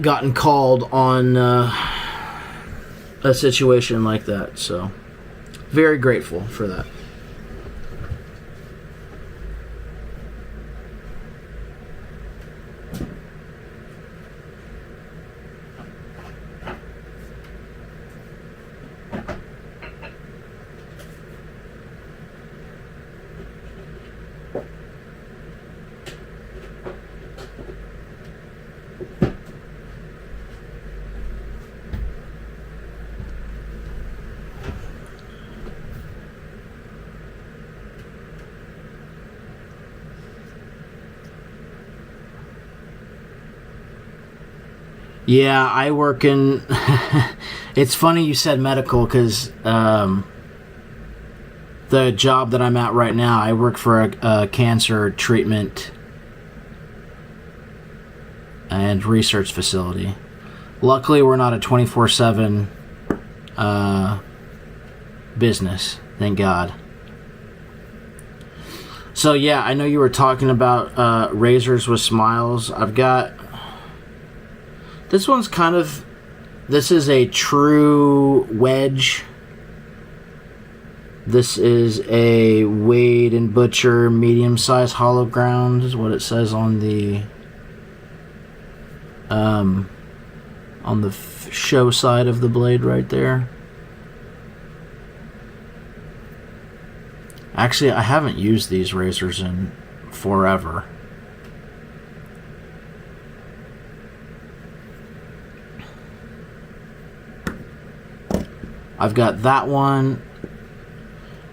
gotten called on a situation like that. So, very grateful for that. Yeah, I work in. It's funny you said medical because the job that I'm at right now, I work for a cancer treatment and research facility. Luckily, we're not a 24/7 business. Thank God. So yeah, I know you were talking about razors with smiles. I've got this one's kind of. This is a true wedge. This is a Wade and Butcher medium-sized hollow ground, is what it says on the show side of the blade right there. Actually, I haven't used these razors in forever. I've got that one.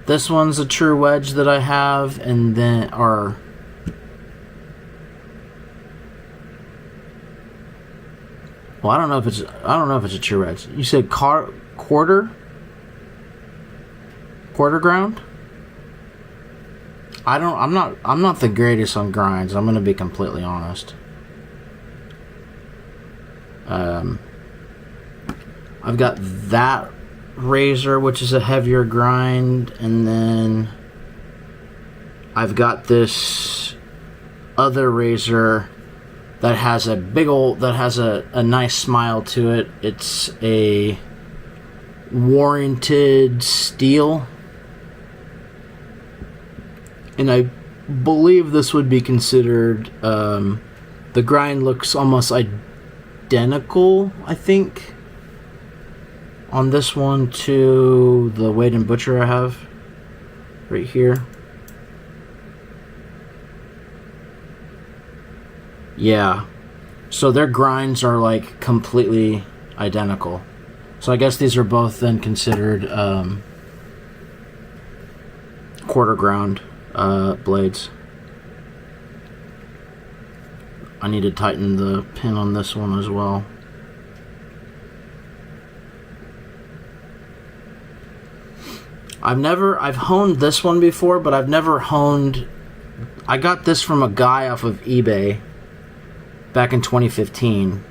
This one's a true wedge that I have, and then well, I don't know if it's a true wedge. You said quarter ground? I'm not the greatest on grinds. I'm going to be completely honest. I've got that razor, which is a heavier grind, and then I've got this other razor that has a nice smile to it. It's a warranted steel, and I believe this would be considered the grind looks almost identical, I think, on this one to the Wade and Butcher I have right here. Yeah, so their grinds are like completely identical. So I guess these are both then considered quarter ground blades. I need to tighten the pin on this one as well. I've honed this one before, but I've never honed. I got this from a guy off of eBay back in 2015.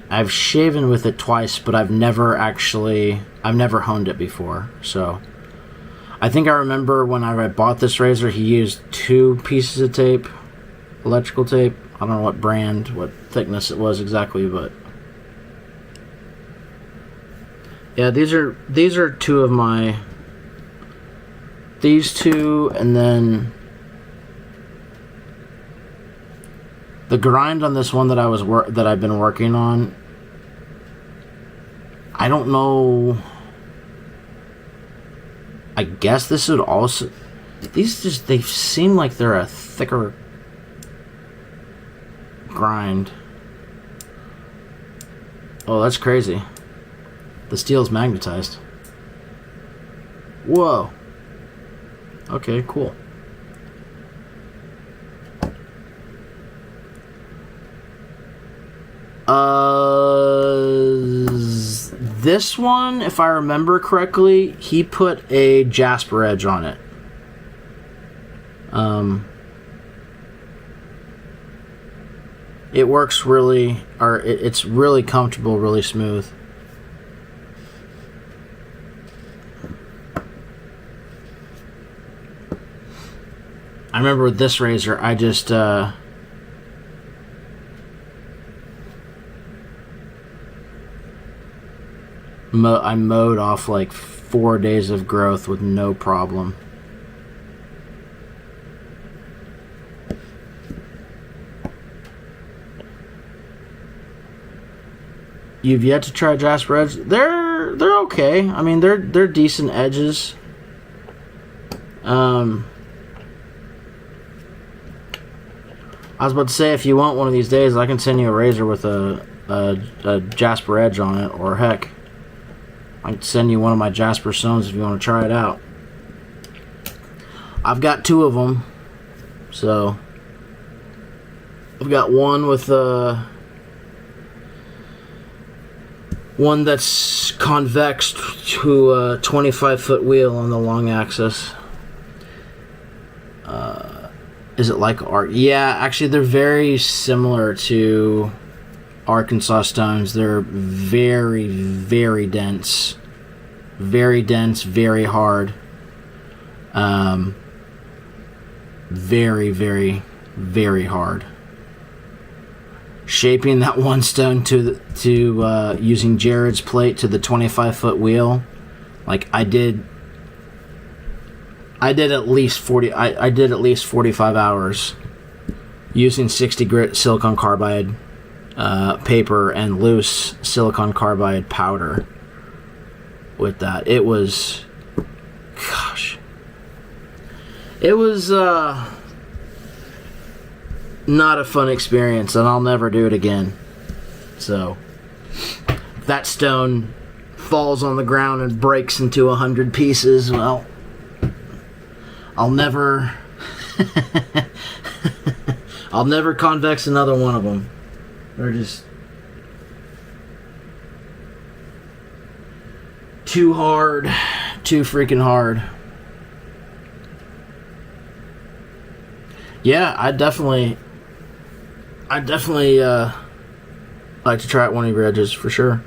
I've shaven with it twice, but I've never honed it before. So I think I remember when I bought this razor, he used 2 pieces of tape, electrical tape. I don't know what brand, what thickness it was exactly, but yeah, these are 2 of my. These 2, and then the grind on this one that I've been working on. I don't know. I guess this would also. They seem like they're a thicker grind. Oh, that's crazy. The steel's magnetized. Whoa. Okay, cool. This one, if I remember correctly, he put a Jasper edge on it. It works it's really comfortable, really smooth. I remember with this razor, I just I mowed off like 4 days of growth with no problem. You've yet to try Jasper Edge? They're okay. I mean, they're decent edges. I was about to say, if you want one of these days, I can send you a razor with a Jasper edge on it, or heck, I can send you one of my Jasper Stones if you want to try it out. I've got 2 of them, so I've got one with one that's convex to a 25-foot wheel on the long axis. Is it like art? Yeah, actually they're very similar to Arkansas stones. They're very, very dense. Very dense, very hard. Very, very, very hard. Shaping that one stone to using Jared's plate to the 25-foot wheel, like I did at least 45 hours using 60 grit silicon carbide paper and loose silicon carbide powder with that. It was, gosh, it was not a fun experience, and I'll never do it again. So if that stone falls on the ground and breaks into 100 pieces, well, I'll never I'll never convex another one of them. They're just too hard, too freaking hard. Yeah, I definitely like to try out one of your edges for sure.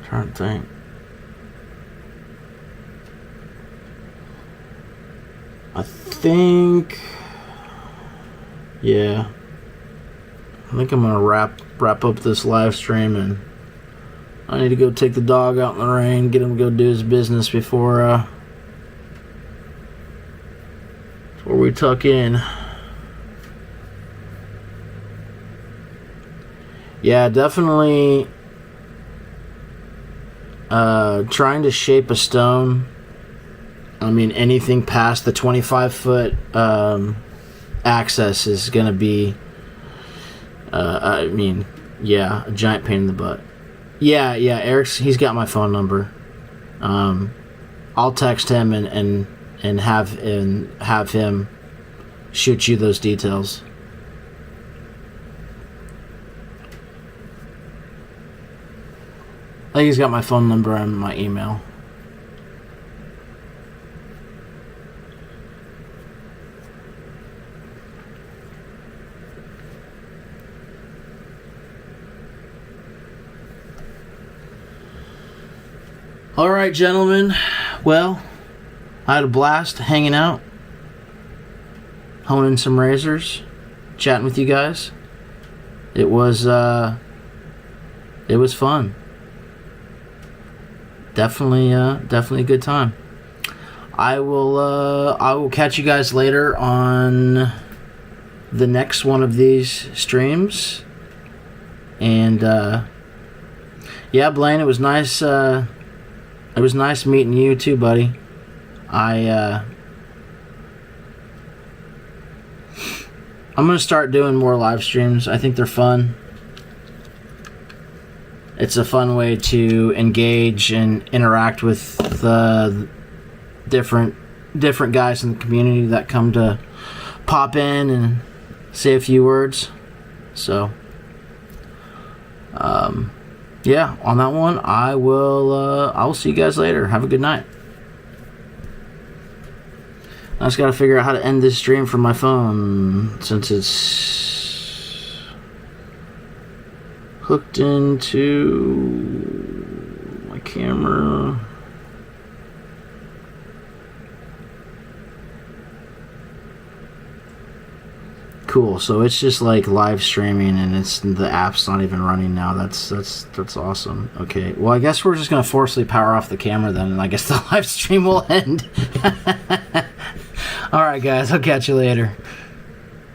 Trying to think. I think, yeah. I think I'm gonna wrap up this live stream, and I need to go take the dog out in the rain, get him to go do his business before we tuck in. Yeah, definitely trying to shape a stone. I mean, anything past the 25-foot axis is going to be, a giant pain in the butt. Yeah, he's got my phone number. I'll text him and have him shoot you those details. I think he's got my phone number and my email. All right, gentlemen. Well, I had a blast hanging out, honing some razors, chatting with you guys. It was fun. Definitely a good time. I will catch you guys later on the next one of these streams. And yeah, Blaine, it was nice. It was nice meeting you too, buddy. I'm gonna start doing more live streams. I think they're fun. It's a fun way to engage and interact with the different guys in the community that come to pop in and say a few words. So, yeah, on that one, I will see you guys later. Have a good night. I just gotta figure out how to end this stream from my phone since it's hooked into my camera. Cool. So it's just like live streaming, and the app's not even running now. That's awesome. Okay. Well, I guess we're just gonna forcibly power off the camera then, and I guess the live stream will end. All right, guys. I'll catch you later.